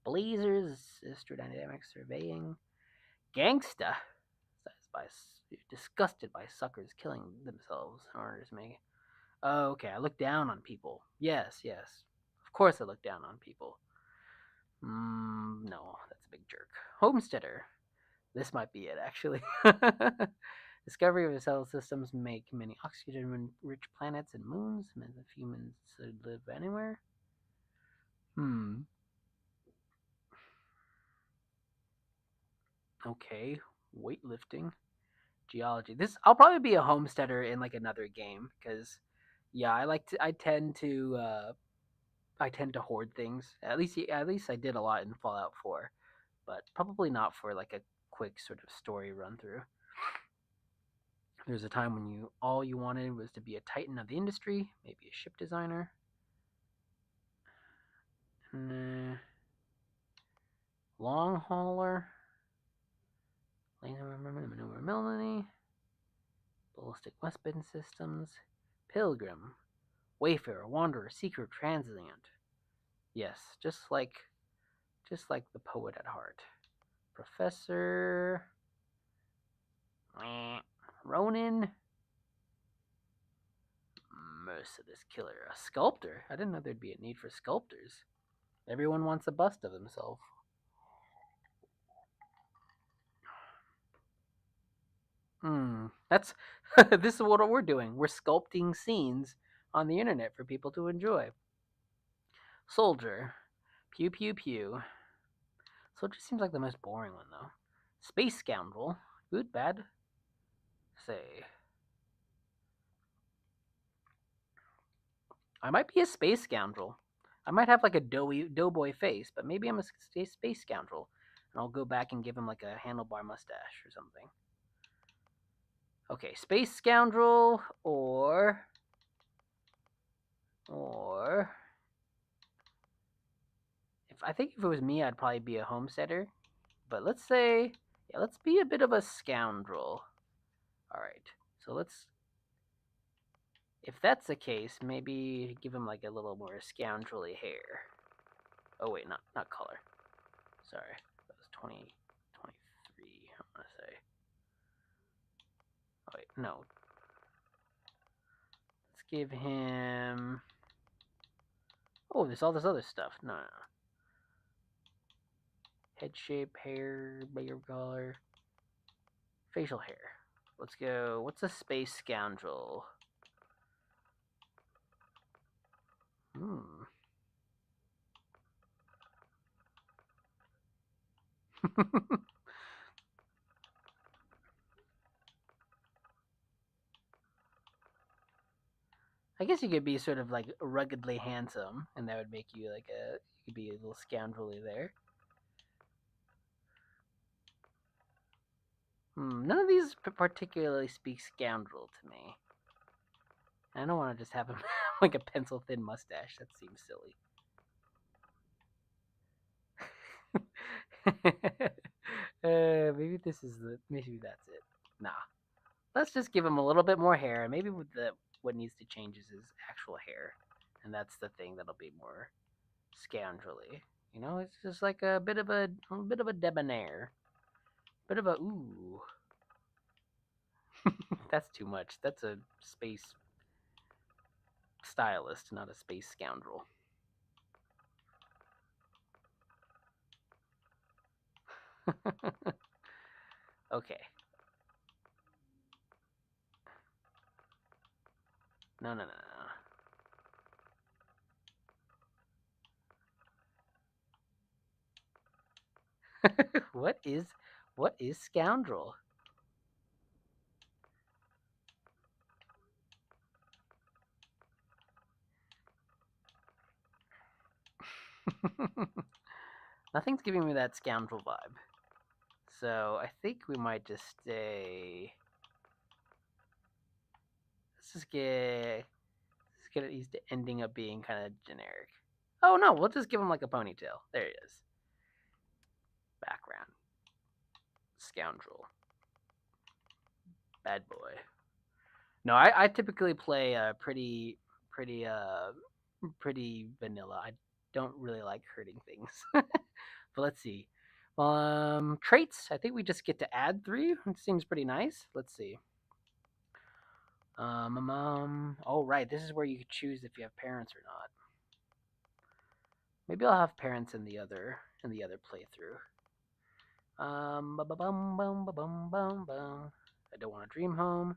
Blazers, astrodynamic surveying. Gangsta, disgusted by suckers killing themselves in order to make. Oh, okay, I look down on people. Yes, yes. Of course I look down on people. No, that's a big jerk. Homesteader. This might be it, actually. Discovery of the settled systems make many oxygen-rich planets and moons, meant that humans should live anywhere. Okay, weightlifting, geology. This I'll probably be a homesteader in like another game because, yeah, I tend to hoard things. At least I did a lot in Fallout 4, but probably not for like a quick sort of story run through. There's a time when all you wanted was to be a titan of the industry, maybe a ship designer. Long hauler, maneuverability, ballistic weapon systems, pilgrim, wayfarer, wanderer, seeker, transient. Yes, just like the poet at heart. Professor, Ronin, merciless killer, a sculptor. I didn't know there'd be a need for sculptors. Everyone wants a bust of himself. That's this is what we're doing. We're sculpting scenes on the internet for people to enjoy. Soldier, pew pew pew. Soldier seems like the most boring one though. Space scoundrel, good bad. Say, I might be a space scoundrel. I might have like a doughboy face, but maybe I'm a space scoundrel, and I'll go back and give him like a handlebar mustache or something. Okay, space scoundrel or if I think if it was me, I'd probably be a homesteader. But let's say, yeah, let's be a bit of a scoundrel. All right, so let's. If that's the case, maybe give him like a little more scoundrelly hair. Oh wait, not color. Sorry, that was 2023. I'm gonna say. Oh wait, no. Let's give him. Oh, there's all this other stuff. No. Head shape, hair, beard color, facial hair. Let's go. What's a space scoundrel? I guess you could be sort of like ruggedly handsome, and that would make you like you could be a little scoundrelly there. None of these particularly speak scoundrel to me. I don't want to just have him like a pencil thin mustache. That seems silly. Maybe maybe that's it. Nah. Let's just give him a little bit more hair. Maybe what needs to change is his actual hair, and that's the thing that'll be more scoundrelly. You know, it's just like a bit of a debonair, bit of a ooh. That's too much. That's a space stylist, not a space scoundrel. Okay. No. What is scoundrel? Nothing's giving me that scoundrel vibe. So I think we might just stay. Let's get he's ending up being kind of generic. Oh no, we'll just give him like a ponytail. There he is. Background. Scoundrel. Bad boy. No, I typically play pretty vanilla. I don't really like hurting things. But let's see. Traits. I think we just get to add 3. It seems pretty nice. Let's see. Oh right, this is where you can choose if you have parents or not. Maybe I'll have parents in the other playthrough. I don't want to dream home.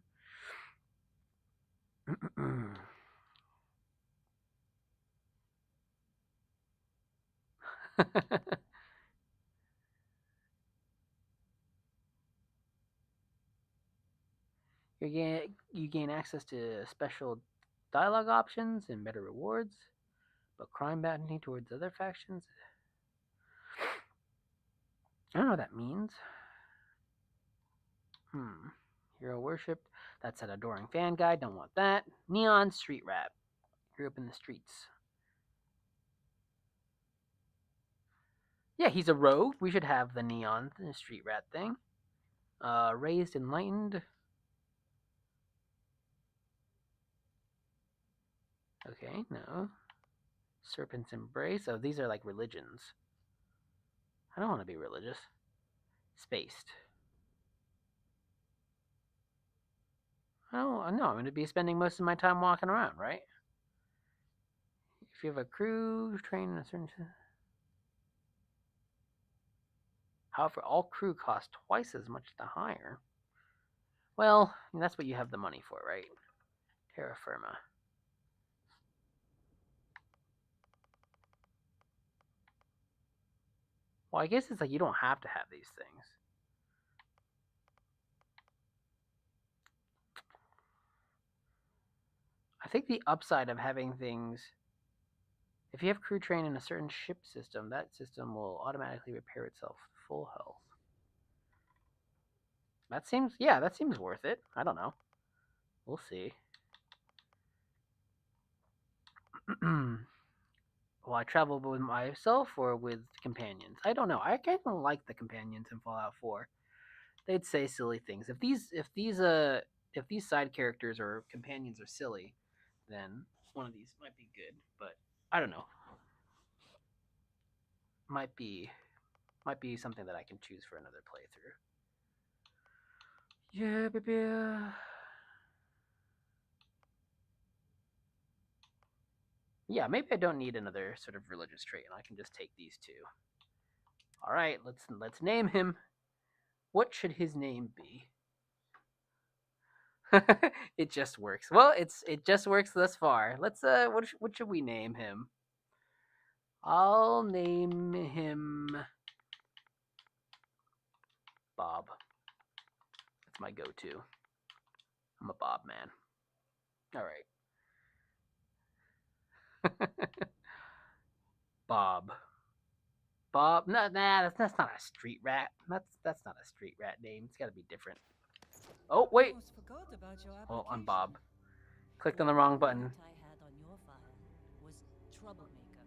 You gain access to special dialogue options and better rewards, but crime bounty towards other factions. I don't know what that means. Hero worshipped. That's an adoring fan guide. Don't want that. Neon street rat. Grew up in the streets. Yeah, he's a rogue. We should have the neon street rat thing. Raised enlightened. Okay, no. Serpent's embrace. Oh, these are like religions. I don't want to be religious. Spaced. Oh, no, I'm going to be spending most of my time walking around, right? If you have a crew, train in a certain... However, all crew cost twice as much to hire. Well, that's what you have the money for, right? Terra Firma. Well, I guess it's like you don't have to have these things. I think the upside of having things... If you have crew train in a certain ship system, that system will automatically repair itself to full health. That seems worth it. I don't know. We'll see. Will I travel with myself or with companions? I don't know. I kind of like the companions in Fallout 4. They'd say silly things. If these side characters or companions are silly, then one of these might be good. But I don't know. Might be something that I can choose for another playthrough. Yeah, baby. Yeah, maybe I don't need another sort of religious trait, and I can just take these 2. All right, let's name him. What should his name be? It just works. Well, it just works thus far. Let's what should we name him? I'll name him Bob. That's my go-to. I'm a Bob man. All right. Bob. Bob. No, nah, that's not a street rat. That's not a street rat name. It's got to be different. Oh wait. Almost forgot about your Oh, I'm application. Bob. Clicked on the wrong button. Note I had on your file was troublemaker.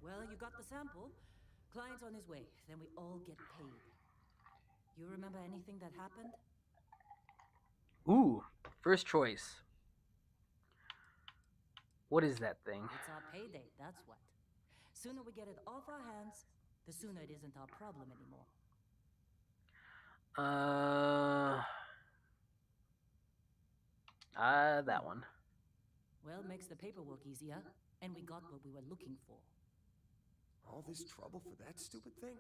Well, you got the sample. Client's on his way. Then we all get paid. You remember anything that happened? Ooh, first choice. What is that thing? It's our payday, that's what. Sooner we get it off our hands, the sooner it isn't our problem anymore. That one. Well, makes the paperwork easier, and we got what we were looking for. All this trouble for that stupid thing?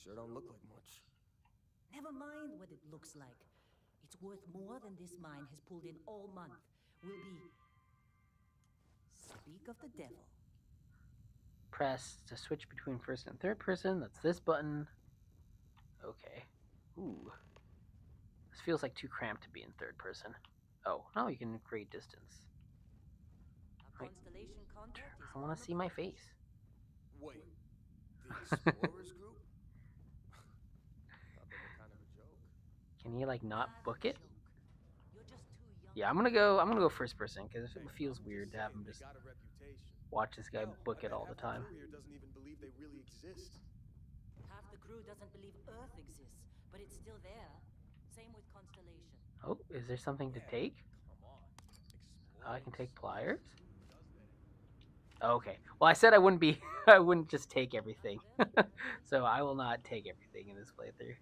Sure don't look like much. Never mind what it looks like. It's worth more than this mine has pulled in all month. We'll be... Speak of the devil. Press to switch between first and third person. That's this button. Okay. Ooh. This feels like too cramped to be in third person. Oh, no, you can create distance. Wait. Constellation contact is I want on to the see my porch. face. Wait, the Explorers group? Thought they were kind of a joke. Can you like not Ah, book it? joke. You're just too young Yeah, to I'm gonna go first person because it Hey, feels I'm weird just to have saying, him they just got a reputation. watch this guy Hell, book I it bet all the half time. crew here doesn't even believe they really exist. Half the crew doesn't believe Earth exists, but it's still there. Same with Constellation. Oh, is there something to Yeah, take? come on. Oh, I can take Explorers. pliers. Who does that? Oh, okay. Well, I said I wouldn't be. I wouldn't just take everything. Not very, apparently. So I will not take everything in this playthrough.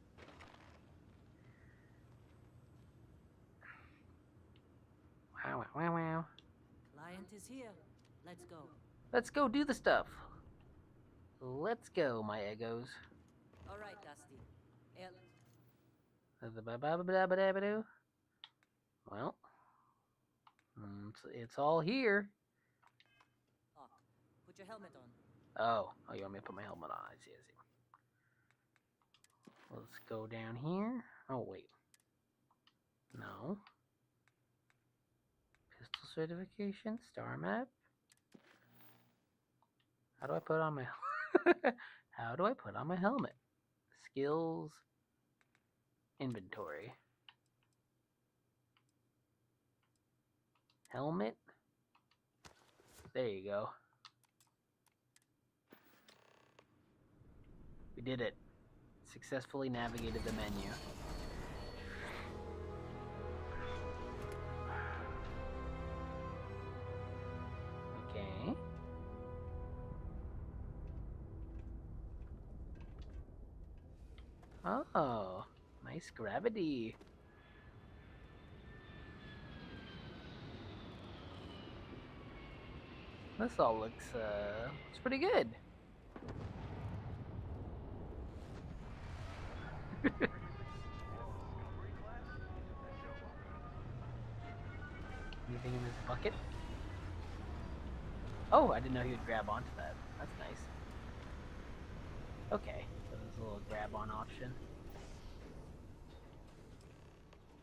Wow, wow, wow, wow. Client is here. Let's go. Let's go do the stuff. Let's go, my egos. All right, Dusty. Well, it's all here. Ock, put your helmet on. Oh, you want me to put my helmet on? I see, I see. Let's go down here. Oh, wait. No. Pistol certification, star map. How do I put on my How do I put on my helmet? Skills, inventory. Helmet. There you go. We did it. Successfully navigated the menu. Okay. Oh, nice gravity. This all looks pretty good. Anything in this bucket? Oh, I didn't know he would grab onto that. That's nice. Okay, so there's a little grab on option.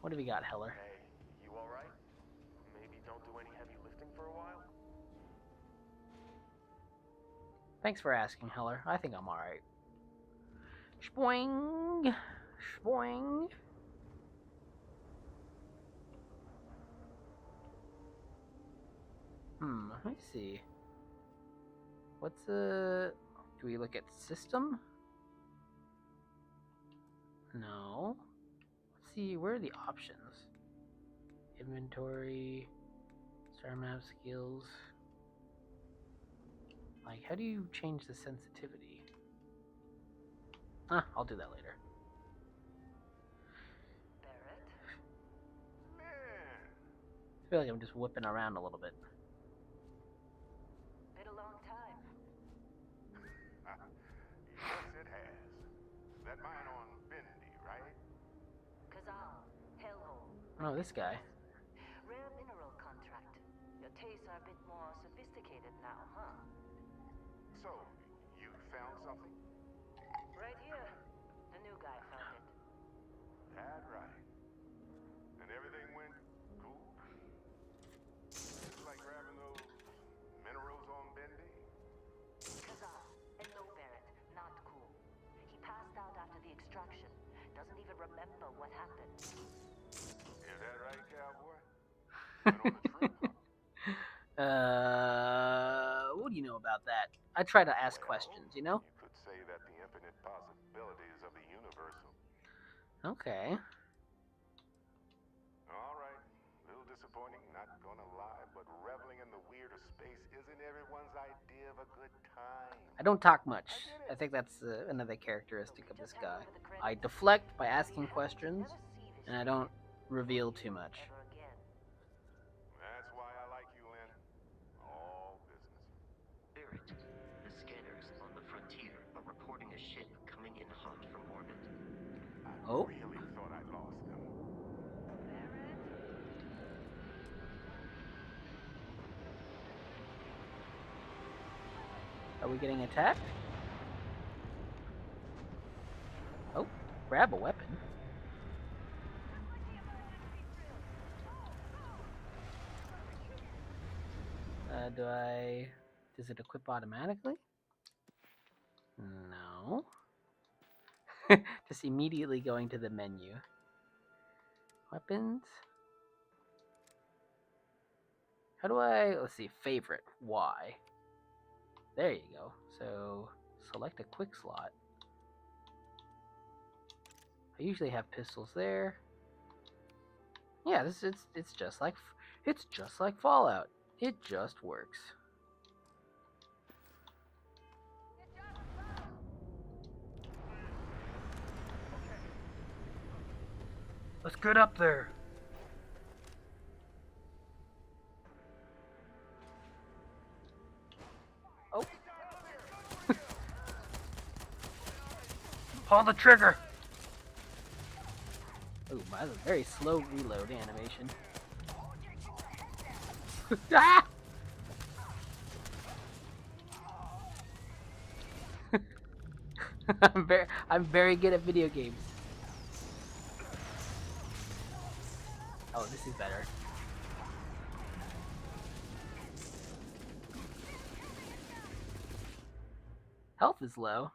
What do we got, Heller? Hey, you alright? Maybe don't do any heavy lifting for a while? Thanks for asking, Heller. I think I'm alright. Shboing! Shboing! Let me see. What's do we look at system? No. Let's see, where are the options? Inventory, star map skills. Like, how do you change the sensitivity? I'll do that later. Barrett? Man, I feel like I'm just whipping around a little bit. Been a long time. yes it has. That mine on Bendy, right? Kazal, Hellhole. Oh, this guy. Rare mineral contract. Your tastes are a bit more sophisticated now, huh? So, you found something? Right here. The new guy found it. That right. And everything went cool? It's like grabbing those minerals on Bendy? Kazal, and no Barrett, not cool. He passed out after the extraction. Doesn't even remember what happened. Is that right, cowboy? Went on a trip, huh? What do you know about that? I try to ask questions, you know? You could say that the infinite possibilities of the universal. Okay. Alright, a little disappointing, not gonna lie, but reveling in the weird of space isn't everyone's idea of a good time. I don't talk much. I think that's another characteristic of this guy. I deflect by asking questions, and I don't reveal too much. Ever again. That's why I like you, Lynn. All business. Barrett, the scanners on the frontier are reporting a ship coming in hot from orbit. I Oh. really thought I lost them. Are we getting attacked? Oh, grab a weapon. Does it equip automatically? No. Just immediately going to the menu. Weapons. How do I, let's see, favorite, Y. There you go. So, select a quick slot. I usually have pistols there. Yeah, it's just like Fallout. It just works. Let's get up there. Oh. Pull the trigger. Ooh, that's a very slow reload animation. Ah! I'm very good at video games. Oh, this is better. Health is low.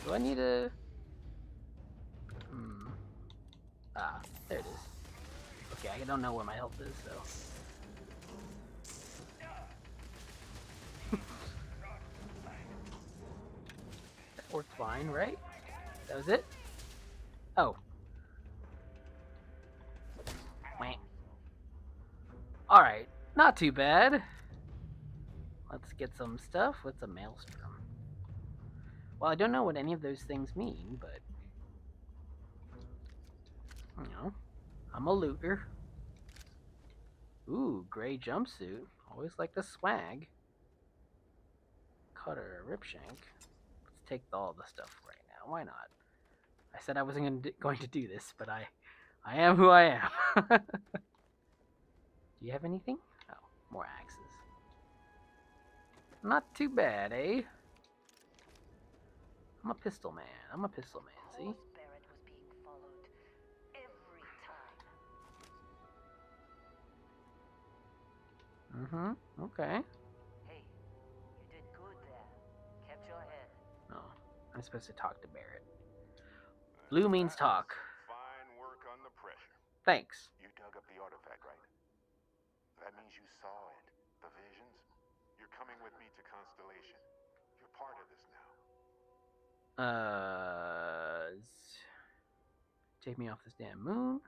Do I need a... Ah, there it is. Okay, I don't know where my health is, so... That worked fine, right? That was it? Oh. Wait. Alright, not too bad. Let's get some stuff. What's a maelstrom? Well, I don't know what any of those things mean, but... You know, I'm a looter. Ooh, gray jumpsuit. Always like the swag. Cutter, ripshank. Let's take all the stuff right now. Why not? I said I wasn't going to do this, but I am who I am. Do you have anything? Oh, more axes. Not too bad, eh? I'm a pistol man. See? Barrett was being followed every time. Okay. Hey, you did good there. Kept your head. Oh, I'm supposed to talk to Barrett. Blue means talk. Fine work under pressure. Thanks. You dug up the artifact, right? That means you saw it. The visions? You're coming with me to Constellation. You're part of this now. Take me off this damn moon.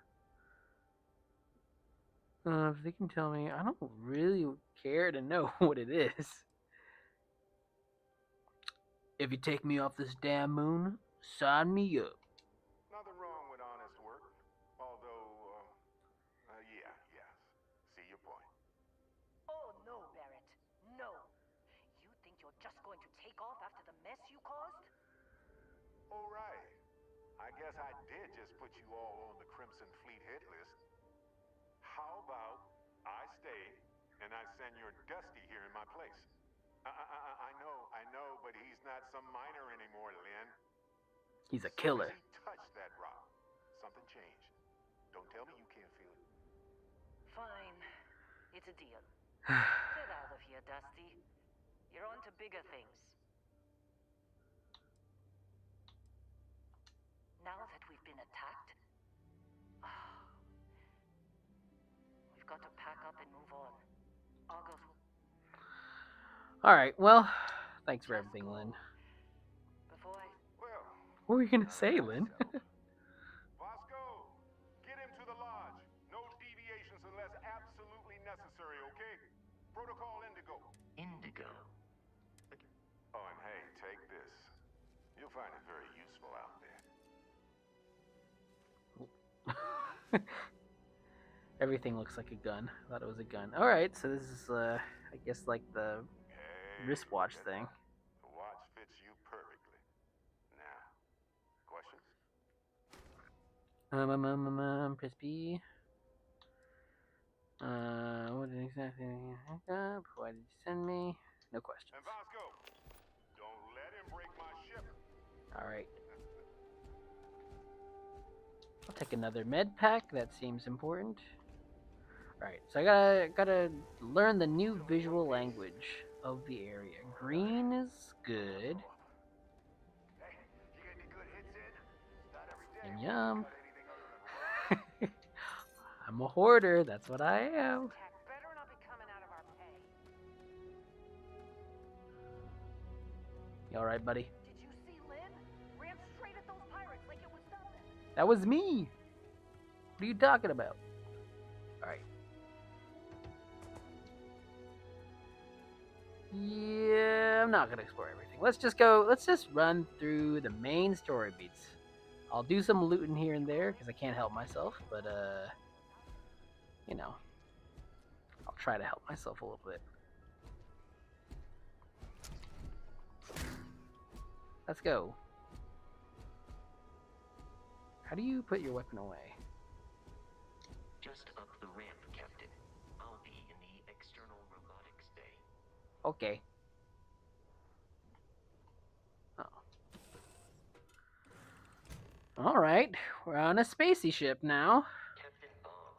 If they can tell me, I don't really care to know what it is. If you take me off this damn moon, sign me up. Nothing wrong with honest work. Although, yes. See your point. Oh, no, Barrett. No. You think you're just going to take off after the mess you caused? All right. I guess I did just put you all on the Crimson Fleet hit list. How about I stay and I send your Dusty here in my place? I know, but he's not some miner anymore, Lynn. He's a killer. He touched that rock. Something changed. Don't tell me you can't feel it. Fine. It's a deal. Get out of here, Dusty. You're on to bigger things. Now that we've been attacked, we've got to pack up and move on. Argos will... Alright, well, thanks for everything, Lynn. Before I... Well, What were you gonna say, Lynn? Vasco, get him to the lodge. No deviations unless absolutely necessary, okay? Protocol Indigo. Indigo. Oh, and hey, take this. You'll find it very useful out there. Everything looks like a gun. I thought it was a gun. Alright, so this is, I guess, like the wristwatch thing. The watch fits you perfectly. Now, questions? Press B. What exactly? Why did you send me? No questions. And Vasco, don't let him break my ship. Alright. Take another med pack. That seems important. Alright, so I gotta learn the new visual language of the area. Green is good. Yum yum. I'm a hoarder, that's what I am. Better not be coming out of our pay. You alright, buddy? Did you see Lynn? Ran straight at those pirates like it was nothing. That was me! What are you talking about? Alright. Yeah, I'm not gonna explore everything. Let's just run through the main story beats. I'll do some looting here and there, because I can't help myself, but, you know, I'll try to help myself a little bit. Let's go. How do you put your weapon away? Just up the ramp, Captain. I'll be in the external robotics bay. Okay. Alright, we're on a spacey ship now. Captain Bob,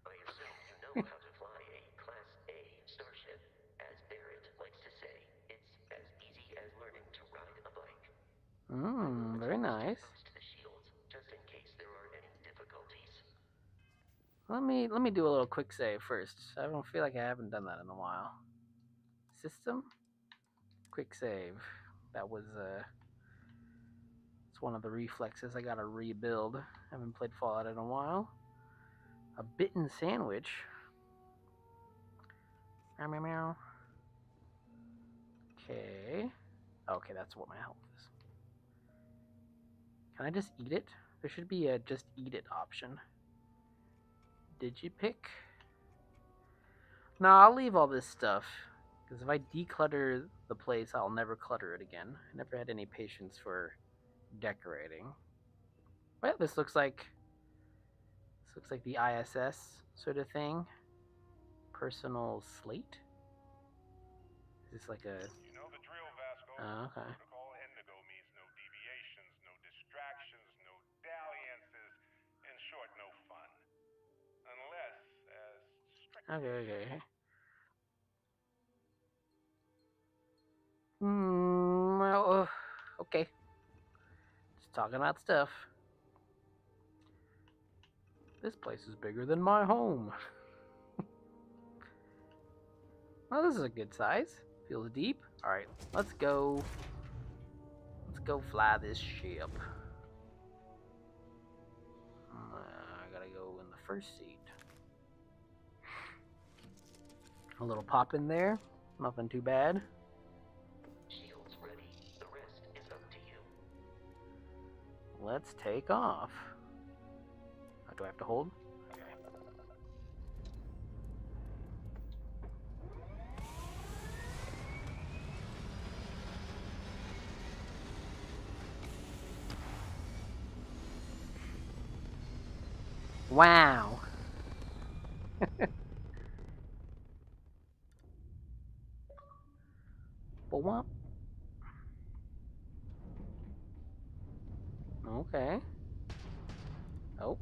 I assume you know how to fly a Class A starship. As Barrett likes to say, it's as easy as learning to ride a bike. Very nice. Boost the shields, just in case there are any difficulties. Let me do a little quick save first. I don't feel like I haven't done that in a while. System? Quick save. That was it's one of the reflexes I gotta rebuild. Haven't played Fallout in a while. A bitten sandwich. Meow meow meow. Okay. Okay, that's what my health is. Can I just eat it? There should be a just eat it option. Did you pick? No, I'll leave all this stuff. Because if I declutter the place, I'll never clutter it again. I never had any patience for decorating. Well, this looks like the ISS sort of thing. Personal slate. Is this like a? You know the drill, Vasco. Oh, okay. Protocol Indigo means no deviations, no distractions, no dalliances. In short, no fun. Unless as strict. Okay. Okay. Just talking about stuff. This place is bigger than my home. Well, this is a good size. Feels deep. Alright, let's go. Let's go fly this ship. I gotta go in the first seat. A little pop in there. Nothing too bad. Shields ready. The rest is up to you. Let's take off. Do I have to hold? Okay. Wow. Womp. Okay. Oh.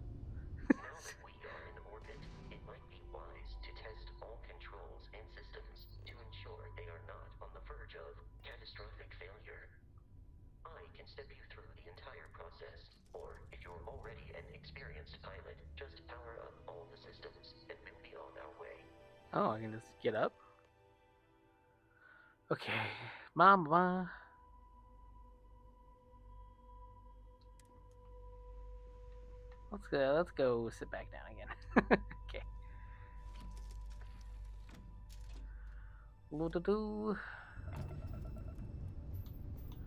Now that we are in orbit, it might be wise to test all controls and systems to ensure they are not on the verge of catastrophic failure. I can step you through the entire process, or if you're already an experienced pilot, just power up all the systems and we'll be on our way. Oh, I can just get up? Okay. Mama. Let's go sit back down again. Okay.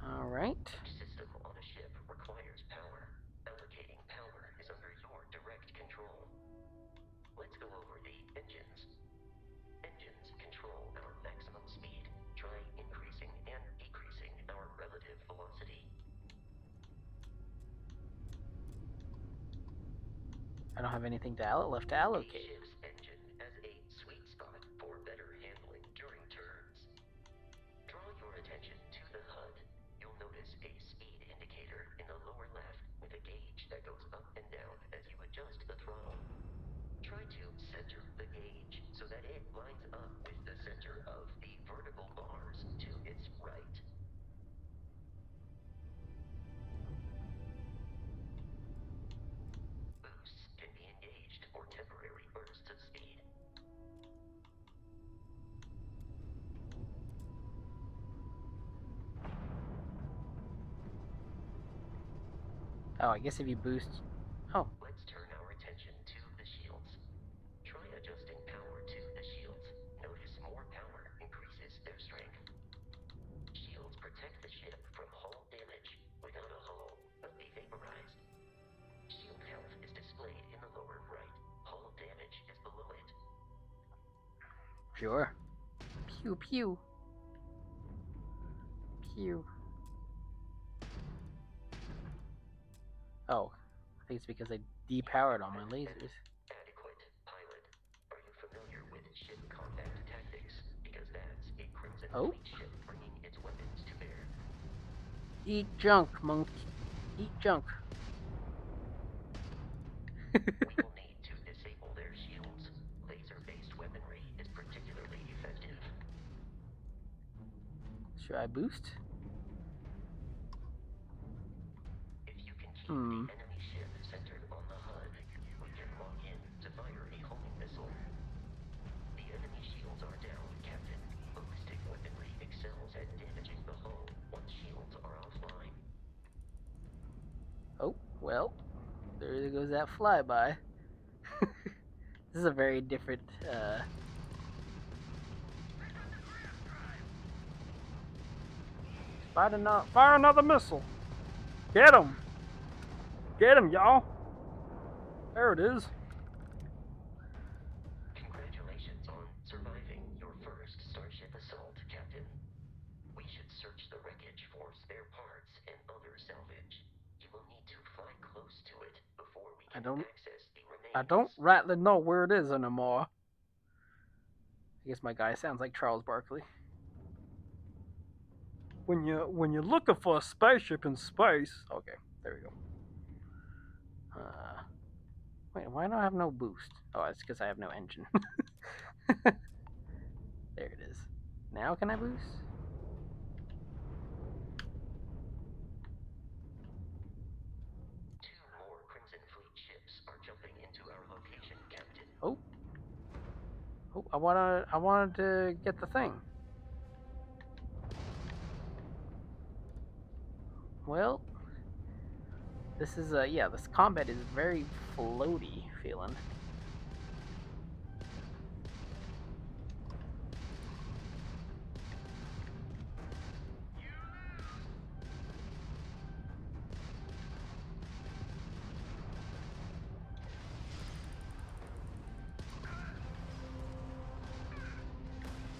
Alright. Each system on a ship requires power. Allocating power is under your direct control. Let's go over the engines. Engines control our maximum speed. Try increasing and decreasing our relative velocity. I don't have anything left to allocate. The ship's engine has a sweet spot for better handling during turns. Draw your attention to the HUD. You'll notice a speed indicator in the lower left with a gauge that goes up and down Oh, I guess if you boost... Oh. Let's turn our attention to the shields. Try adjusting power to the shields. Notice more power increases their strength. Shields protect the ship from hull damage. Without a hull, they'll be vaporized. Shield health is displayed in the lower right. Hull damage is below it. Sure. Pew pew. Pew. Oh, I think it's because I depowered all my lasers. Adequate pilot. Are you familiar with ship combat tactics? Because that's a Crimson Fleet ship bringing its weapons to bear. Eat junk, monk. Eat junk. We will need to disable their shields. Laser-based weaponry is particularly effective. Should I boost? If you can keep the enemy ship centered on the HUD, we can lock in to fire a homing missile. The enemy shields are down, Captain. Ballistic weaponry excels at damaging the hull once shields are offline. Oh, well, there goes that flyby. This is a very different, Fire another missile! Get him! Get him, y'all! There it is. Congratulations on surviving your first Starship assault, Captain. We should search the wreckage for spare parts and other salvage. You will need to fly close to it before we can access the remains. I don't rightly know where it is anymore. I guess my guy sounds like Charles Barkley. When you're looking for a spaceship in space, okay, there we go. Wait, why do I have no boost? Oh, it's because I have no engine. There it is. Now can I boost? Two more Crimson Fleet ships are jumping into our location, Captain. Oh, I wanted to get the thing. Well, this is this combat is very floaty feeling.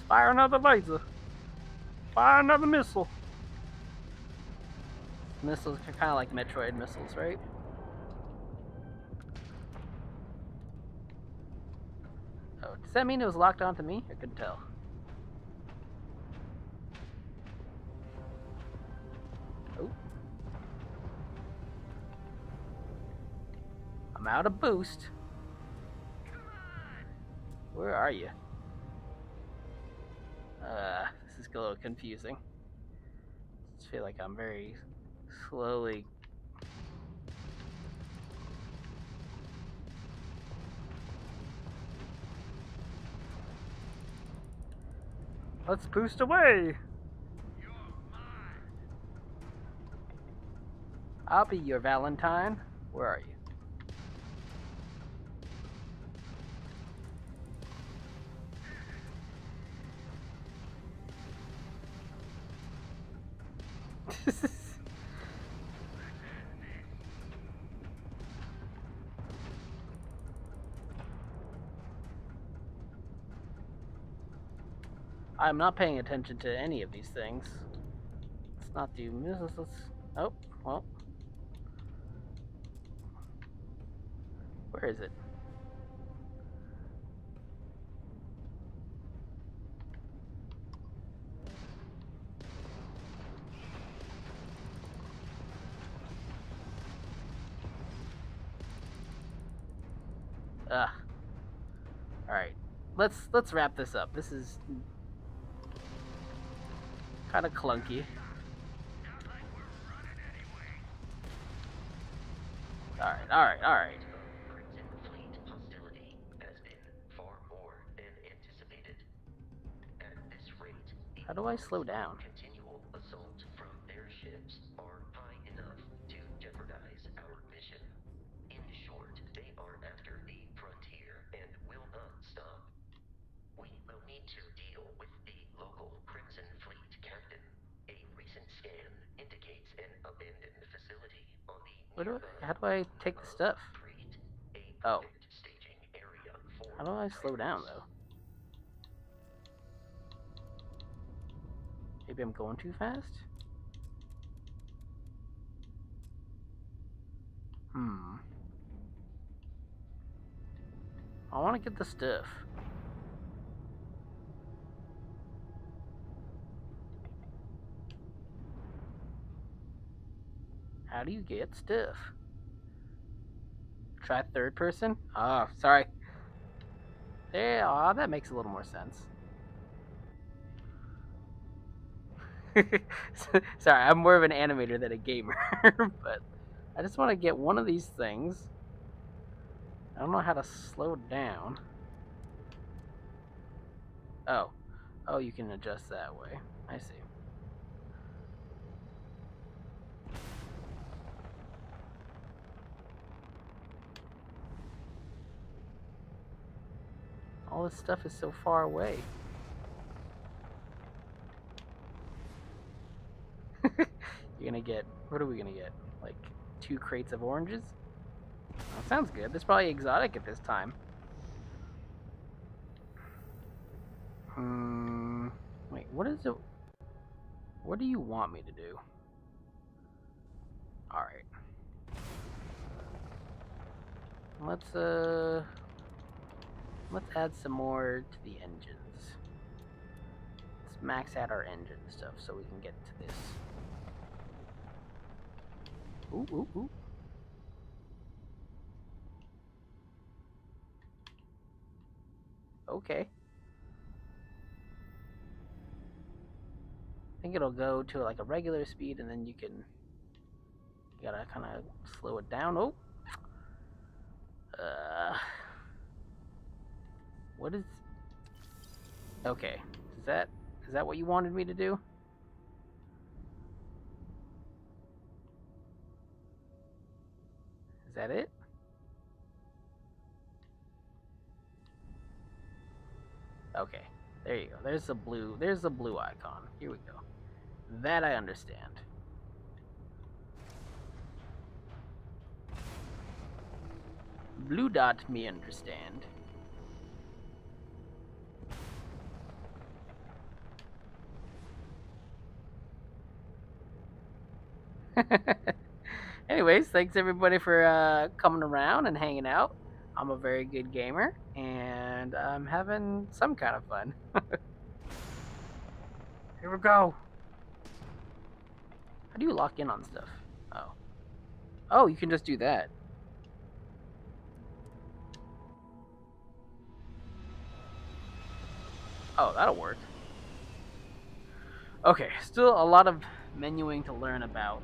Fire another laser. Fire another missile. Missiles are kind of like Metroid missiles, right? Oh, does that mean it was locked onto me? I couldn't tell. Oh. I'm out of boost. Where are you? This is a little confusing. I just feel like I'm very slowly. Let's boost away! I'll be your Valentine. Where are you? I'm not paying attention to any of these things. Let's not do missiles. Oh, well. Where is it? Alright. Let's wrap this up. This is kind of clunky. Alright. Crimson Fleet hostility has been far more than anticipated. At this rate, How do I slow down? continual assault from their ships are high enough to jeopardize our abandoned facility on the How do I take the stuff? Create a Oh. perfect staging area for How do I slow down, trailers. though? Maybe I'm going too fast? I want to get the stuff. How do you get stuff? Try third person? Oh, sorry. Yeah, aw, that makes a little more sense. Sorry, I'm more of an animator than a gamer, but I just want to get one of these things. I don't know how to slow down. Oh. Oh, you can adjust that way. I see. All this stuff is so far away. You're gonna get... What are we gonna get? Like 2 crates of oranges? That sounds good. That's probably exotic at this time. Wait, what is it? What do you want me to do? Alright. Let's add some more to the engines. Let's max out our engine stuff so we can get to this. Ooh, ooh, ooh. Okay. I think it'll go to like a regular speed and then you gotta kind of slow it down. Oh. What is... Okay. Is that what you wanted me to do? Is that it? Okay. There you go. There's the blue icon. Here we go. That I understand. Blue dot me understand. Anyways, thanks everybody for coming around and hanging out. I'm a very good gamer, and I'm having some kind of fun. Here we go. How do you lock in on stuff? Oh. Oh, you can just do that. Oh, that'll work. Okay, still a lot of menuing to learn about.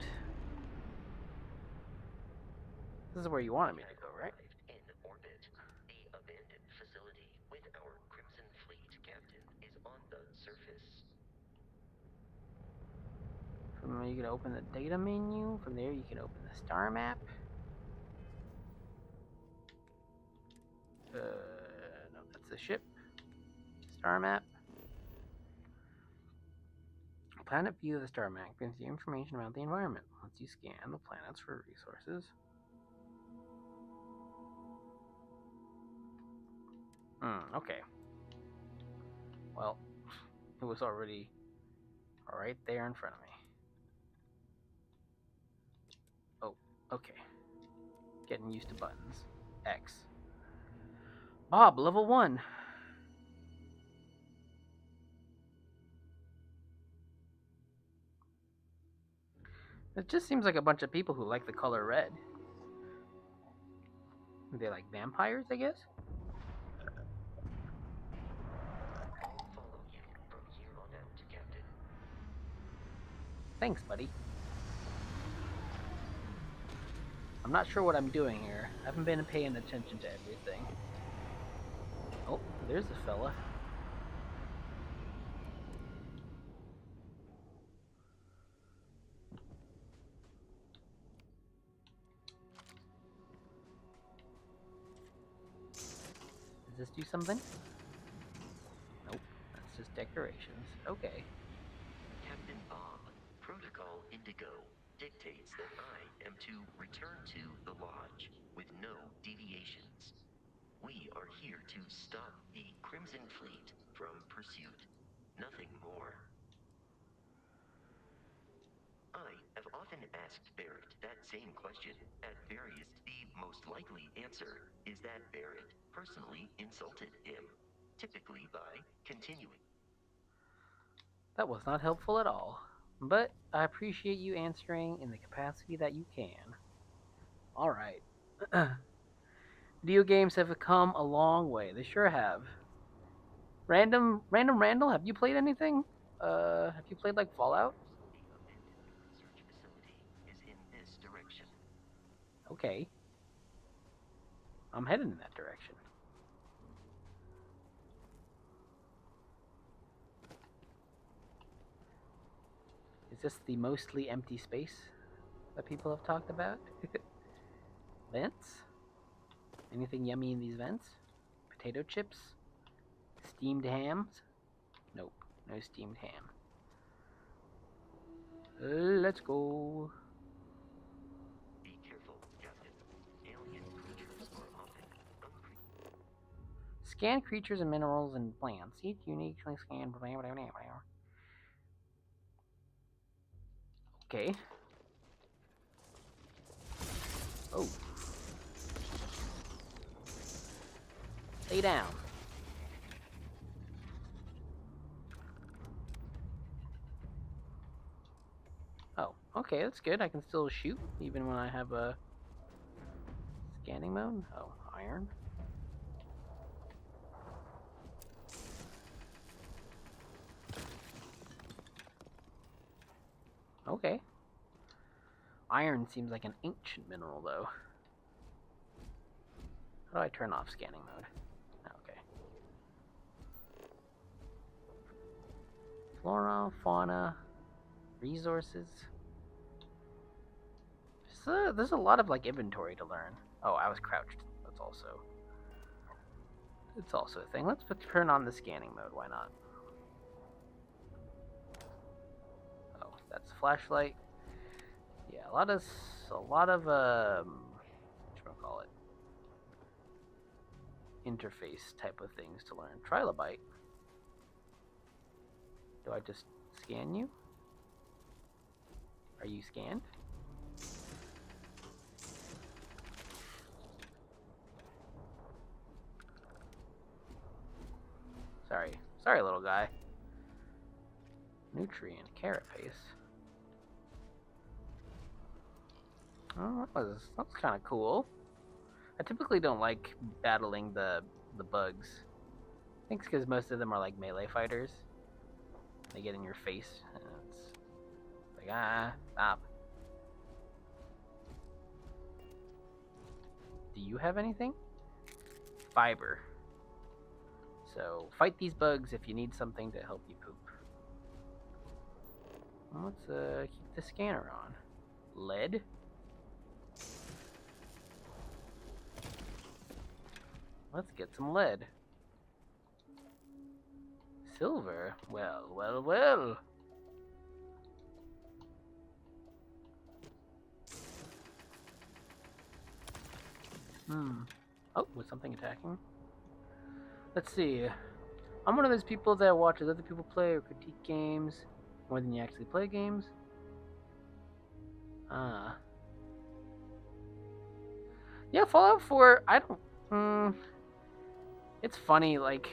This is where you wanted me to go, right? In orbit, the abandoned facility with our Crimson Fleet captain is on the surface. From there you can open the data menu. From there you can open the star map. No, that's the ship. Star map. Planet view of the star map gives you information about the environment. Lets you scan the planets for resources. Okay. Well, it was already right there in front of me. Oh, okay. Getting used to buttons. X. Bob, level 1. It just seems like a bunch of people who like the color red. They like vampires, I guess? Follow you from here on out, Captain. Thanks, buddy. I'm not sure what I'm doing here. I haven't been paying attention to everything. Oh, there's a fella. Does this do something? Nope, that's just decorations. Okay. Captain Bob, Protocol Indigo. dictates that I am to return to the Lodge with no deviations. We are here to stop the Crimson Fleet from pursuit. Nothing more. I have often asked Barrett that same question at various. The most likely answer is that Barrett personally insulted him, typically by continuing. That was not helpful at all, but I appreciate you answering in the capacity that you can. Alright. Video games have come a long way. They sure have. Random Randall, have you played anything? Have you played like Fallout? The abandoned research facility is in this direction. Okay. I'm heading in that direction. Is this the mostly empty space that people have talked about? Vents? Anything yummy in these vents? Potato chips? Steamed hams? Nope, no steamed ham. Let's go. Be careful, Captain. Alien creatures are often Scan creatures and minerals and plants. Each uniquely scanned. Okay. Oh. Lay down. Oh, okay, that's good. I can still shoot even when I have a scanning mode. Oh, iron. Okay. Iron seems like an ancient mineral, though. How do I turn off scanning mode? Okay. Flora, fauna, resources. There's a lot of like inventory to learn. Oh, I was crouched. It's also a thing. Let's turn on the scanning mode. Why not? Oh, that's a flashlight. Yeah, a lot of whatchamacallit, interface type of things to learn. Trilobite. Do I just scan you? Are you scanned? Sorry, little guy. Nutrient carapace. Oh, that was kind of cool. I typically don't like battling the bugs. I think it's because most of them are like melee fighters. They get in your face, and it's like, stop. Do you have anything? Fiber. So fight these bugs if you need something to help you poop. Well, let's keep the scanner on. Lead. Let's get some lead. Silver. Well. Oh, was something attacking? Let's see. I'm one of those people that watches other people play or critique games more than you actually play games. Yeah, Fallout 4, I don't... It's funny, like,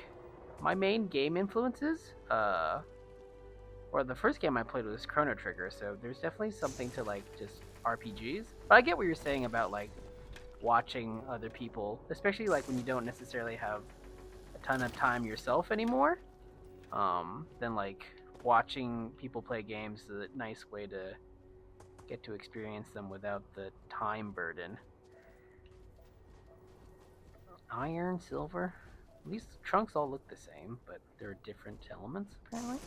my main game influences, or the first game I played was Chrono Trigger, so there's definitely something to, like, just RPGs. But I get what you're saying about, like, watching other people, especially, like, when you don't necessarily have a ton of time yourself anymore. Then, like, watching people play games is a nice way to get to experience them without the time burden. Iron, silver. These trunks all look the same, but they're different elements, apparently.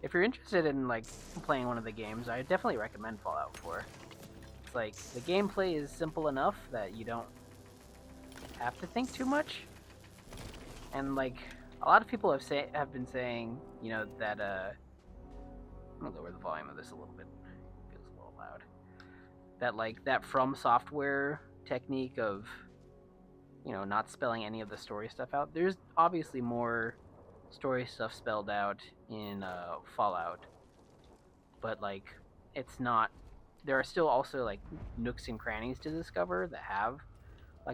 If you're interested in, like, playing one of the games, I definitely recommend Fallout 4. It's like, the gameplay is simple enough that you don't have to think too much. And, like, a lot of people have been saying, you know, that, I'm gonna lower the volume of this a little bit. It feels a little loud. That From Software technique of, not spelling any of the story stuff out. There's obviously more story stuff spelled out in Fallout, but it's not. There are still also nooks and crannies to discover that have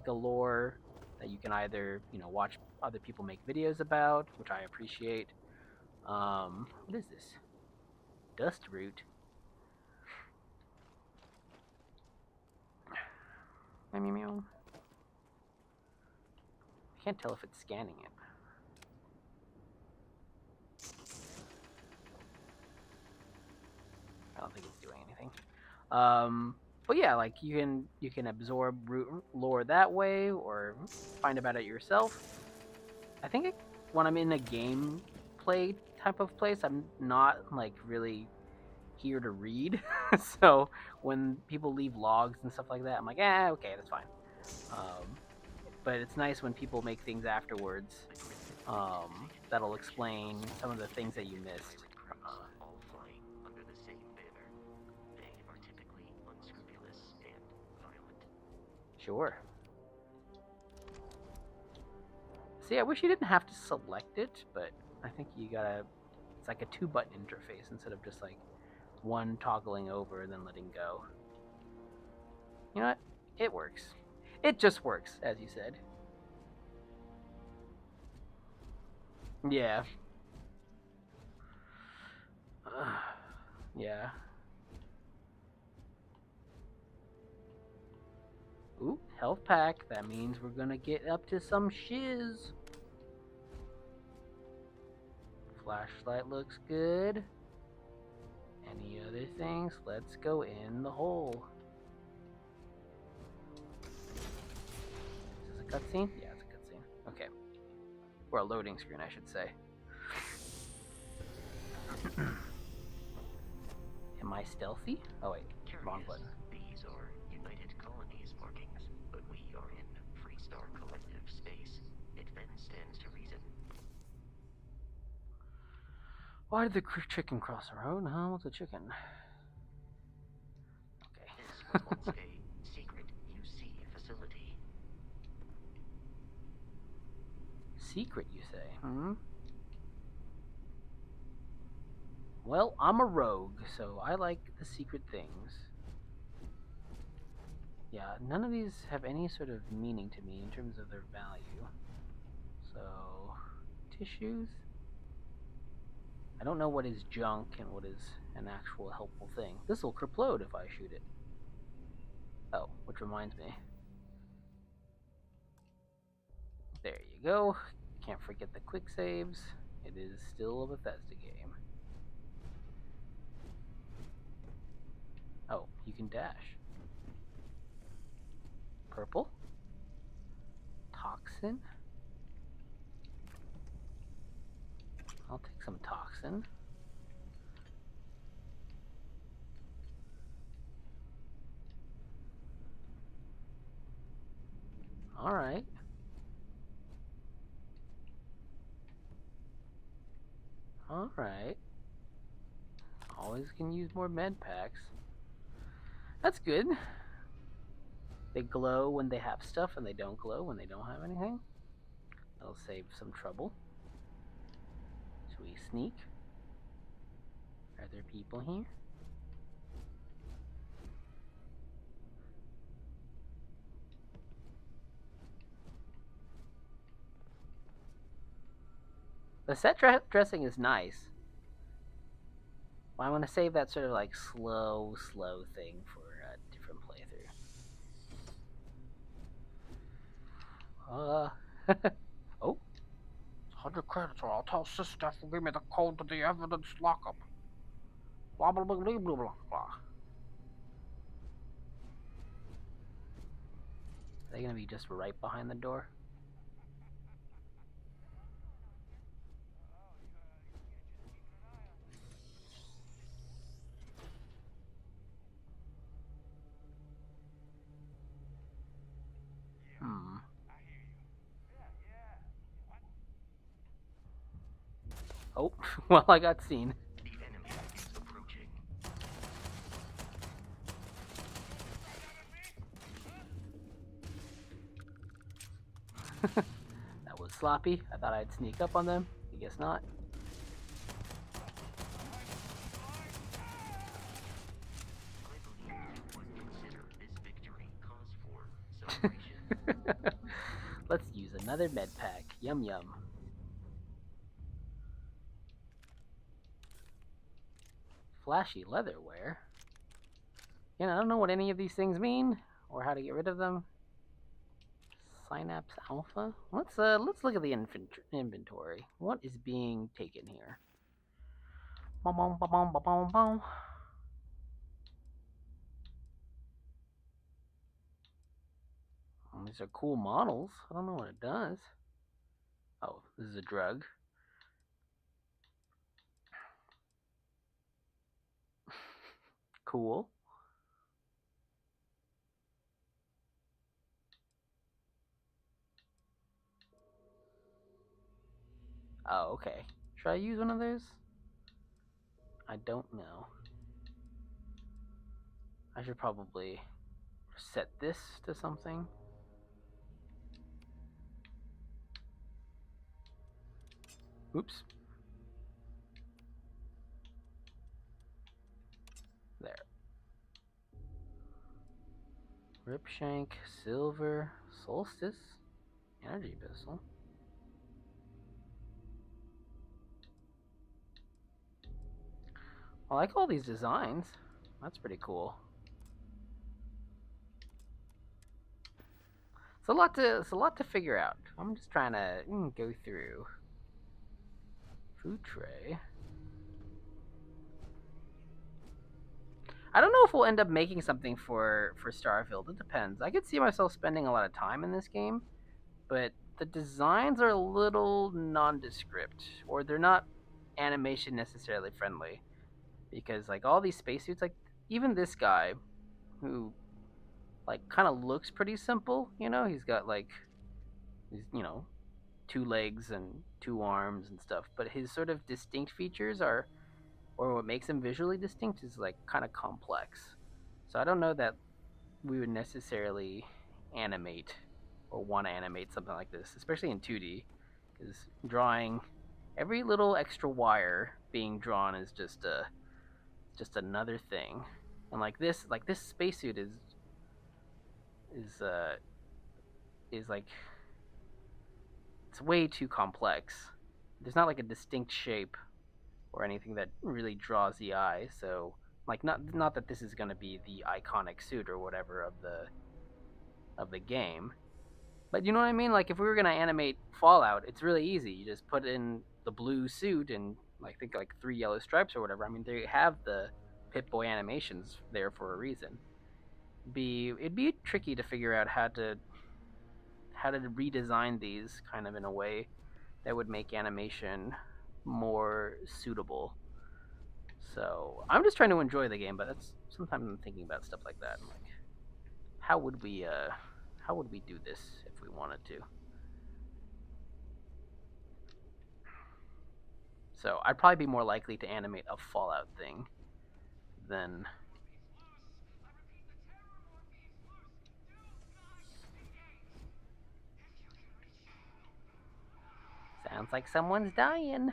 a lore that you can either watch other people make videos about, which I appreciate. What is this? Dust root. Meow, meow, meow. I can't tell if it's scanning it. I don't think it's doing anything. But yeah, you can absorb root lore that way, or find about it yourself. I think when I'm in a gameplay type of place, I'm not really here to read. So when people leave logs and stuff like that, I'm like, okay, that's fine. But it's nice when people make things afterwards that'll explain some of the things that you missed. All flying under the same banner. They are typically unscrupulous and violent. Sure. See, I wish you didn't have to select it, but I think you gotta. It's like a 2-button interface instead of just one toggling over and then letting go. You know what? It works. It just works, as you said. Yeah. Yeah. Ooh, health pack. That means we're gonna get up to some shiz. Flashlight looks good. Any other things? Let's go in the hole. Is this a cutscene? Yeah, it's a cutscene. Okay. Or a loading screen, I should say. Am I stealthy? Oh wait, wrong button. These are United Colonies markings, but we are in Freestar Collective space. It then stands to reason. Why did the chicken cross the road? Huh? What's a chicken? Okay. This was once a secret UC facility. Secret, you say? Hmm? Well, I'm a rogue, so I like the secret things. Yeah, none of these have any sort of meaning to me in terms of their value. So, tissues? I don't know what is junk and what is an actual helpful thing. This will kerplode if I shoot it. Oh, which reminds me. There you go. Can't forget the quick saves. It is still a Bethesda game. Oh, you can dash. Purple. Toxin. I'll take some toxin. Alright. Alright. Always can use more med packs. That's good. They glow when they have stuff and they don't glow when they don't have anything. That'll save some trouble. Should we sneak? Are there people here? The set dressing is nice. Well, I want to save that sort of slow thing for a different playthrough. Oh. 100 credits or I'll tell Sister will give me the code to the evidence lockup. Blah blah blah blah blah blah blah. Are they gonna be just right behind the door? Oh, well, I got seen. The enemy is approaching. That was sloppy. I thought I'd sneak up on them. I guess not. I believe you would consider this victory cause for celebration. Let's use another med pack. Yum yum. Flashy leatherware. I don't know what any of these things mean or how to get rid of them. Synapse Alpha. Let's look at the inventory. What is being taken here? Bum, bum, bum, bum, bum, bum, bum. These are cool models. I don't know what it does. Oh, this is a drug. Cool. Oh, okay. Should I use one of those? I don't know. I should probably set this to something. Oops. There. Ripshank, Silver, Solstice, Energy Pistol. I like all these designs. That's pretty cool. It's a lot to figure out. I'm just trying to go through. Food tray. I don't know if we'll end up making something for Starfield. It depends. I could see myself spending a lot of time in this game, but the designs are a little nondescript, or they're not animation necessarily friendly. Because like all these spacesuits, like even this guy, who like kind of looks pretty simple, he's got like these, 2 legs and 2 arms and stuff, but his sort of distinct features are, or what makes him visually distinct is like kind of complex. So I don't know that we would necessarily animate or want to animate something like this, especially in 2D, because drawing every little extra wire being drawn is just another thing. And like this spacesuit is like, it's way too complex. There's not like a distinct shape or anything that really draws the eye. So like not that this is going to be the iconic suit or whatever of the game, but you know what I mean. Like if we were going to animate Fallout, it's really easy. You just put in the blue suit and like think like 3 yellow stripes or whatever. I mean, they have the Pip-Boy animations there for a reason. It'd be tricky to figure out how to redesign these kind of in a way that would make animation more suitable. So I'm just trying to enjoy the game, but that's sometimes I'm thinking about stuff like that. Like, how would we do this if we wanted to? So I'd probably be more likely to animate a Fallout thing than. Sounds like someone's dying.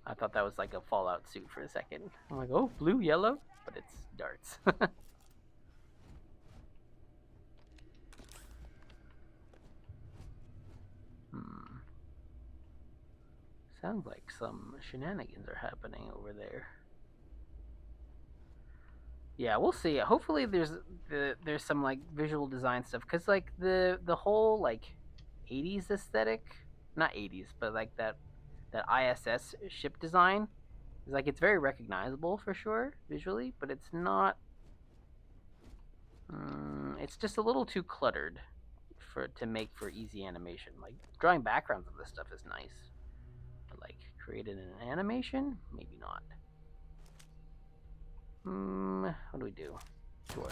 I thought that was like a Fallout suit for a second. I'm like, oh, blue, yellow, but it's darts. Sounds like some shenanigans are happening over there. Yeah, we'll see. Hopefully, there's some like visual design stuff, because like the whole like 80s aesthetic, not 80s, but like that ISS ship design is like, it's very recognizable for sure visually, but it's not. It's just a little too cluttered to make for easy animation. Like drawing backgrounds of this stuff is nice, but like creating an animation, maybe not. What do we do? Sure.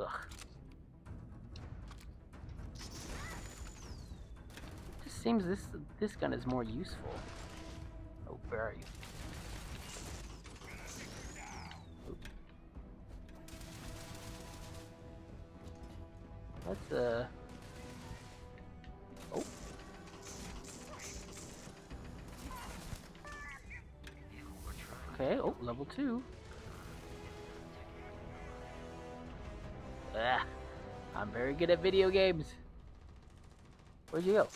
Ugh. Just seems this gun is more useful. Oh, where are you? Let's oh. Okay, oh, level 2. Ah, I'm very good at video games. Where'd you go?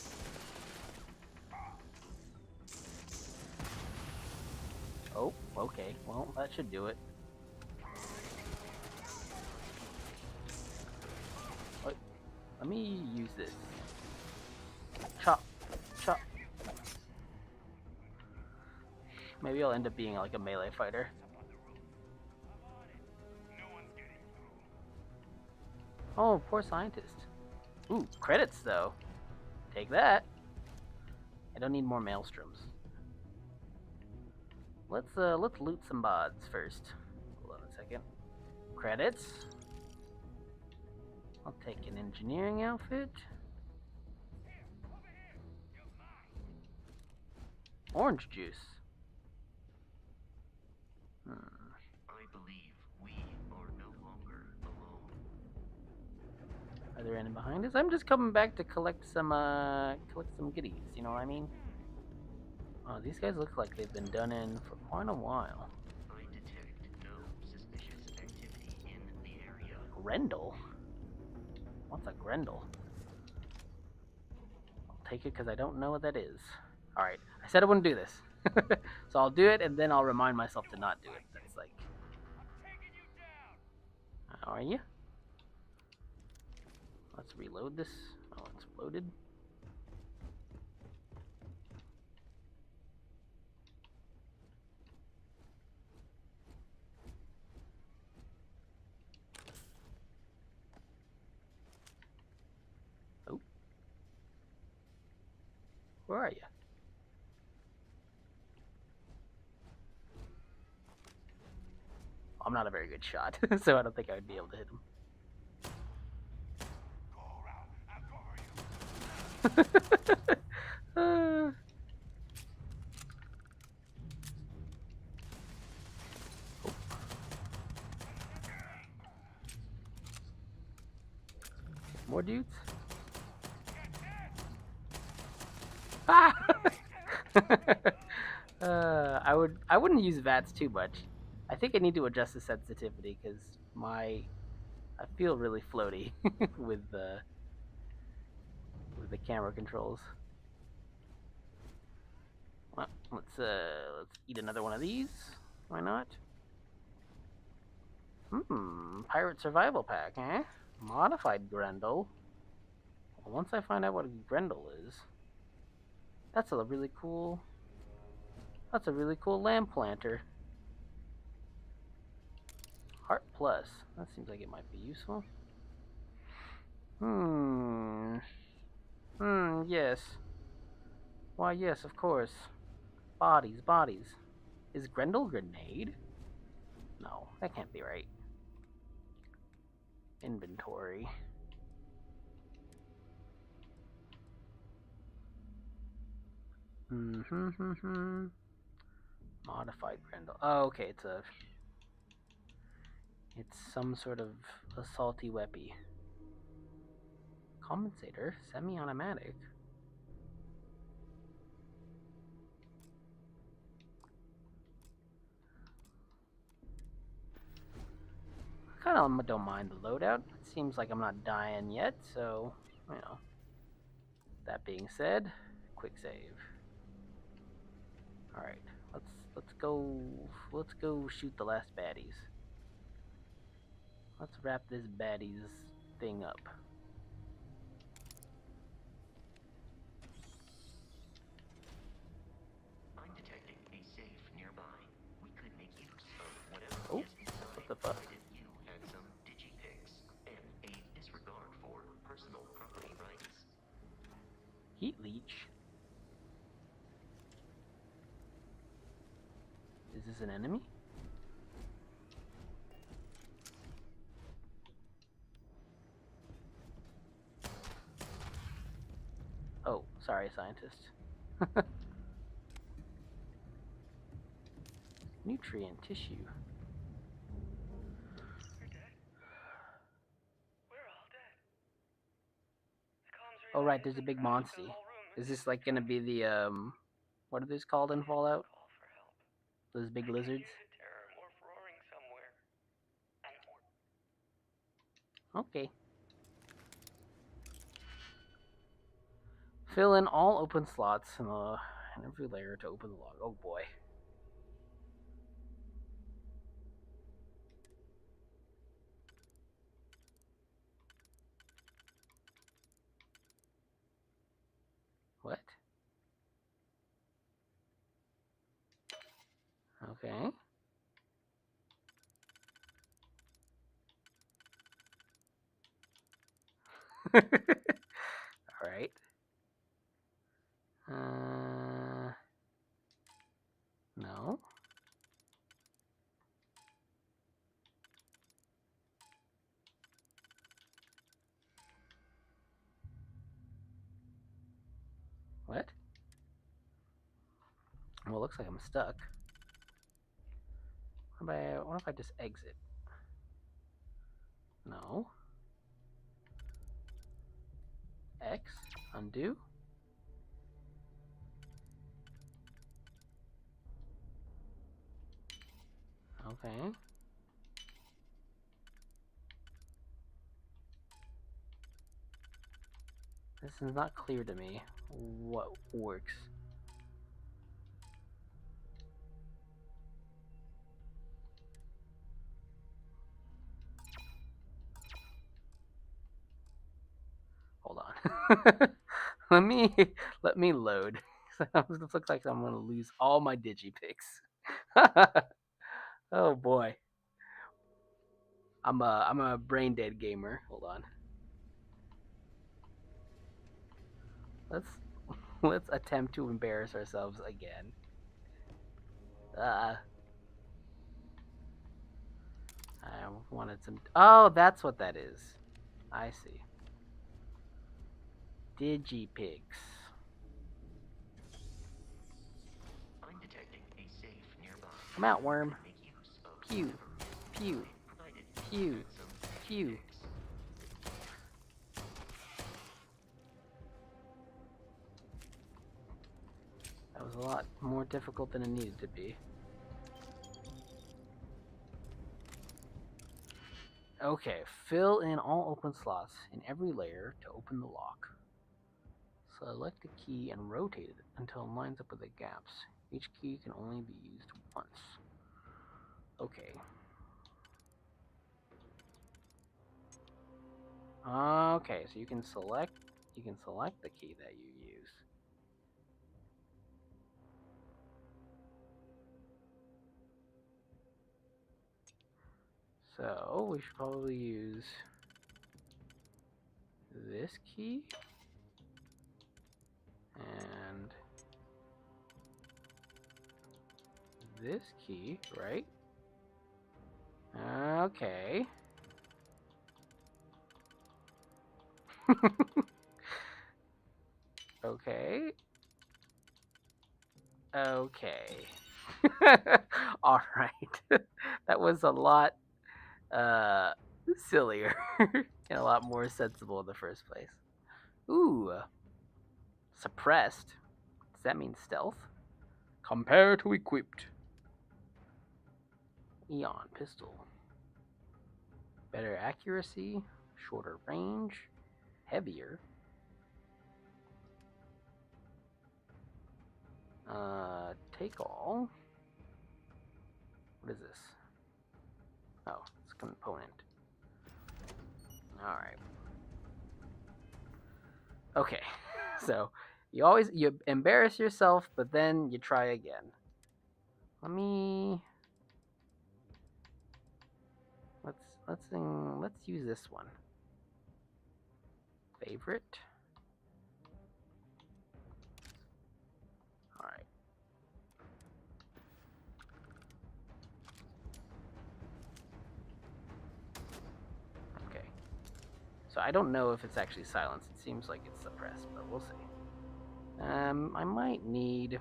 Oh, okay. Well, that should do it. Wait, let me use this. Chop, chop. Maybe I'll end up being like a melee fighter. Oh, poor scientist. Ooh, credits though. Take that. I don't need more maelstroms. Let's loot some bods first. Hold on a second. Credits. I'll take an engineering outfit. Orange juice. I believe we are no longer alone. Are there any behind us? I'm just coming back to collect some goodies, you know what I mean? Oh, these guys look like they've been done in for quite a while. I detect no suspicious activity in the area. Grendel? What's a Grendel? I'll take it because I don't know what that is. Alright, I said I wouldn't do this. So I'll do it and then I'll remind myself to not do it. That's like... How are you? Let's reload this. Oh, it's loaded. Oh. Where are you? I'm not a very good shot, so I don't think I would be able to hit him. More dudes? Ah! I wouldn't use VATS too much. I think I need to adjust the sensitivity because I feel really floaty with the camera controls. Well, let's eat another one of these. Why not? Pirate survival pack, eh? Modified Grendel. Well, once I find out what a Grendel is, that's a really cool lamp planter. Heart Plus. That seems like it might be useful. Yes. Why, yes, of course. Bodies, bodies. Is Grendel Grenade? No, that can't be right. Inventory. Modified Grendel. Oh, okay, it's some sort of assaulty weapon. Compensator, semi-automatic. I kind of don't mind the loadout. It seems like I'm not dying yet, so, you know. That being said, quick save. All right, let's go shoot the last baddies. Let's wrap this baddies thing up. I'm detecting a safe nearby. We could make use of whatever Oh, is inside. what the fuck? Provided you had some digipics and a disregard for personal property rights. Heat leech. Is this an enemy? Oh, sorry, scientist. Nutrient tissue. You're dead. We're all dead. The comms Oh relay right, has there's a been big crashed for the monstie. whole room. Is this like gonna be the what are those called in Fallout? Call for help. Those big I could lizards? use a terror morph roaring somewhere. Okay. Fill in all open slots in every layer to open the log. Oh boy. What? Okay. Alright. No. What? Well, it looks like I'm stuck. What if I just exit? No. X. Undo. Okay. This is not clear to me what works. Hold on. let me load. This looks like I'm gonna lose all my digipicks. Oh boy. I'm a brain dead gamer. Hold on. Let's let's attempt to embarrass ourselves again. I wanted some. Oh, that's what that is. I see. Digipigs. I'm detecting a safe nearby. Come out, worm. Make use of Pew. whatever Pew. provided Pew. some Pew. picks. That was a lot more difficult than it needed to be. Okay, fill in all open slots in every layer to open the lock. Select a key and rotate it until it lines up with the gaps. Each key can only be used once. Okay. Okay, so you can select the key that you use. So we should probably use this key and this key, right? Okay. Okay. Okay. All right. That was a lot sillier and a lot more sensible in the first place. Ooh. Suppressed. Does that mean stealth? Compare to equipped. Eon pistol. Better accuracy, shorter range, heavier. Take all. What is this? Oh, it's a component. Alright. Okay. So you embarrass yourself, but then you try again. Let's use this one. Favorite. All right. Okay. So I don't know if it's actually silenced. It seems like it's suppressed, but we'll see. I might need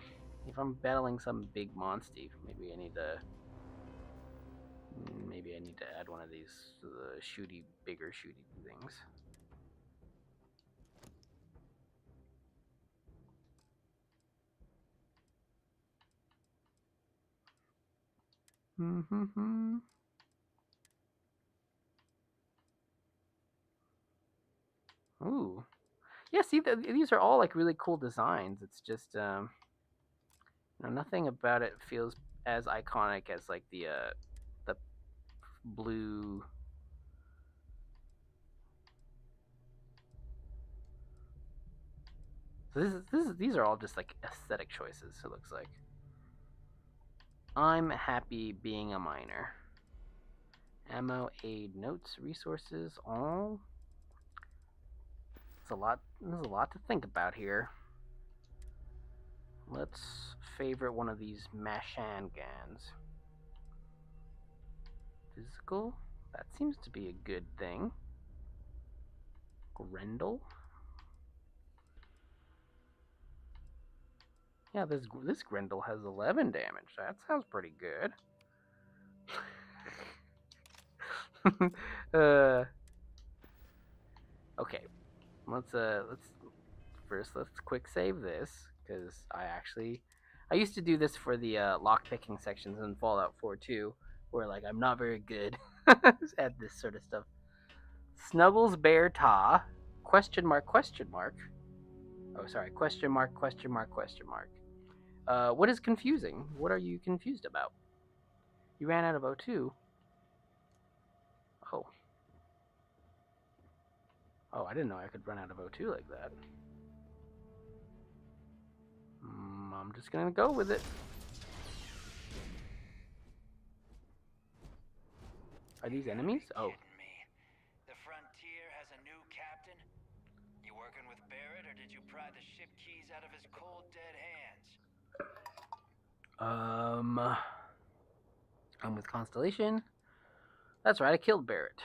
If I'm battling some big monster, maybe I need to add one of these bigger shooty things. Ooh. Yeah, see, these are all like really cool designs. It's just nothing about it feels as iconic as like the blue. So these are all just like aesthetic choices. It looks like. I'm happy being a miner. Ammo, aid, notes, resources, all. There's a lot to think about here. Let's favorite one of these Mashangans. Physical? That seems to be a good thing. Grendel? Yeah, this Grendel has 11 damage. That sounds pretty good. Okay. Let's quick save this because I used to do this for the lock picking sections in Fallout 4 too, where like I'm not very good at this sort of stuff. Snuggles Bear Ta? Question mark? Question mark? Oh, sorry. Question mark? Question mark? Question mark? What is confusing? What are you confused about? You ran out of O2. Oh. Oh, I didn't know I could run out of O2 like that. I'm just gonna go with it. Are these enemies? Oh. The Frontier has a new captain? You working with Barrett, or did you pry the ship keys out of his cold, dead hands? I'm with Constellation. That's right, I killed Barrett.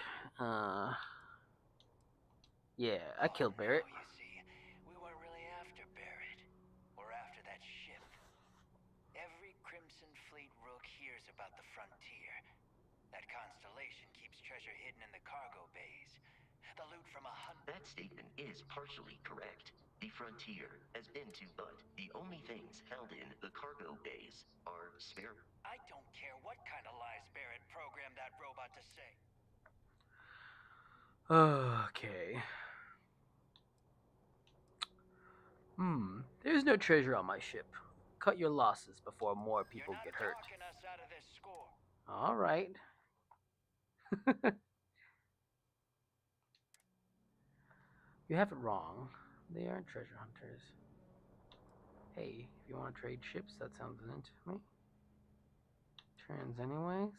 Yeah, I killed Barrett. You see, we weren't really after Barrett. We're after that ship. Every Crimson Fleet rook hears about the Frontier. That Constellation keeps treasure hidden in the cargo bays. The loot from 100... That statement is partially correct. The Frontier has been to but the only things held in the cargo bays are spare... I don't care what kind of lies Barrett programmed that robot to say. Okay. There's no treasure on my ship. Cut your losses before more people get hurt. You're not talking us out of this score. All right. You have it wrong. They aren't treasure hunters. Hey, if you want to trade ships, that sounds into me. Trans anyways.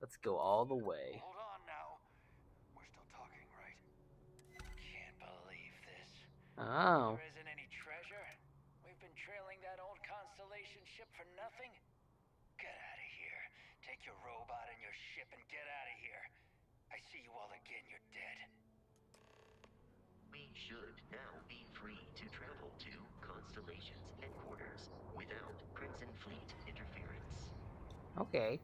Let's go all the way. Hold on now. We're still talking, right? Can't believe this. Oh. There isn't any treasure? We've been trailing that old Constellation ship for nothing? Get out of here. Take your robot and your ship and get out of here. I see you all again, you're dead. We should now be free to travel to Constellation's headquarters without Crimson Fleet interference. Okay.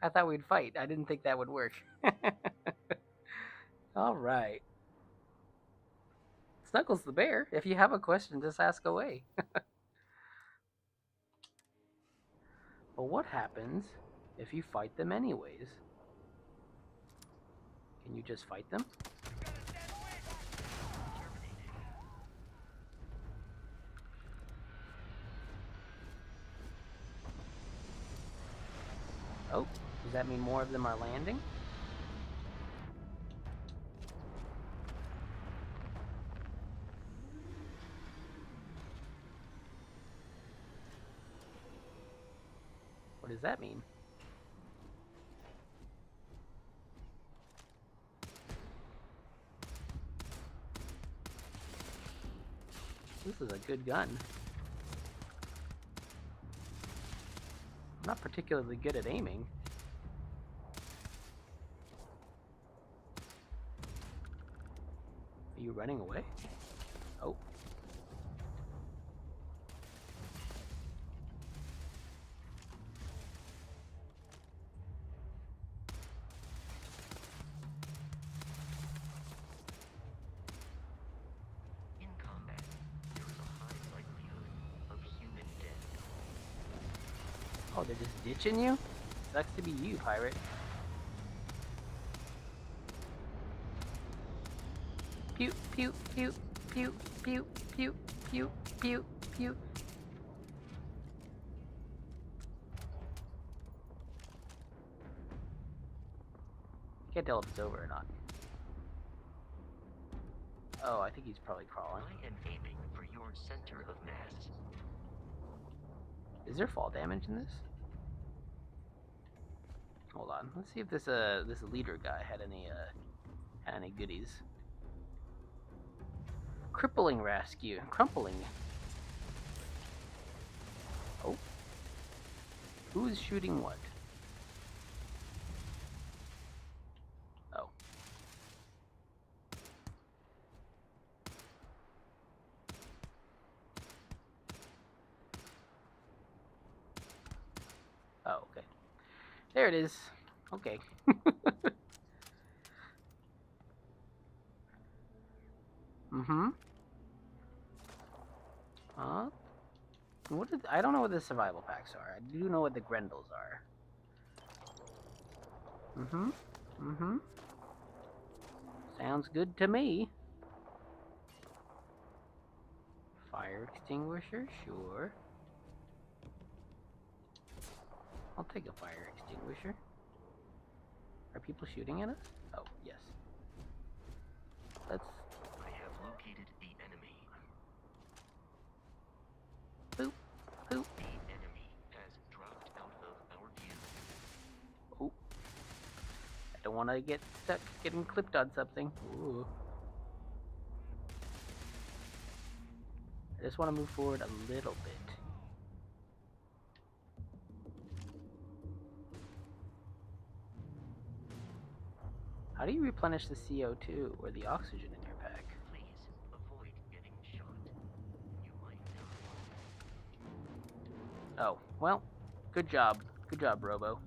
I thought we'd fight. I didn't think that would work. All right. Snuggles the bear. If you have a question, just ask away. But what happens if you fight them anyways? Can you just fight them? Oh, does that mean more of them are landing? What does that mean? This is a good gun. I'm not particularly good at aiming. running away? Oh. In combat, there is a high likelihood of human death. Oh, they're just ditching you? Sucks to be you, pirate. Pew, pew, pew, pew, pew, pew, pew, pew, pew. Can't tell if it's over or not. Oh, I think he's probably crawling. I am aiming for your center of mass. Is there fall damage in this? Hold on. Let's see if this leader guy had any goodies. Crippling rescue. Crumpling. Oh. Who is shooting what? Oh. Oh, okay. There it is. Okay. Mm-hmm. I don't know what the survival packs are. I do know what the Grendels are. Mm-hmm. Mm-hmm. Sounds good to me. Fire extinguisher, sure. I'll take a fire extinguisher. Are people shooting at us? Oh, yes. Let's... I have located the enemy. Boop, boop. The enemy has dropped out of our view. Oh. I don't want to get stuck getting clipped on something. Ooh. I just want to move forward a little bit. How do you replenish the CO2 or the oxygen in your pack? Please avoid getting shot. You might die. Oh, well, good job. Good job, Robo.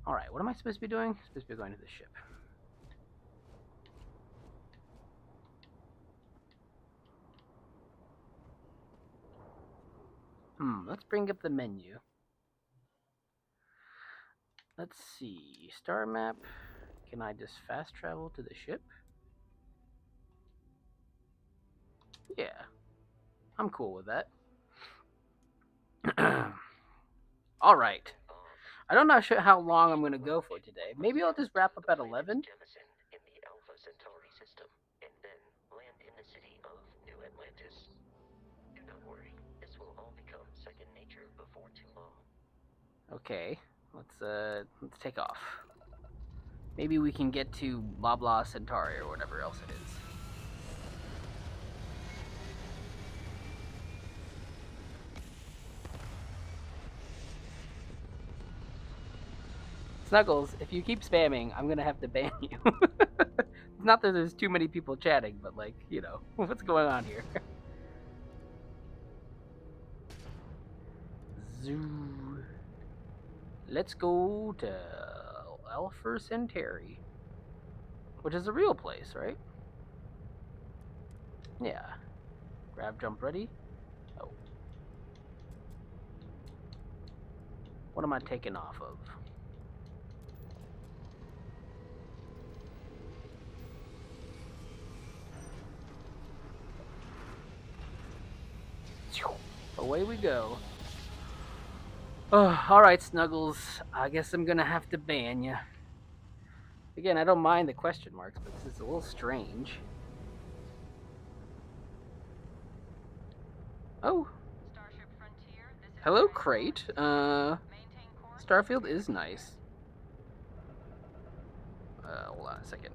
Alright, what am I supposed to be doing? Supposed to be going to the ship. Let's bring up the menu. Let's see. Star map. Can I just fast travel to the ship? Yeah. I'm cool with that. Alright. I don't know how long I'm going to go for today. Maybe I'll just wrap up at 11. Jemison in the Alpha Centauri system, and then land in the city of New Atlantis. Do not worry, this will all become second nature before too long. Okay, let's take off. Maybe we can get to blah blah Centauri or whatever else it is. Snuggles, if you keep spamming, I'm gonna have to ban you. Not that there's too many people chatting, but like, you know, what's going on here? Zoo. Let's go to Alpha Centauri, which is a real place, right? Yeah. Grab jump ready. Oh. What am I taking off of? Away we go. Oh, alright, Snuggles. I guess I'm gonna have to ban you. Again, I don't mind the question marks, but this is a little strange. Oh. Starship Frontier, this is Hello, Crate. Starfield is nice. Hold on a second.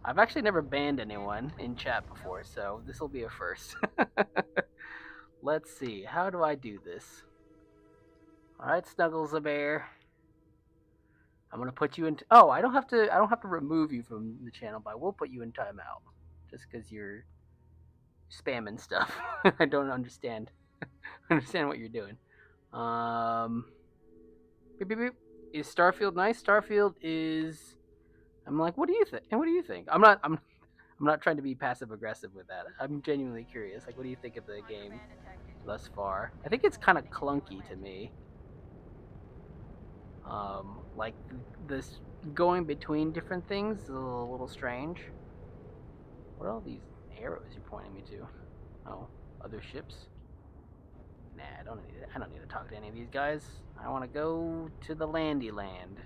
I've actually never banned anyone in chat before, so this will be a first. Let's see. How do I do this? Alright, Snuggles the Bear. I'm gonna put you in. Oh, I don't have to. I don't have to remove you from the channel, but I will put you in timeout just because you're spamming stuff. I don't understand. Understand what you're doing. Beep, beep, beep. Is Starfield nice? Starfield is. I'm like, what do you think? And what do you think? I'm not trying to be passive aggressive with that. I'm genuinely curious. Like, what do you think of the game thus far? I think it's kind of clunky to me. Like this going between different things is a little strange. What are all these arrows you're pointing me to? Oh, other ships. Nah, I don't need to talk to any of these guys. I want to go to the landy land.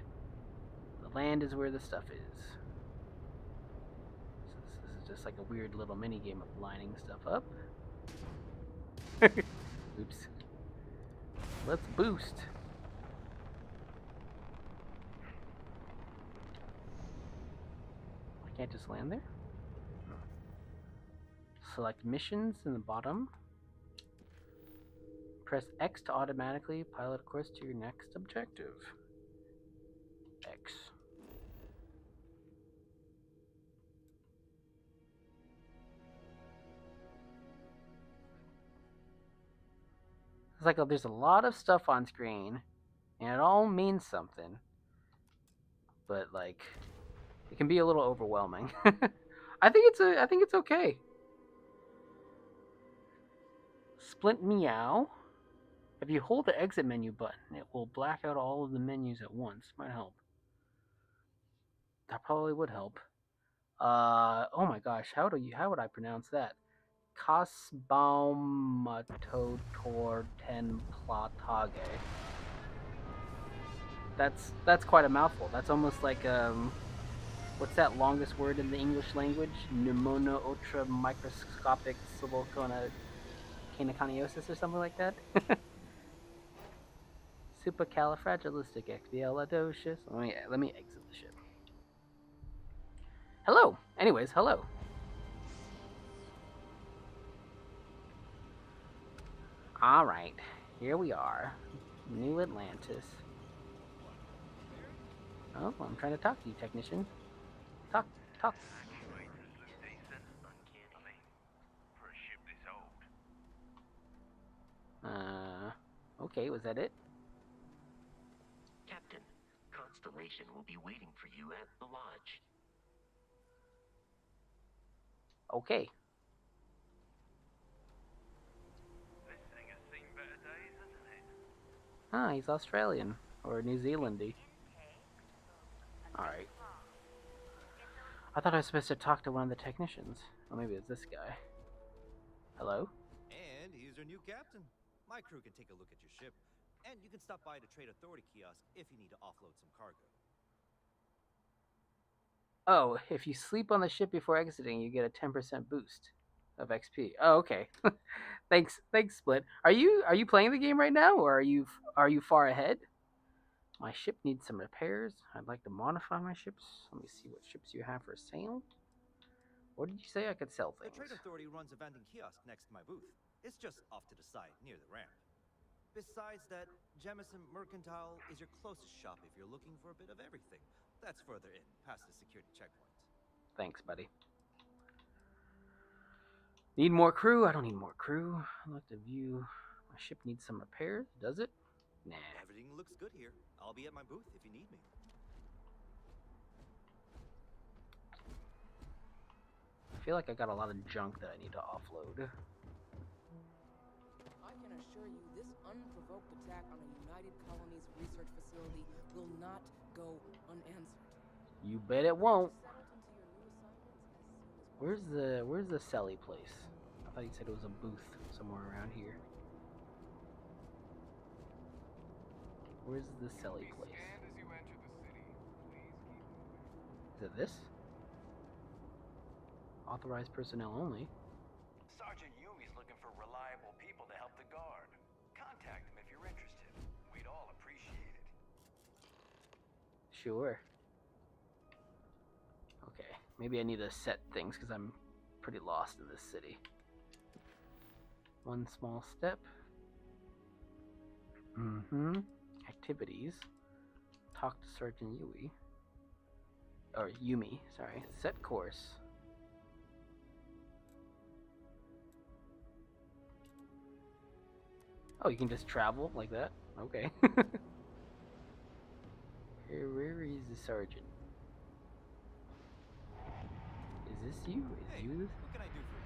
The land is where the stuff is. So this is just like a weird little mini game of lining stuff up. Oops. Let's boost. I can't just land there. Select missions in the bottom. Press X to automatically pilot a course to your next objective. X. It's like there's a lot of stuff on screen, and it all means something. But like, it can be a little overwhelming. I think it's okay. Splint meow. If you hold the exit menu button, it will black out all of the menus at once. Might help. That probably would help. Oh my gosh, how would I pronounce that? Kasbaumatotor ten platage. That's quite a mouthful. That's almost like what's that longest word in the English language? Pneumono ultra microscopic subalconicaniosis or something like that. Supercalifragilisticexpialidocious. Let me exit the ship. Hello. Anyways, hello. All right, here we are, New Atlantis. Oh, I'm trying to talk to you, technician. Talk. Okay, was that it? Captain, Constellation will be waiting for you at the lodge. Okay. This thing has seen better days, hasn't it? Ah, he's Australian or New Zealandy. Alright. I thought I was supposed to talk to one of the technicians. Or maybe it's this guy. Hello? And he's your new captain. My crew can take a look at your ship, and you can stop by the Trade Authority kiosk if you need to offload some cargo. Oh, if you sleep on the ship before exiting, you get a 10% boost of XP. Oh, okay. Thanks, Split. Are you playing the game right now, or are you far ahead? My ship needs some repairs. I'd like to modify my ships. Let me see what ships you have for sale. What did you say I could sell things? The Trade Authority runs a vending kiosk next to my booth. It's just off to the side, near the ramp. Besides that, Jemison Mercantile is your closest shop if you're looking for a bit of everything. That's further in, past the security checkpoint. Thanks, buddy. Need more crew? I don't need more crew. I'd like to view... My ship needs some repairs. Does it? Nah. Everything looks good here. I'll be at my booth if you need me. I feel like I got a lot of junk that I need to offload. I can assure you this unprovoked attack on a United Colonies research facility will not go unanswered. You bet it won't. Where's the Selly place? I thought he said it was a booth somewhere around here. Where's the Selly place? Is it this? Authorized personnel only. Sergeant Yumi's looking for reliable people to help the guard. Contact him if you're interested. We'd all appreciate it. Sure. Okay, maybe I need to set things because I'm pretty lost in this city. One small step. Activities. Talk to Sergeant Yui. Or Yumi, sorry. Set course. Oh, you can just travel like that? Okay. Where is the sergeant? Is this you? Is you? What can I do for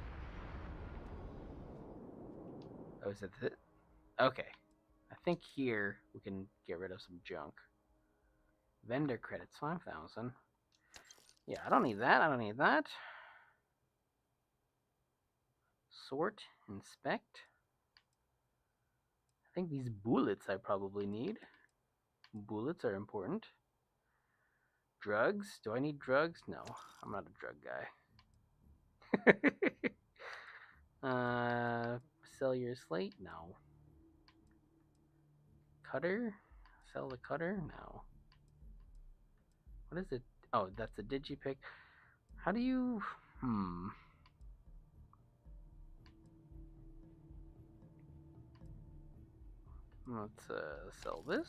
you? Oh, is it? Okay. I think here we can get rid of some junk. Vendor credits, 5,000. Yeah, I don't need that. I don't need that. Sort, inspect. I think these bullets I probably need. Bullets are important. Drugs? Do I need drugs? No, I'm not a drug guy. Sell your slate? No. Cutter? Sell the cutter? No. What is it? Oh, that's a digipick. How do you... Let's sell this.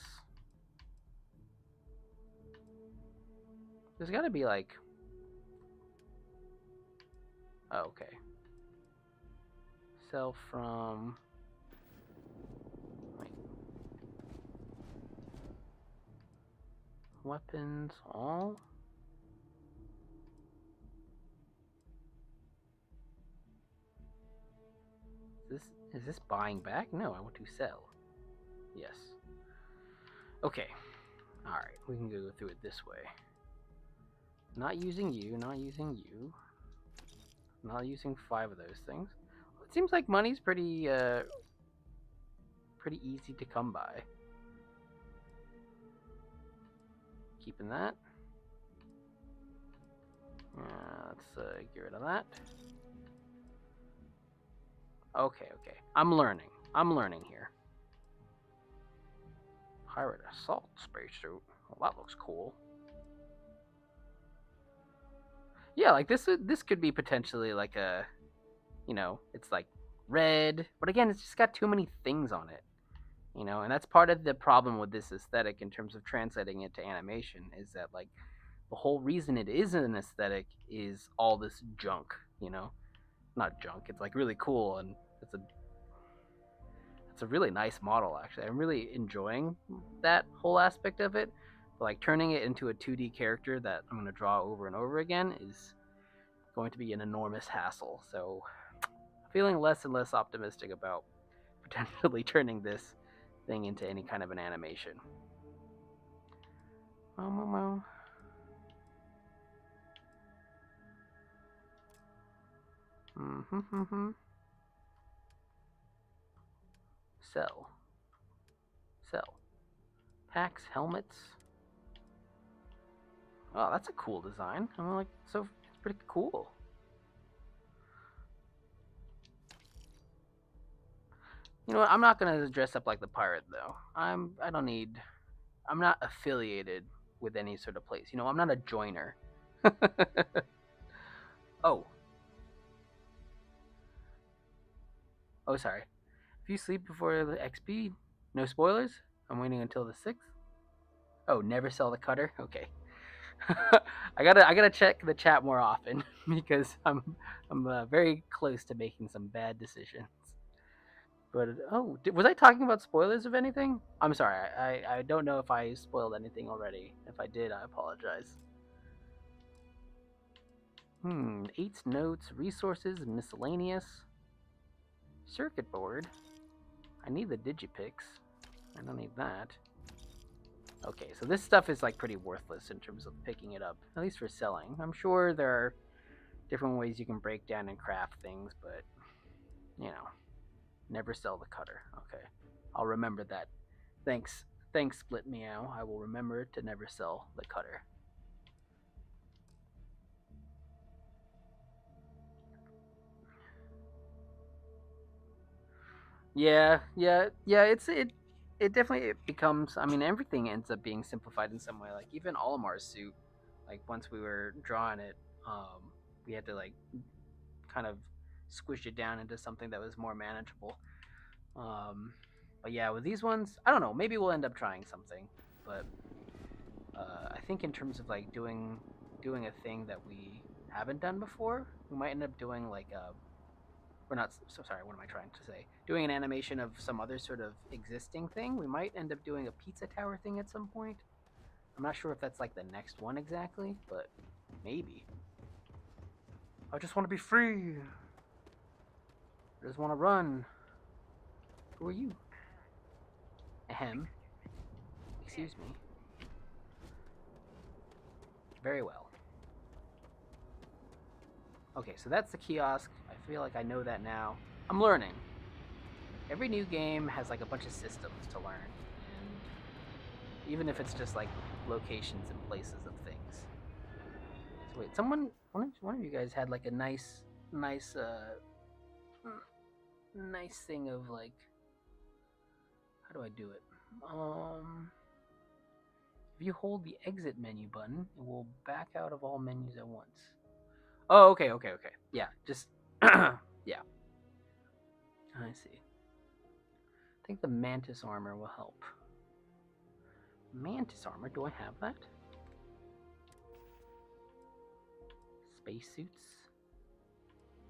There's gotta be like... Oh, okay. Sell from... Wait. Weapons, all? Is this buying back? No, I want to sell. Yes. Okay. Alright, we can go through it this way. Not using you, not using you. Not using 5 of those things. It seems like money's pretty easy to come by. Keeping that. Let's get rid of that. Okay. I'm learning here. Pirate assault spacesuit. Well, that looks cool. Yeah, like this could be potentially like a, you know, it's like red, but again, it's just got too many things on it, you know, and that's part of the problem with this aesthetic in terms of translating it to animation, is that like the whole reason it is an aesthetic is all this junk, you know, not junk. It's like really cool, and it's a really nice model actually. I'm really enjoying that whole aspect of it. But like turning it into a 2D character that I'm going to draw over and over again is going to be an enormous hassle. So I'm feeling less and less optimistic about potentially turning this thing into any kind of an animation. Sell. Packs, helmets. Oh, that's a cool design. I'm like, so it's pretty cool. You know what? I'm not gonna dress up like the pirate though. I'm not affiliated with any sort of place. You know, I'm not a joiner. Oh, sorry. If you sleep before the XP, no spoilers. I'm waiting until the 6th. Oh, never sell the cutter. Okay. I gotta check the chat more often because I'm very close to making some bad decisions. But oh, was I talking about spoilers of anything? I'm sorry. I don't know if I spoiled anything already. If I did, I apologize. 8 notes, resources, miscellaneous, circuit board. I need the digipicks. I don't need that. Okay, so this stuff is like pretty worthless in terms of picking it up, at least for selling. I'm sure there are different ways you can break down and craft things, but you know, never sell the cutter. Okay, I'll remember that. Thanks, Split Meow. I will remember to never sell the cutter. Yeah. It definitely becomes. I mean, everything ends up being simplified in some way. Like even Olimar's suit, like once we were drawing it, we had to like kind of squish it down into something that was more manageable. But yeah, with these ones, I don't know. Maybe we'll end up trying something, but I think in terms of like doing a thing that we haven't done before, we might end up doing like a. We're not so sorry. What am I trying to say? Doing an animation of some other sort of existing thing. We might end up doing a pizza tower thing at some point. I'm not sure if that's like the next one exactly, but maybe. I just want to be free. I just want to run. Who are you? Ahem. Excuse me. Very well. Okay, so that's the kiosk. I feel like I know that now. I'm learning. Every new game has like a bunch of systems to learn. And even if it's just like locations and places of things. So wait, one of you guys had like a nice thing of like, how do I do it? If you hold the exit menu button, it will back out of all menus at once. Oh, okay. Yeah, just yeah. I see. I think the mantis armor will help. Mantis armor? Do I have that? Spacesuits,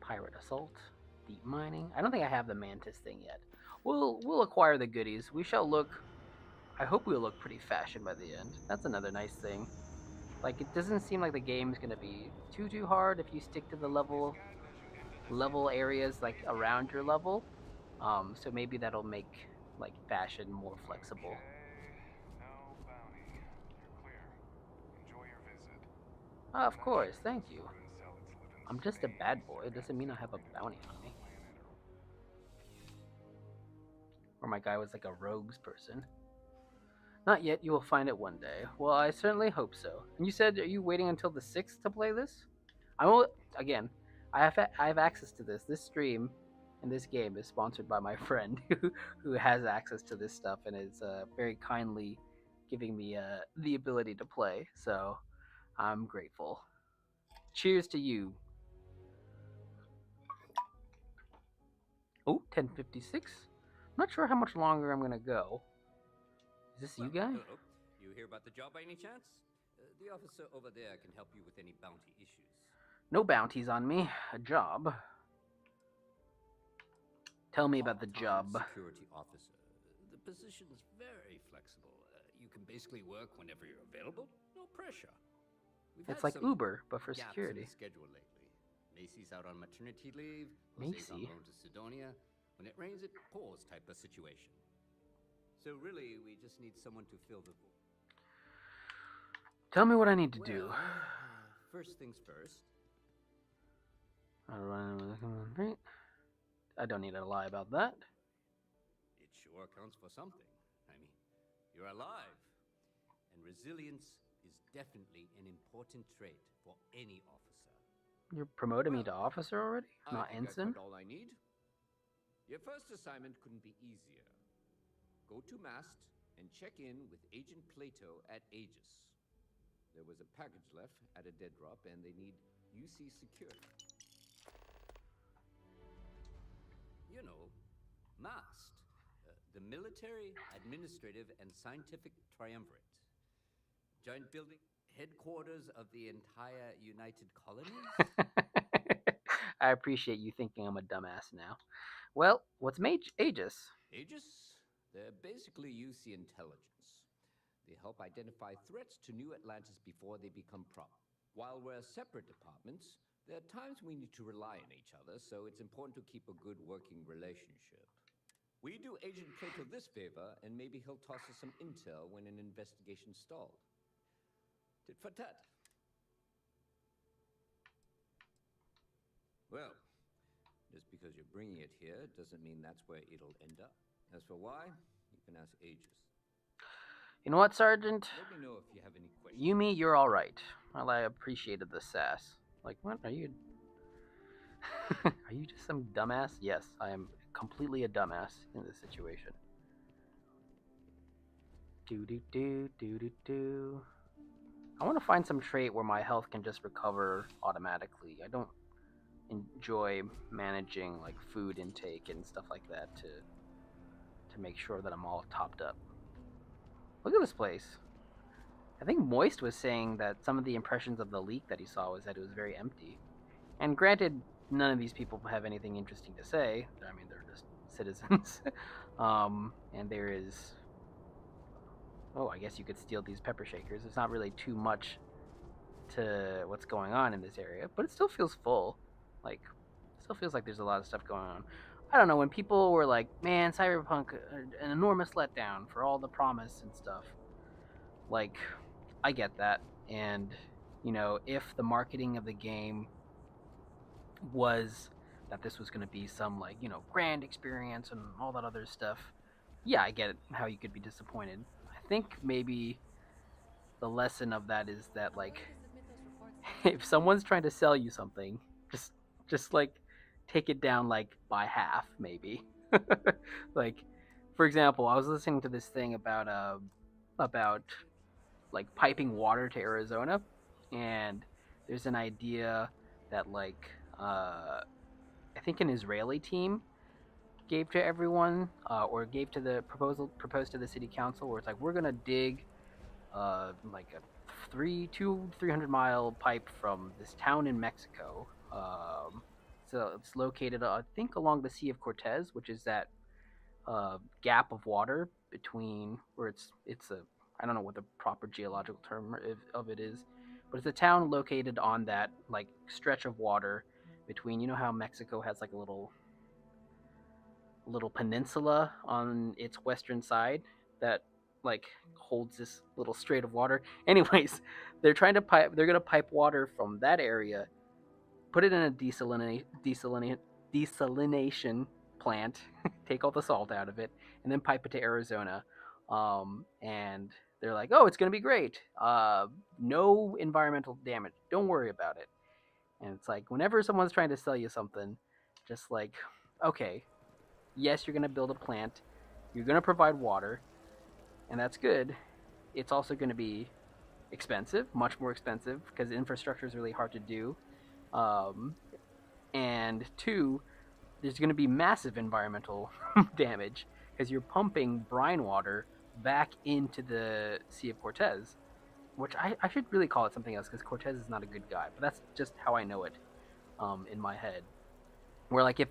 pirate assault, deep mining. I don't think I have the mantis thing yet. We'll acquire the goodies. We shall look. I hope we'll look pretty fashion by the end. That's another nice thing. Like it doesn't seem like the game's gonna be too hard if you stick to the level areas like around your level. So maybe that'll make like fashion more flexible. No bounty. You're clear. Enjoy your visit. Of course, thank you. I'm just a bad boy. It doesn't mean I have a bounty on me. Or my guy was like a rogues person. Not yet, you will find it one day. Well, I certainly hope so. And you said, are you waiting until the 6th to play this? I will, again, I have access to this. This stream and this game is sponsored by my friend who has access to this stuff and is very kindly giving me the ability to play. So I'm grateful. Cheers to you. Oh, 10:56. I'm not sure how much longer I'm gonna go. Is this you guy? Hello. You hear about the job by any chance? The officer over there can help you with any bounty issues. No bounties on me. A job. Tell me about the job. Security officer. The position is very flexible. You can basically work whenever you're available. No pressure. It's like Uber, but for security. In the schedule lately. Macy's out on maternity leave. Jose's on loan to Sidonia. When it rains, it pours type of situation. So really, we just need someone to fill the void. Tell me what I need to do. First things first. I don't need to lie about that. It sure counts for something. I mean, you're alive. And resilience is definitely an important trait for any officer. You're promoting me to officer already? Not ensign? I've got all I need. Your first assignment couldn't be easier. Go to Mast and check in with Agent Plato at Aegis. There was a package left at a dead drop and they need UC security. You know, Mast. The military, administrative, and scientific triumvirate. Giant building, headquarters of the entire United Colonies? I appreciate you thinking I'm a dumbass now. Well, what's Aegis? Aegis? They're basically UC intelligence. They help identify threats to New Atlantis before they become problem. While we're separate departments, there are times we need to rely on each other, so it's important to keep a good working relationship. We do Agent Plato this favor, and maybe he'll toss us some intel when an investigation stalled. Tit for tat. Well, just because you're bringing it here doesn't mean that's where it'll end up. As for why, you can ask Aegis. You know what, Sergeant? Let me know if you have any questions. Yumi, you're all right. Well, I appreciated the sass. Like, what are you? Are you just some dumbass? Yes, I am completely a dumbass in this situation. Do. I want to find some trait where my health can just recover automatically. I don't enjoy managing like food intake and stuff like that to make sure that I'm all topped up. Look at this place. I think Moist was saying that some of the impressions of the leak that he saw was that it was very empty. And granted, none of these people have anything interesting to say. I mean, they're just citizens. And there is. Oh, I guess you could steal these pepper shakers. There's not really too much to what's going on in this area, but it still feels full. Like, it still feels like there's a lot of stuff going on. I don't know, when people were like, man, Cyberpunk, an enormous letdown for all the promise and stuff. Like, I get that. And, you know, if the marketing of the game was that this was going to be some, like, you know, grand experience and all that other stuff, yeah, I get it, how you could be disappointed. I think maybe the lesson of that is that, like, if someone's trying to sell you something, just like take it down like by half maybe. Like, for example, I was listening to this thing about like piping water to Arizona, and there's an idea that, like, I think an Israeli team gave to everyone, or gave to the proposed to the city council, where it's like, we're gonna dig like a 300-mile pipe from this town in Mexico. So it's located, I think, along the Sea of Cortez, which is that gap of water between where it's a, I don't know what the proper geological term of it is, but it's a town located on that, like, stretch of water between, you know how Mexico has like a little peninsula on its western side that, like, holds this little strait of water. Anyways, they're gonna pipe water from that area, put it in a desalination plant, take all the salt out of it, and then pipe it to Arizona. And they're like, oh, it's gonna be great. No environmental damage. Don't worry about it. And it's like, whenever someone's trying to sell you something, just like, okay, yes, you're going to build a plant, you're going to provide water, and that's good. It's also going to be expensive, much more expensive, because infrastructure is really hard to do. And two, there's going to be massive environmental damage, because you're pumping brine water back into the Sea of Cortez, which I should really call it something else, because Cortez is not a good guy, but that's just how I know it in my head. Where, like, if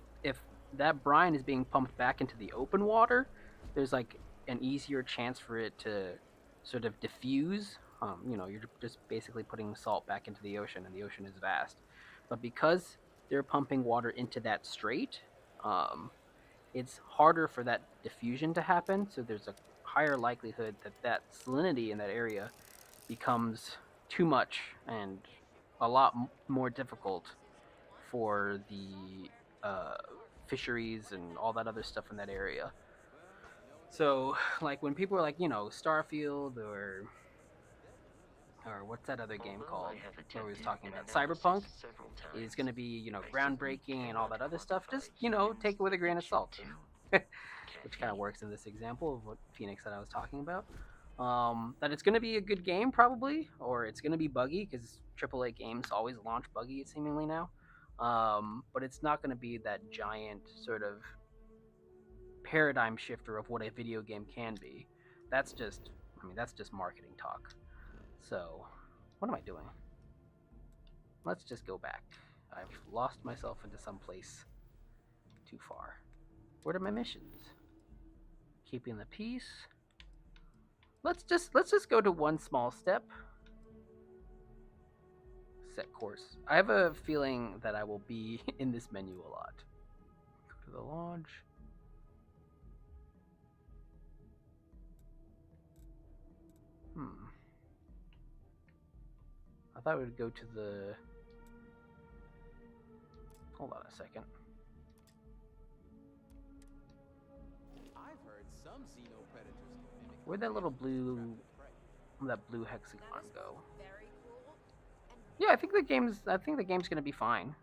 that brine is being pumped back into the open water, there's like an easier chance for it to sort of diffuse. You know, you're just basically putting salt back into the ocean, and the ocean is vast. But because they're pumping water into that strait, it's harder for that diffusion to happen. So there's a higher likelihood that that salinity in that area becomes too much and a lot more difficult for the fisheries and all that other stuff in that area. So, like, when people are like, you know, Starfield or what's that other game called? Where we was talking about Cyberpunk is going to be, you know, groundbreaking and all that other stuff. Just, you know, take it with a grain of salt, which kind of works in this example of what Phoenix said I was talking about. That it's going to be a good game probably, or it's going to be buggy, because AAA games always launch buggy seemingly now. But it's not going to be that giant sort of paradigm shifter of what a video game can be. That's just, I mean, that's just marketing talk. So, what am I doing? Let's just go back. I've lost myself into some place too far. What are my missions? Keeping the peace. Let's just go to one small step. Set course. I have a feeling that I will be in this menu a lot. Go to the lodge. I thought we would go to the... Hold on a second. I've heard some xenopredators can mimic. Where'd that little blue hexagon go? Yeah, I think the game's gonna be fine.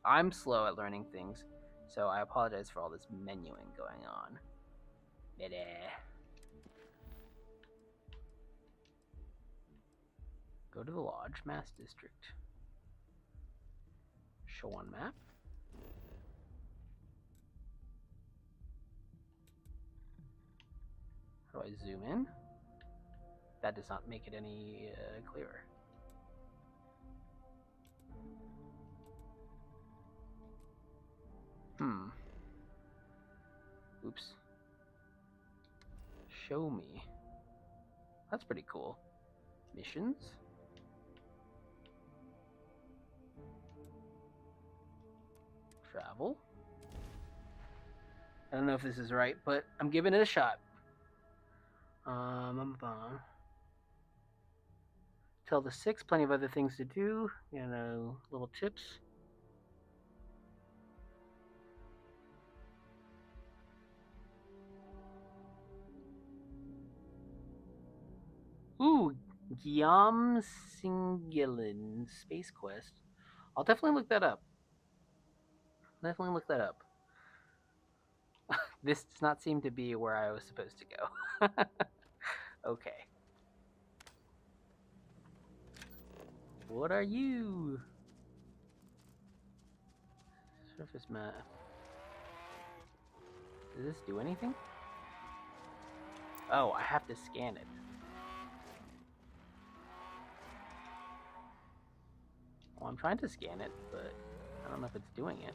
I'm slow at learning things, so I apologize for all this menuing going on. Go to the lodge, Mass District. Show on map. How do I zoom in? That does not make it any clearer. Oops. Show me. That's pretty cool. Missions? Travel? I don't know if this is right, but I'm giving it a shot. Tell the 6, plenty of other things to do. You know, little tips. Ooh, Guillaume Singilin Space Quest. I'll definitely look that up. This does not seem to be where I was supposed to go. Okay. What are you? Surface map. Does this do anything? Oh, I have to scan it. Well, I'm trying to scan it, but I don't know if it's doing it.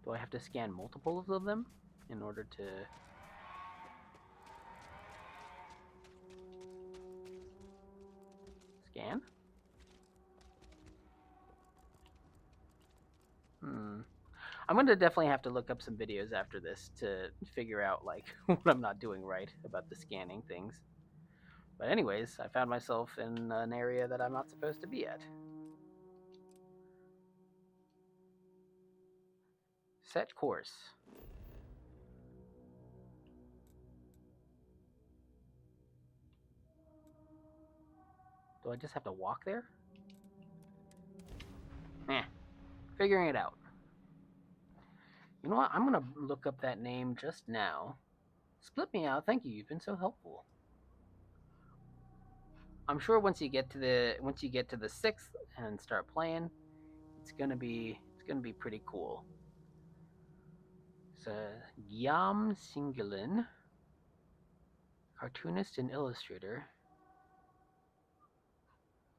Do I have to scan multiple of them in order to... Scan? I'm going to definitely have to look up some videos after this to figure out, like, what I'm not doing right about the scanning things. But anyways, I found myself in an area that I'm not supposed to be at. Set course. Do I just have to walk there? Figuring it out. You know what? I'm gonna look up that name just now. Split me out. Thank you. You've been so helpful. I'm sure once you get to the 6th and start playing, it's gonna be pretty cool. So Guillaume Singilin, cartoonist and illustrator.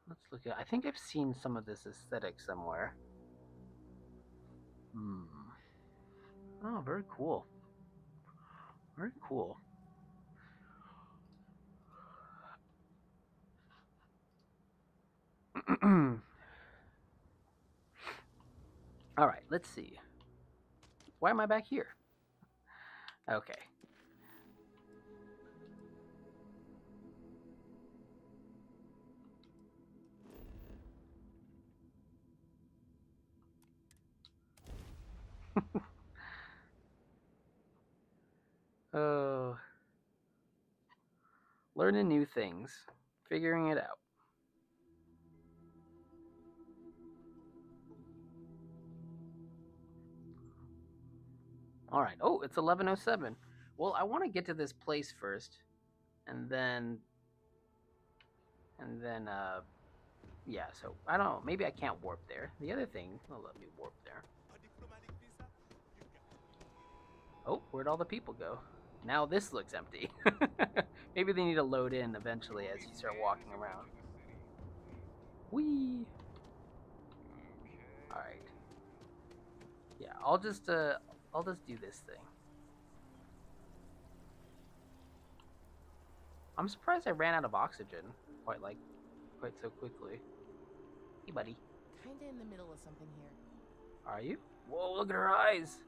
Let's look at. I think I've seen some of this aesthetic somewhere. Oh, very cool. Very cool. All right, let's see. Why am I back here? Okay. Oh. Learning new things. Figuring it out. All right. Oh, it's 11:07. Well, I want to get to this place first, and then, yeah. So I don't know. Maybe I can't warp there. The other thing will let me warp there. Oh, where'd all the people go? Now this looks empty. Maybe they need to load in eventually as you start walking around. Whee! All right. Yeah, I'll just do this thing. I'm surprised I ran out of oxygen quite so quickly. Hey, buddy. Kinda in the middle of something here. Are you? Whoa, look at her eyes.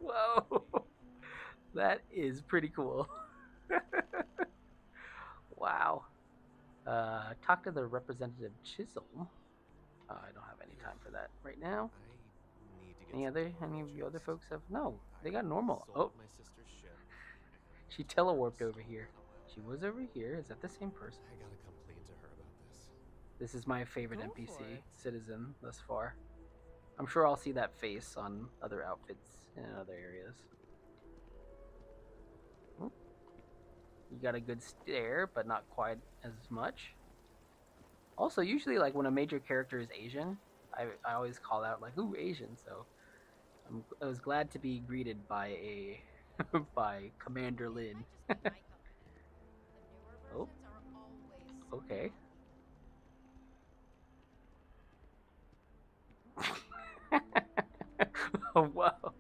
Whoa. That is pretty cool. Wow. Talk to the representative Chisholm. I don't have any time for that right now. Any of you other folks have? No, they got normal. Oh, she telewarped over here. She was over here. Is that the same person? I gotta complain to her about this. This is my favorite NPC, Citizen, thus far. I'm sure I'll see that face on other outfits in other areas. Oh. You got a good stare, but not quite as much. Also, usually, like, when a major character is Asian, I always call out, like, ooh, Asian, so I was glad to be greeted by a by Commander Lin. Oh, okay. Oh, wow.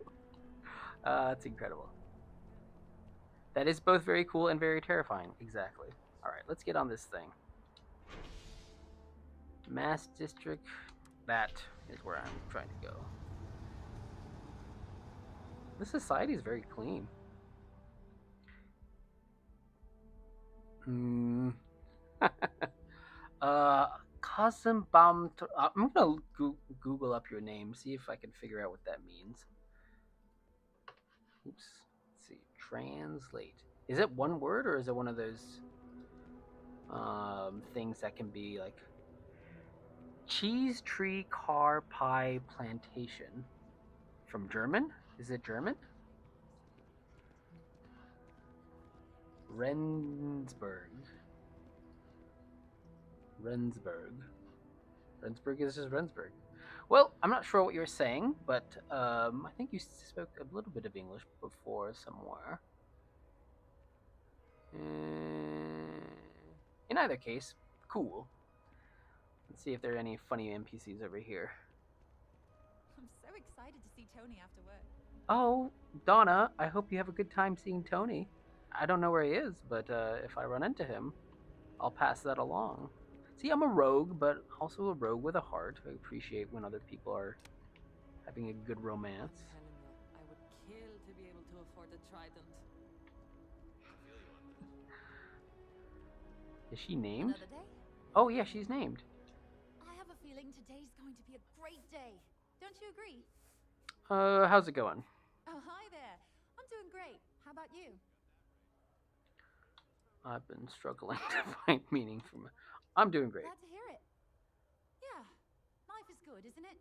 That's incredible. That is both very cool and very terrifying. Exactly. Alright, let's get on this thing. Mass District. That is where I'm trying to go. This society is very clean. Hmm. Kasambam. I'm gonna Google up your name, see if I can figure out what that means. Oops. Let's see. Translate. Is it one word or is it one of those things that can be like cheese tree car pie plantation from German? Is it German? Rendsburg. Rendsburg is just Rendsburg. Well, I'm not sure what you're saying, but I think you spoke a little bit of English before somewhere. In either case, cool. Let's see if there are any funny NPCs over here. I'm so excited to see Tony after work. Oh, Donna, I hope you have a good time seeing Tony. I don't know where he is, but if I run into him, I'll pass that along. See, I'm a rogue, but also a rogue with a heart. I appreciate when other people are having a good romance. I would kill to be able to afford a trident. Is she named? Another day? Oh yeah, she's named. I have a feeling today's going to be a great day. Don't you agree? How's it going? Oh, hi there. I'm doing great. How about you? I've been struggling to find meaning from. I'm doing great. Glad to hear it. Yeah, life is good, isn't it?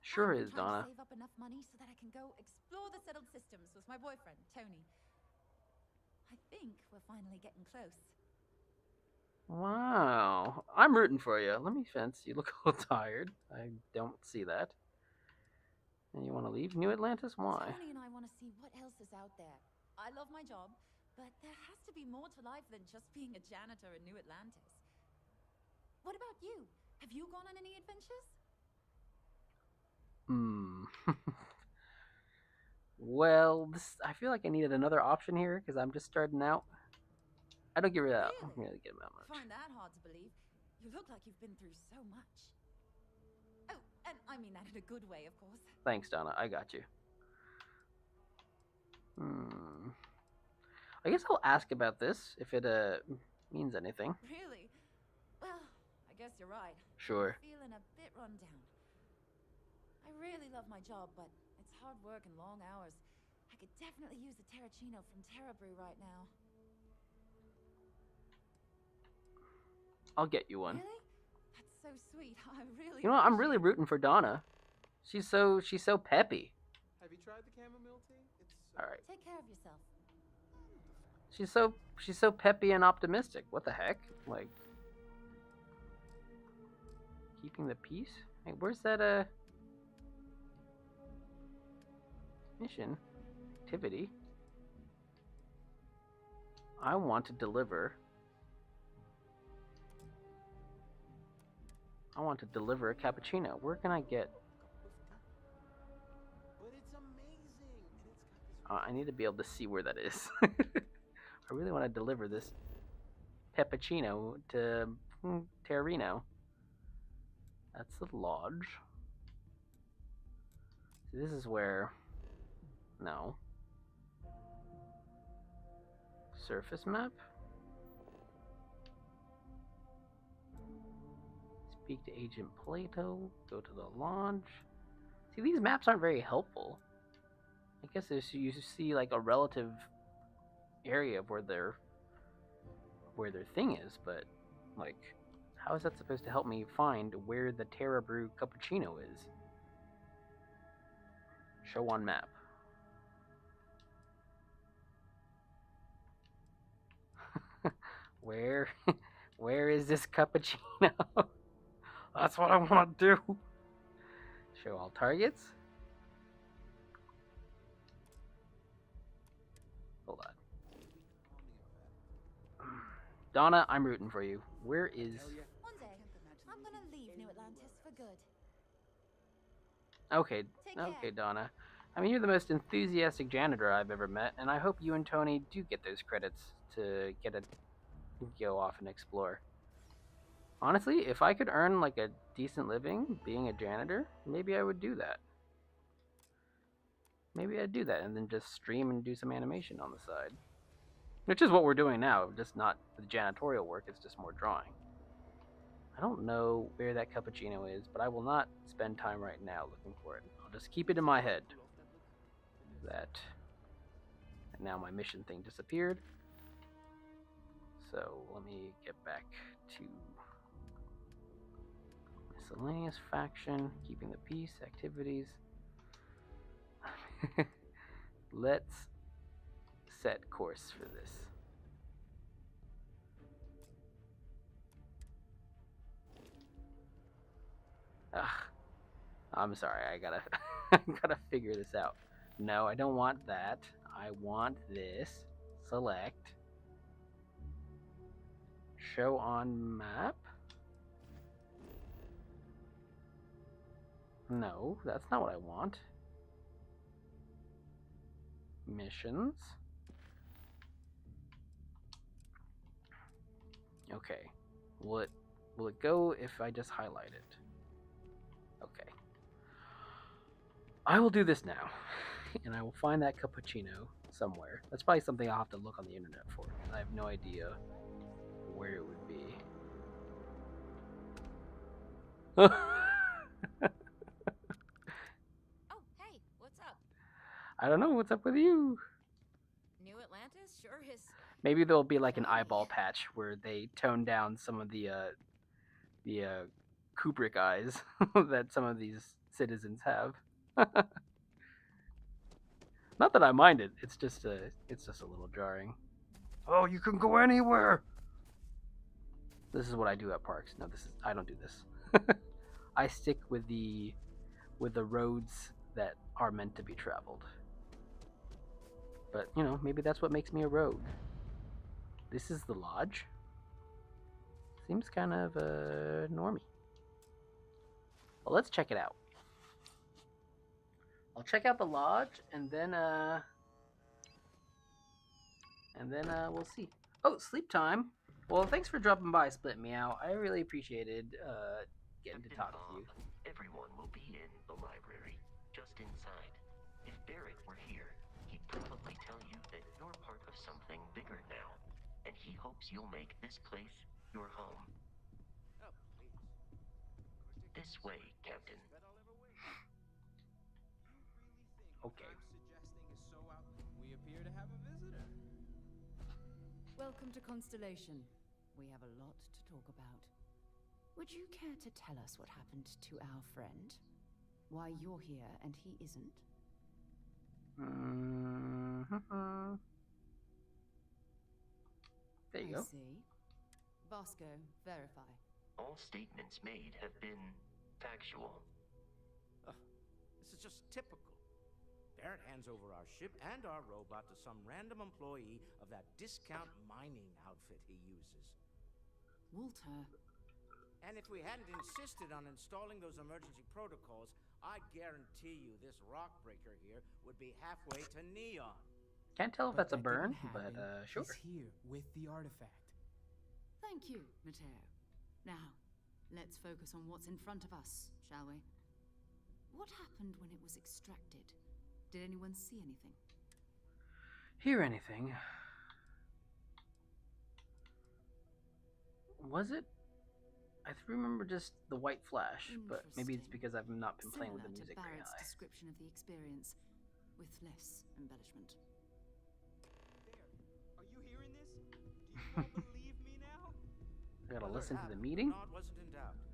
Sure I've is, been trying Donna. to save up enough money so that I can go explore the settled systems with my boyfriend, Tony. I think we're finally getting close. Wow, I'm rooting for you. Let me fence. You look a little tired. I don't see that. And you want to leave New Atlantis? Why? Tony and I want to see what else is out there. I love my job, but there has to be more to life than just being a janitor in New Atlantis. What about you? Have you gone on any adventures? Well, I feel like I needed another option here because I'm just starting out. I don't give her that. I'm gonna give him that much. Find that hard to believe. You look like you've been through so much. Oh, and I mean that in a good way, of course. Thanks, Donna. I got you. I guess I'll ask about this if it means anything. Really? Well, I guess you're right. Sure. I'm feeling a bit run down. I really love my job, but it's hard work and long hours. I could definitely use a Terracino from Terra Brew right now. I'll get you one. Really? That's so sweet. I really. You know what? I'm really rooting for Donna. She's so peppy. Have you tried the chamomile tea? It's all right. Take care of yourself. She's so peppy and optimistic. What the heck? Like keeping the peace? Hey, where's that mission activity? I want to deliver. I want to deliver a cappuccino. Where can I get? But it's amazing. And it's got this I need to be able to see where that is. I really want to deliver this peppuccino to Terreno. That's the lodge. See, this is where... No. Surface map? Speak to Agent Plato. Go to the lodge. See, these maps aren't very helpful. I guess you see like a relative area of where their thing is, but like, how is that supposed to help me find where the Terra Brew cappuccino is? Show on map. Where is this cappuccino? That's what I want to do. Show all targets. Donna, I'm rooting for you. Where is... One day, I'm gonna leave New Atlantis for good. Okay, Take care. okay, Donna. I mean, you're the most enthusiastic janitor I've ever met, and I hope you and Tony do get those credits to go off and explore. Honestly, if I could earn like a decent living being a janitor, maybe I would do that. Maybe I'd do that and then just stream and do some animation on the side. Which is what we're doing now, just not the janitorial work, it's just more drawing. I don't know where that cappuccino is, but I will not spend time right now looking for it. I'll just keep it in my head. That. And now my mission thing disappeared. So let me get back to miscellaneous faction, keeping the peace, activities. Let's set course for this. Ugh. I'm sorry, I gotta I gotta figure this out. No, I don't want that. I want this. Select. Show on map? No, that's not what I want. Missions. Okay. Will it go if I just highlight it? Okay. I will do this now. And I will find that cappuccino somewhere. That's probably something I'll have to look on the internet for. I have no idea where it would be. Oh, hey, what's up? I don't know. What's up with you? New Atlantis sure is. Maybe there'll be like an eyeball patch where they tone down some of the Kubrick eyes that some of these citizens have. Not that I mind it. It's just a little jarring. Oh, you can go anywhere. This is what I do at parks. No, I don't do this. I stick with the roads that are meant to be traveled. But, you know, maybe that's what makes me a rogue. This is the lodge. Seems kind of normy. Well, let's check it out. I'll check out the lodge and then we'll see. Oh, sleep time. Well, thanks for dropping by, Split Me Out. I really appreciated getting to talk to you. Everyone will be in the library, just inside. If Barrett were here, he'd probably tell you that you're part of something bigger now, and he hopes you'll make this place your home. Oh, please. This way, Captain. Okay. Suggesting is so out. We appear to have a visitor. Welcome to Constellation. We have a lot to talk about. Would you care to tell us what happened to our friend? Why you're here and he isn't? There you go. I see. Bosco, verify. All statements made have been factual. This is just typical. Barrett hands over our ship and our robot to some random employee of that discount mining outfit he uses. Walter. And if we hadn't insisted on installing those emergency protocols, I guarantee you this rock breaker here would be halfway to Neon. Can't tell if that's a burn, but sure. He's here with the artifact. Thank you, Matteo. Now, let's focus on what's in front of us, shall we? What happened when it was extracted? Did anyone see anything? Hear anything? Was it? I remember just the white flash, but maybe it's because I've not been playing with the music very Barrett's high. description of the experience, with less embellishment. There. Are you hearing this? Do you all believe me now? I gotta listen to the meeting?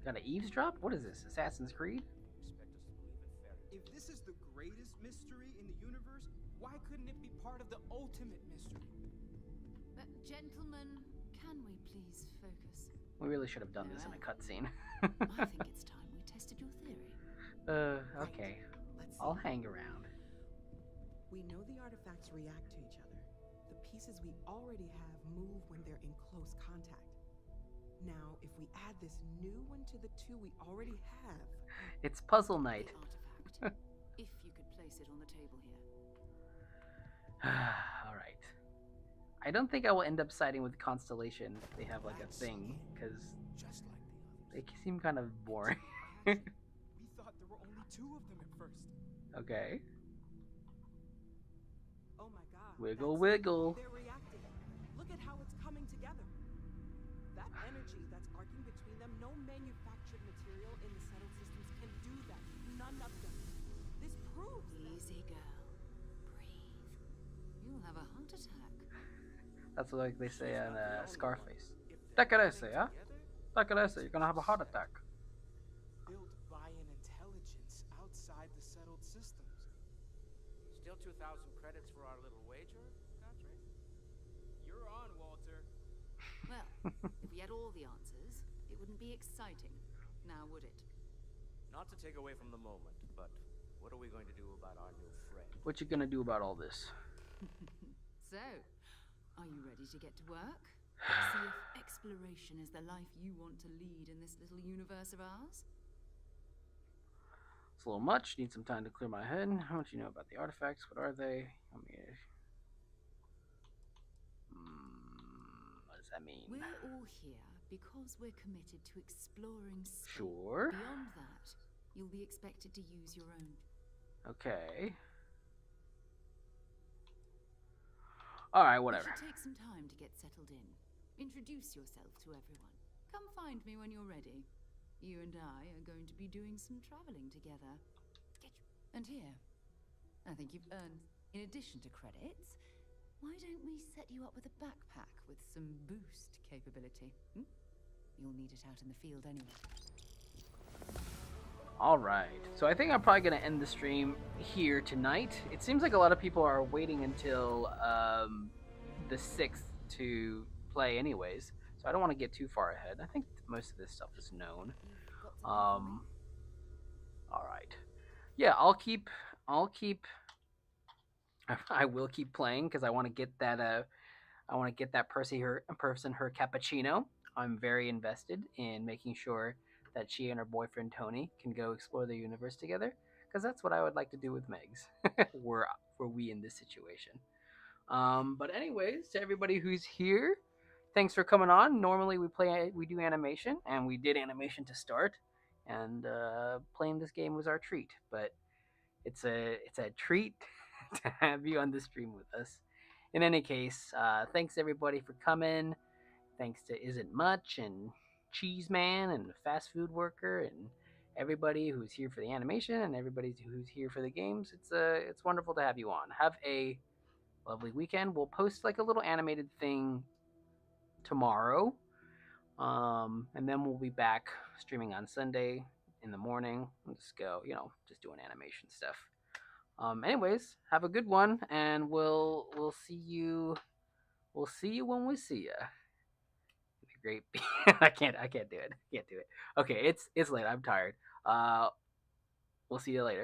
Gotta eavesdrop? What is this, Assassin's Creed? If this is the greatest mystery in the universe, why couldn't it be part of the ultimate mystery? Gentlemen, can we please focus? We really should have done this in a cutscene. I think it's time we tested your theory. Okay. I'll hang around. We know the artifacts react to each other. The pieces we already have move when they're in close contact. Now, if we add this new one to the two we already have... It's puzzle night. Artifact. If you could place it on the table here. Alright. I don't think I will end up siding with Constellation if they have like a thing, because they seem kind of boring. We thought there were only 2 of them at first. Okay. Oh my god. Wiggle, wiggle. They're reacting. Look at how it's coming together. That energy that's arcing between them, no manufactured material in the settled systems can do that. None of them. This proves Easy, girl. Breathe. You'll have a heart attack. That's what like they say on Scarface. Take it easy, huh? Take it easy, you're gonna have a heart attack. Built by an intelligence outside the settled systems. Still 2,000 credits for our little wager, Contre? You're on, Walter. Well, if we had all the answers, it wouldn't be exciting, now would it? Not to take away from the moment, but what are we going to do about our new friend? What you gonna do about all this? So, are you ready to get to work? See if exploration is the life you want to lead in this little universe of ours? It's a little much. Need some time to clear my head. How much you know about the artifacts? What are they? I mean, what does that mean? We're all here because we're committed to exploring space. Sure. Beyond that, you'll be expected to use your own. Okay. Alright, whatever. It should take some time to get settled in. Introduce yourself to everyone. Come find me when you're ready. You and I are going to be doing some traveling together. And here, I think you've earned, in addition to credits, why don't we set you up with a backpack with some boost capability? You'll need it out in the field anyway. Alright, so I think I'm probably going to end the stream here tonight. It seems like a lot of people are waiting until the 6th to play anyways, so I don't want to get too far ahead. I think most of this stuff is known. Alright. Yeah, I will keep playing because I want to get that person her cappuccino. I'm very invested in making sure that she and her boyfriend Tony can go explore the universe together, because that's what I would like to do with Megs. were we in this situation. But anyways, to everybody who's here, thanks for coming on. Normally we do animation, and we did animation to start, and playing this game was our treat. But it's a treat to have you on the stream with us. In any case, thanks everybody for coming. Thanks to Isn't Much and Cheese Man and the fast food worker and everybody who's here for the animation and everybody who's here for the games. It's wonderful to have you on. Have a lovely weekend. We'll post like a little animated thing tomorrow, and then we'll be back streaming on Sunday in the morning. We'll just go, just doing animation stuff. Anyways, have a good one, and we'll see you. We'll see you when we see ya. Great. I can't do it. Okay, it's late. I'm tired. We'll see you later.